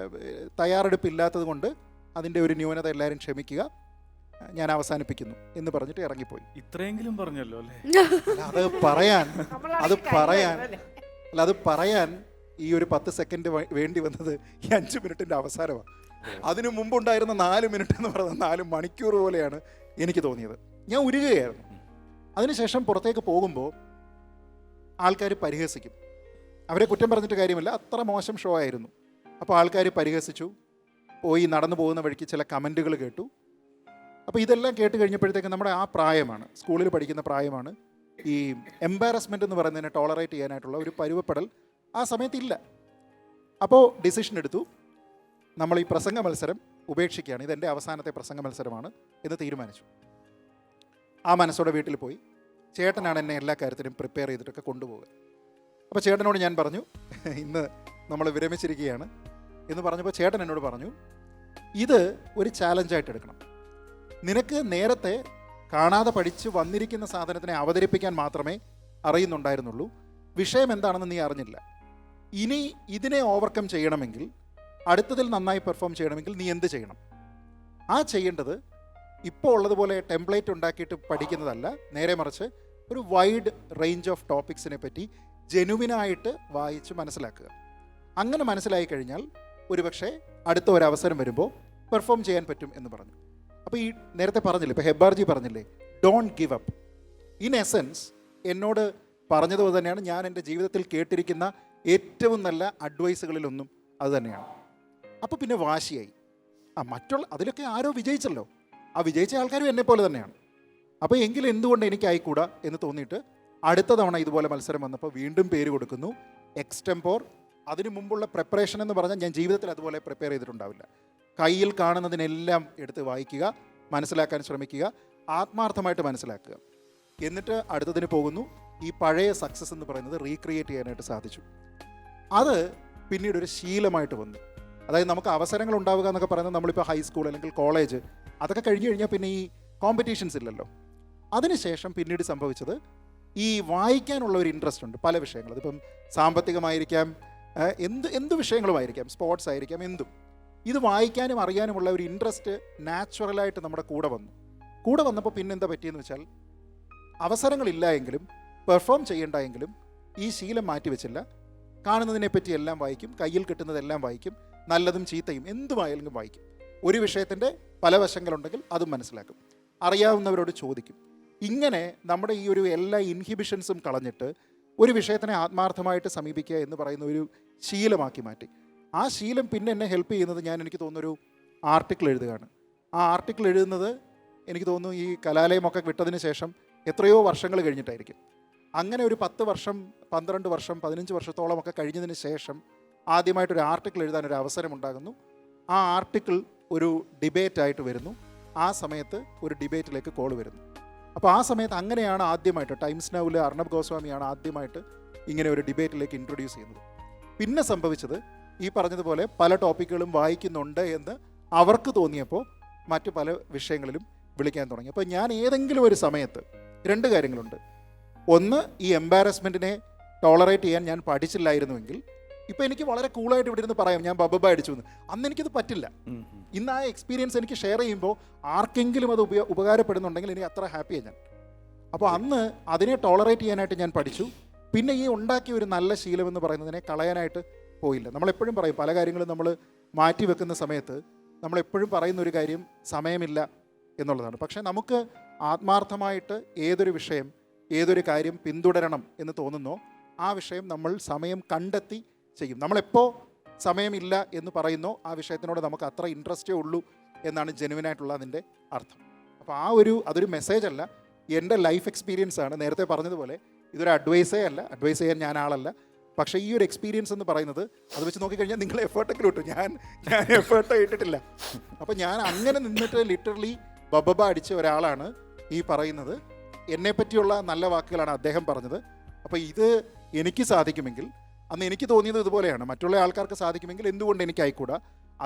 തയ്യാറെടുപ്പില്ലാത്തത് കൊണ്ട് അതിൻ്റെ ഒരു ന്യൂനത എല്ലാവരും ക്ഷമിക്കുക, ഞാൻ അവസാനിപ്പിക്കുന്നു എന്ന് പറഞ്ഞിട്ട് ഇറങ്ങിപ്പോയി. ഇത്രയെങ്കിലും പറഞ്ഞല്ലോ അല്ലേ? അത് പറയാൻ ഈ ഒരു 10 സെക്കൻഡ് വേണ്ടി വന്നത് ഈ 5 മിനിറ്റിൻ്റെ അവസാനമാണ്. അതിനു മുമ്പുണ്ടായിരുന്ന 4 മിനിറ്റ് എന്ന് പറയുന്നത് 4 മണിക്കൂർ പോലെയാണ് എനിക്ക് തോന്നിയത്. ഞാൻ ഉരുകയായിരുന്നു. അതിനുശേഷം പുറത്തേക്ക് പോകുമ്പോൾ ആൾക്കാർ പരിഹസിക്കും. അവരെ കുറ്റം പറഞ്ഞിട്ട് കാര്യമില്ല, അത്ര മോശം ഷോ ആയിരുന്നു. അപ്പോൾ ആൾക്കാർ പരിഹസിച്ചു. പോയി നടന്നു പോകുന്ന വഴിക്ക് ചില കമൻറ്റുകൾ കേട്ടു. അപ്പോൾ ഇതെല്ലാം കേട്ട് കഴിഞ്ഞപ്പോഴത്തേക്ക് നമ്മുടെ ആ പ്രായമാണ്, സ്കൂളിൽ പഠിക്കുന്ന പ്രായമാണ്. ഈ എംബാരസ്മെൻ്റ് എന്ന് പറയുന്നതിനെ ടോളറേറ്റ് ചെയ്യാനായിട്ടുള്ള ഒരു പരുവപ്പെടൽ ആ സമയത്തില്ല. അപ്പോൾ ഡിസിഷൻ എടുത്തു, നമ്മൾ ഈ പ്രസംഗ മത്സരം ഉപേക്ഷിക്കുകയാണ്, ഇതെൻ്റെ അവസാനത്തെ പ്രസംഗ മത്സരമാണ് എന്ന് തീരുമാനിച്ചു. ആ മനസ്സോടെ വീട്ടിൽ പോയി. ചേട്ടനാണ് എന്നെ എല്ലാ കാര്യത്തിനും പ്രിപ്പയർ ചെയ്തിട്ടൊക്കെ കൊണ്ടുപോകുക. അപ്പോൾ ചേട്ടനോട് ഞാൻ പറഞ്ഞു, ഇന്ന് നമ്മൾ വിരമിച്ചിരിക്കുകയാണ് എന്ന് പറഞ്ഞപ്പോൾ ചേട്ടൻ എന്നോട് പറഞ്ഞു, ഇത് ഒരു ചാലഞ്ചായിട്ട് എടുക്കണം. നിനക്ക് നേരത്തെ കാണാതെ പഠിച്ച് വന്നിരിക്കുന്ന സാധനത്തിനെ അവതരിപ്പിക്കാൻ മാത്രമേ അറിയുന്നുണ്ടായിരുന്നുള്ളൂ, വിഷയം എന്താണെന്ന് നീ അറിഞ്ഞില്ല. ഇനി ഇതിനെ ഓവർകം ചെയ്യണമെങ്കിൽ, അടുത്തതിൽ നന്നായി പെർഫോം ചെയ്യണമെങ്കിൽ നീ എന്ത് ചെയ്യണം? ആ ചെയ്യേണ്ടത് ഇപ്പോൾ ഉള്ളതുപോലെ ടെംപ്ലേറ്റ് ഉണ്ടാക്കിയിട്ട് പഠിക്കുന്നതല്ല, നേരെ മറിച്ച് ഒരു വൈഡ് റേഞ്ച് ഓഫ് ടോപ്പിക്സിനെ പറ്റി ജെനുവിനായിട്ട് വായിച്ച് മനസ്സിലാക്കുക. അങ്ങനെ മനസ്സിലായി കഴിഞ്ഞാൽ ഒരുപക്ഷെ അടുത്ത ഒരവസരം വരുമ്പോൾ പെർഫോം ചെയ്യാൻ പറ്റും എന്ന് പറഞ്ഞു. അപ്പോൾ ഈ നേരത്തെ പറഞ്ഞില്ലേ, ഇപ്പോൾ ഹെബ്ബാർജി പറഞ്ഞില്ലേ, don't give up. In essence എന്നോട് പറഞ്ഞതുപോലെ തന്നെയാണ് ഞാൻ എൻ്റെ ജീവിതത്തിൽ കേട്ടിരിക്കുന്ന ഏറ്റവും നല്ല അഡ്വൈസുകളിലൊന്നും അത് തന്നെയാണ്. അപ്പോൾ പിന്നെ വാശിയായി. മറ്റുള്ള അതിലൊക്കെ ആരോ വിജയിച്ചല്ലോ, ആ വിജയിച്ച ആൾക്കാരും എന്നെപ്പോലെ തന്നെയാണ്. അപ്പോൾ എങ്കിലും എന്തുകൊണ്ട് എനിക്കായിക്കൂടാ എന്ന് തോന്നിയിട്ട് അടുത്ത തവണ ഇതുപോലെ മത്സരം വന്നപ്പോൾ വീണ്ടും പേര് കൊടുക്കുന്നു, എക്സ്റ്റംപോർ. അതിനു മുമ്പുള്ള പ്രിപ്പറേഷൻ എന്ന് പറഞ്ഞാൽ ഞാൻ ജീവിതത്തിൽ അതുപോലെ പ്രിപ്പയർ ചെയ്തിട്ടുണ്ടാവില്ല. കയ്യിൽ കാണുന്നതിനെല്ലാം എടുത്ത് വായിക്കുക, മനസ്സിലാക്കാൻ ശ്രമിക്കുക, ആത്മാർത്ഥമായിട്ട് മനസ്സിലാക്കുക. എന്നിട്ട് അടുത്തതിന് പോകുന്നു. ഈ പഴയ സക്സസ് എന്ന് പറയുന്നത് റീക്രിയേറ്റ് ചെയ്യാനായിട്ട് സാധിച്ചു. അത് പിന്നീട് ഒരു ശീലമായിട്ട് വന്നു. അതായത് നമുക്ക് അവസരങ്ങൾ ഉണ്ടാവുക എന്നൊക്കെ പറയുന്നത് നമ്മളിപ്പോൾ ഹൈസ്കൂൾ അല്ലെങ്കിൽ കോളേജ് അതൊക്കെ കഴിഞ്ഞ് കഴിഞ്ഞാൽ പിന്നെ ഈ കോമ്പറ്റീഷൻസ് ഇല്ലല്ലോ. അതിനുശേഷം പിന്നീട് സംഭവിച്ചത് ഈ വായിക്കാനുള്ള ഒരു ഇൻട്രസ്റ്റ് ഉണ്ട്. പല വിഷയങ്ങൾ, അതിപ്പം സാമ്പത്തികമായിരിക്കാം, എന്ത് വിഷയങ്ങളുമായിരിക്കാം, സ്പോർട്സ് ആയിരിക്കാം, എന്തും. ഇത് വായിക്കാനും അറിയാനുമുള്ള ഒരു ഇൻട്രസ്റ്റ് നാച്ചുറലായിട്ട് നമ്മുടെ കൂടെ വന്നപ്പോൾ പിന്നെ എന്താ പറ്റിയെന്ന് വെച്ചാൽ, അവസരങ്ങളില്ല എങ്കിലും പെർഫോം ചെയ്യേണ്ട എങ്കിലും ഈ ശീലം മാറ്റിവെച്ചില്ല. കാണുന്നതിനെപ്പറ്റി എല്ലാം വായിക്കും, കയ്യിൽ കിട്ടുന്നതെല്ലാം വായിക്കും, നല്ലതും ചീത്തയും എന്തുമായാലും വായിക്കും. ഒരു വിഷയത്തിൻ്റെ പല വശങ്ങളുണ്ടെങ്കിൽ അതും മനസ്സിലാക്കും, അറിയാവുന്നവരോട് ചോദിക്കും. ഇങ്ങനെ നമ്മുടെ ഈ ഒരു എല്ലാ ഇൻഹിബിഷൻസും കളഞ്ഞിട്ട് ഒരു വിഷയത്തിനെ ആത്മാർത്ഥമായിട്ട് സമീപിക്കുക എന്ന് പറയുന്ന ഒരു ശീലമാക്കി മാറ്റി. ആ ശീലം പിന്നെ എന്നെ ഹെൽപ്പ് ചെയ്യുന്നത് എനിക്ക് തോന്നുന്നൊരു ആർട്ടിക്കിൾ എഴുതുകയാണ്. ആ ആർട്ടിക്കിൾ എഴുതുന്നത് എനിക്ക് തോന്നുന്നു ഈ കലാലയമൊക്കെ വിട്ടതിന് ശേഷം എത്രയോ വർഷങ്ങൾ കഴിഞ്ഞിട്ടായിരിക്കും. അങ്ങനെ ഒരു 10 വർഷം 12 വർഷം 15 വർഷത്തോളമൊക്കെ കഴിഞ്ഞതിന് ശേഷം ആദ്യമായിട്ടൊരു ആർട്ടിക്കിൾ എഴുതാനൊരു അവസരം ഉണ്ടാകുന്നു. ആ ആർട്ടിക്കിൾ ഒരു ഡിബേറ്റായിട്ട് വരുന്നു. ആ സമയത്ത് ഒരു ഡിബേറ്റിലേക്ക് കോൾ വരുന്നു. അപ്പോൾ ആ സമയത്ത് അങ്ങനെയാണ് ആദ്യമായിട്ട് ടൈംസ് നൗവിൽ അർണബ് ഗോസ്വാമിയാണ് ആദ്യമായിട്ട് ഇങ്ങനെ ഒരു ഡിബേറ്റിലേക്ക് ഇൻട്രൊഡ്യൂസ് ചെയ്യുന്നത്. പിന്നെ സംഭവിച്ചത് ഈ പറഞ്ഞതുപോലെ പല ടോപ്പിക്കുകളും വായിക്കുന്നുണ്ട് എന്ന് അവർക്ക് തോന്നിയപ്പോൾ മറ്റു പല വിഷയങ്ങളിലും വിളിക്കാൻ തുടങ്ങി. അപ്പോൾ ഞാൻ ഏതെങ്കിലും ഒരു സമയത്ത് 2 കാര്യങ്ങളുണ്ട്. ഒന്ന്, ഈ എംബാരസ്മെൻറ്റിനെ ടോളറേറ്റ് ചെയ്യാൻ ഞാൻ പഠിച്ചില്ലായിരുന്നുവെങ്കിൽ ഇപ്പം എനിക്ക് വളരെ കൂളായിട്ട് ഇവിടെ ഇരുന്ന് പറയാം ഞാൻ ബബബ അടിച്ചു എന്ന്. അന്ന് എനിക്കത് പറ്റില്ല. ഇന്ന് ആ എക്സ്പീരിയൻസ് എനിക്ക് ഷെയർ ചെയ്യുമ്പോൾ ആർക്കെങ്കിലും അത് ഉപകാരപ്പെടുന്നുണ്ടെങ്കിൽ എനിക്ക് അത്ര ഹാപ്പിയാണ് ഞാൻ. അപ്പോൾ അന്ന് അതിനെ ടോളറേറ്റ് ചെയ്യാനായിട്ട് ഞാൻ പഠിച്ചു. പിന്നെ ഈ ഉണ്ടാക്കിയ ഒരു നല്ല ശീലമെന്ന് പറയുന്നതിനെ കളയാനായിട്ട് പോയില്ല. നമ്മളെപ്പോഴും പറയും പല കാര്യങ്ങളും നമ്മൾ മാറ്റി വെക്കുന്ന സമയത്ത് നമ്മളെപ്പോഴും പറയുന്ന ഒരു കാര്യം സമയമില്ല എന്നുള്ളതാണ്. പക്ഷേ നമുക്ക് ആത്മാർത്ഥമായിട്ട് ഏതൊരു വിഷയം ഏതൊരു കാര്യം പിന്തുടരണം എന്ന് തോന്നുന്നോ ആ വിഷയം നമ്മൾ സമയം കണ്ടെത്തി ചെയ്യും. നമ്മളെപ്പോൾ സമയമില്ല എന്ന് പറയുന്നോ ആ വിഷയത്തിനോട് നമുക്ക് അത്ര ഇൻട്രസ്റ്റേ ഉള്ളൂ എന്നാണ് ജെനുവിനായിട്ടുള്ള അതിൻ്റെ അർത്ഥം. അപ്പോൾ അതൊരു മെസ്സേജ് അല്ല, എൻ്റെ ലൈഫ് എക്സ്പീരിയൻസ് ആണ്. നേരത്തെ പറഞ്ഞതുപോലെ ഇതൊരു അഡ്വൈസേ അല്ല, അഡ്വൈസ് ചെയ്യാൻ ഞാൻ ആളല്ല. പക്ഷേ ഈ ഒരു എക്സ്പീരിയൻസ് എന്ന് പറയുന്നത് അത് വെച്ച് നോക്കിക്കഴിഞ്ഞാൽ നിങ്ങൾ എഫേർട്ടൊക്കെ ഇട്ടു, ഞാൻ എഫേർട്ട് ഇട്ടിട്ടില്ല. അപ്പോൾ ഞാൻ അങ്ങനെ നിന്നിട്ട് ലിറ്ററലി ബബബ അടിച്ച ഒരാളാണ് ഈ പറയുന്നത്. എന്നെപ്പറ്റിയുള്ള നല്ല വാക്കുകളാണ് അദ്ദേഹം പറഞ്ഞത്. അപ്പോൾ ഇത് എനിക്ക് സാധിക്കുമെങ്കിൽ, അന്ന് എനിക്ക് തോന്നിയത് ഇതുപോലെയാണ്, മറ്റുള്ള ആൾക്കാർക്ക് സാധിക്കുമെങ്കിൽ എന്തുകൊണ്ട് എനിക്ക് ആയിക്കൂടാ?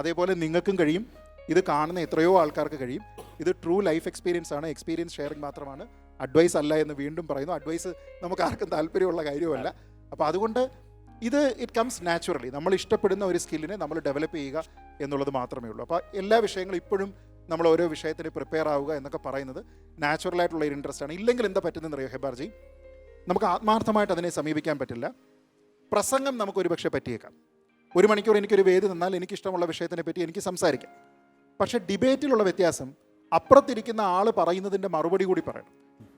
അതേപോലെ നിങ്ങൾക്കും കഴിയും, ഇത് കാണുന്ന എത്രയോ ആൾക്കാർക്ക് കഴിയും. ഇത് ട്രൂ ലൈഫ് എക്സ്പീരിയൻസ് ആണ്, എക്സ്പീരിയൻസ് ഷെയറിംഗ് മാത്രമാണ്, അഡ്വൈസ് അല്ല എന്ന് വീണ്ടും പറയുന്നു. അഡ്വൈസ് നമുക്ക് ആർക്കും താല്പര്യമുള്ള കാര്യമല്ല. അപ്പോൾ അതുകൊണ്ട് ഇറ്റ് കംസ് നാച്ചുറലി. നമ്മൾ ഇഷ്ടപ്പെടുന്ന ഒരു സ്കില്ലിനെ നമ്മൾ ഡെവലപ്പ് ചെയ്യുക എന്നുള്ളത് മാത്രമേ ഉള്ളൂ. അപ്പോൾ എല്ലാ വിഷയങ്ങളും ഇപ്പോഴും നമ്മൾ ഓരോ വിഷയത്തിന് പ്രിപ്പയർ ആവുക എന്നൊക്കെ പറയുന്നത് നാച്ചുറലായിട്ടുള്ള ഒരു ഇൻട്രസ്റ്റ് ആണ്. ഇല്ലെങ്കിൽ എന്താ പറ്റുന്നതെന്ന് അറിയോ ഹെബാർജി? നമുക്ക് ആത്മാർത്ഥമായിട്ട് അതിനെ സമീപിക്കാൻ പറ്റില്ല. പ്രസംഗം നമുക്കൊരു പക്ഷേ പറ്റിയേക്കാം. 1 മണിക്കൂർ എനിക്കൊരു വേദി തന്നാൽ എനിക്കിഷ്ടമുള്ള വിഷയത്തിനെ പറ്റി എനിക്ക് സംസാരിക്കാം. പക്ഷേ ഡിബേറ്റിലുള്ള വ്യത്യാസം, അപ്പുറത്തിരിക്കുന്ന ആൾ പറയുന്നതിൻ്റെ മറുപടി കൂടി പറയണം,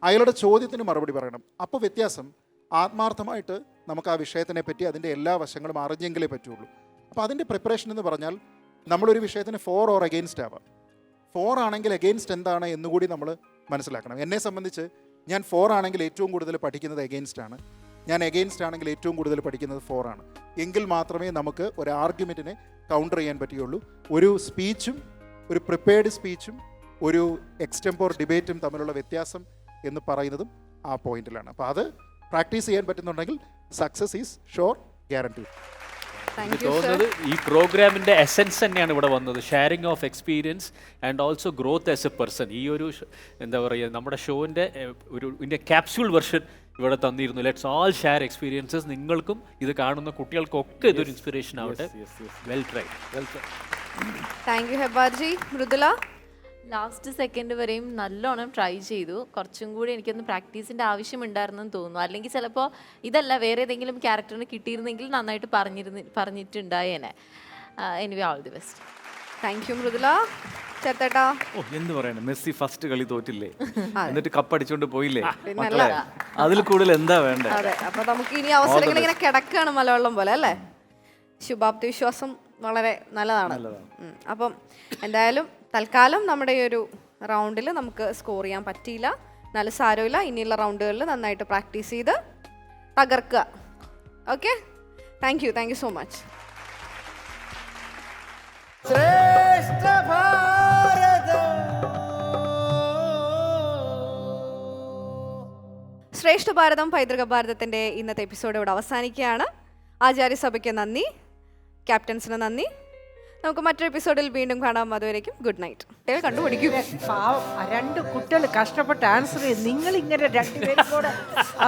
അയാളുടെ ചോദ്യത്തിന് മറുപടി പറയണം. അപ്പോൾ വ്യത്യാസം. ആത്മാർത്ഥമായിട്ട് നമുക്ക് ആ വിഷയത്തിനെ പറ്റി അതിൻ്റെ എല്ലാ വശങ്ങളും അറിഞ്ഞെങ്കിലേ പറ്റുള്ളൂ. അപ്പോൾ അതിൻ്റെ പ്രിപ്പറേഷൻ എന്ന് പറഞ്ഞാൽ നമ്മളൊരു വിഷയത്തിന് ഫോർ ഓർ അഗെയിൻസ്റ്റ് ആവാം. 4 ആണെങ്കിൽ അഗെയിൻസ്റ്റ് എന്താണ് എന്നുകൂടി നമ്മൾ മനസ്സിലാക്കണം. എന്നെ സംബന്ധിച്ച് ഞാൻ 4 ആണെങ്കിൽ ഏറ്റവും കൂടുതൽ പഠിക്കുന്നത് അഗെയിൻസ്റ്റ് ആണ്, ഞാൻ അഗെയിൻസ്റ്റ് ആണെങ്കിൽ ഏറ്റവും കൂടുതൽ പഠിക്കുന്നത് 4 ആണ്. എങ്കിൽ മാത്രമേ നമുക്ക് ഒരു ആർഗ്യുമെൻറ്റിനെ കൗണ്ടർ ചെയ്യാൻ പറ്റുകയുള്ളൂ. ഒരു സ്പീച്ചും ഒരു പ്രിപ്പയർഡ് സ്പീച്ചും ഒരു എക്സ്റ്റെമ്പോർ ഡിബേറ്റും തമ്മിലുള്ള വ്യത്യാസം എന്ന് പറയുന്നതും ആ പോയിന്റിലാണ്. അപ്പോൾ അത് പ്രാക്ടീസ് ചെയ്യാൻ പറ്റുന്നുണ്ടെങ്കിൽ സക്സസ് ഈസ് ഷുവർ, ഗ്യാരണ്ടി. എനിക്ക് തോന്നുന്നത് ഈ പ്രോഗ്രാമിൻ്റെ എസെൻസ് തന്നെയാണ് ഇവിടെ വന്നത്. Sharing of experience and also growth as A person. ഈ ഒരു എന്താ പറയുക, നമ്മുടെ ഷോൻ്റെ ഇതിൻ്റെ ക്യാപ്സ്യൂൾ വെർഷൻ ഇവിടെ തന്നിരുന്നു. Let's all share experiences. നിങ്ങൾക്കും ഇത് കാണുന്ന കുട്ടികൾക്കൊക്കെ ഇതൊരു ഇൻസ്പിറേഷൻ ആവട്ടെ. Well try. Thank you Hebbarji. Mridula? Last second വരെയും നല്ലോണം ട്രൈ ചെയ്തു. കുറച്ചും കൂടി എനിക്കൊന്ന് പ്രാക്ടീസിൻ്റെ ആവശ്യമുണ്ടായിരുന്നെന്ന് തോന്നുന്നു. അല്ലെങ്കിൽ ചിലപ്പോൾ ഇതല്ല വേറെ ഏതെങ്കിലും ക്യാരക്ടറിന് കിട്ടിയിരുന്നെങ്കിൽ നന്നായിട്ട് പറഞ്ഞിട്ടുണ്ടായേനെ. Anyway all the best. Thank you Mridula. ചേർത്തേട്ടാ? എന്ത് പറയണം, മെസ്സി ഫസ്റ്റ് കളി തോറ്റില്ലേ, എന്നിട്ട് കപ്പടിച്ചോണ്ട് പോയില്ലേ മക്കളെ, അതിൽ കൂടുതൽ എന്താ വേണ്ടേ? അതെ. അപ്പൊ നമുക്ക് ഇനി അവസരങ്ങൾ ഇങ്ങനെ കിടക്കാണ് മലവെള്ളം പോലെ അല്ലേ? ശുഭാപ്തി വിശ്വാസം വളരെ നല്ലതാണ്. അപ്പം എന്തായാലും തൽക്കാലം നമ്മുടെ ഈ ഒരു റൗണ്ടിൽ നമുക്ക് സ്കോർ ചെയ്യാൻ പറ്റിയില്ല. നല്ല സാരമില്ല, ഇനിയുള്ള റൗണ്ടുകളിൽ നന്നായിട്ട് പ്രാക്ടീസ് ചെയ്ത് തകർക്കുക. Okay, thank you so much. ശ്രേഷ്ഠ ഭാരതം പൈതൃക ഭാരതത്തിൻ്റെ ഇന്നത്തെ എപ്പിസോഡ് ഇവിടെ അവസാനിക്കുകയാണ്. ആചാര്യസഭയ്ക്ക് നന്ദി, ക്യാപ്റ്റൻസിന് നന്ദി. നമുക്ക് മറ്റൊരു എപ്പിസോഡിൽ വീണ്ടും കാണാം. അതുവരേക്കും ഗുഡ് നൈറ്റ്. കുട്ടികൾ കണ്ടുപിടിക്കും. 2 കുട്ടികൾ കഷ്ടപ്പെട്ട് ആൻസർ ചെയ്ത് നിങ്ങൾ ഇങ്ങനെ 2 പേരും കൂടെ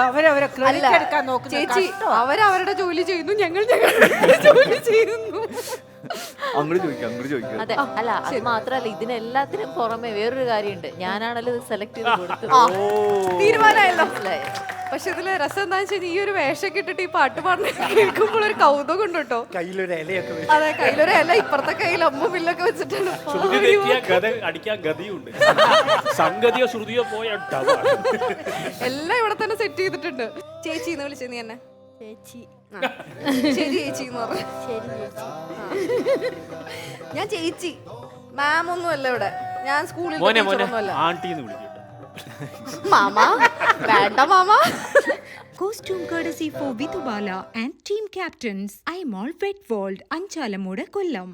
അവരവരെ ക്രെഡിറ്റ് എടുക്കാൻ നോക്കുന്നു. ചേച്ചി, അവരവരുടെ ജോലി ചെയ്യുന്നു, ഞങ്ങൾ ഞങ്ങളുടെ ജോലി ചെയ്യുന്നു. അങ്ങോട്ട് ചോദിക്കാം. അതെ, അല്ല അത് മാത്രല്ല, ഇതിനെല്ലാത്തിനും പുറമെ വേറൊരു കാര്യമുണ്ട്. ഞാനാണല്ലോ ഇത് സെലക്ട് ചെയ്ത് കൊടുത്തത്. തീരുമാനമായല്ലോ. പക്ഷെ ഇതില് രസം എന്താണെന്ന് വെച്ചാൽ ഈ ഒരു വേഷമൊക്കെ ഇട്ടിട്ട് ഈ പാട്ട് പാടുന്ന കേൾക്കുമ്പോൾ ഒരു കൗതുകം ഉണ്ട് കേട്ടോ. അതെ, കയ്യിലൊരു ഇല, ഇപ്പുറത്തെ കയ്യിൽ അമ്പും വില്ലൊക്കെ വെച്ചിട്ടാണ്. സംഗതിയോ ശ്രുതിയോ പോയ എല്ലാം ഇവിടെ തന്നെ സെറ്റ് ചെയ്തിട്ടുണ്ട്. ചേച്ചി എന്ന് വിളിച്ചത് നീ എന്നെ? ശരി ചേച്ചി എന്ന് പറഞ്ഞു. ഞാൻ ചേച്ചി, മാം ഒന്നും അല്ല ഇവിടെ. ഞാൻ സ്കൂളിൽ മാമ വേണ്ട mama. Costume courtesy for Vidubala and team captains. I Mall Vet World, Anchalamooda, Kollam.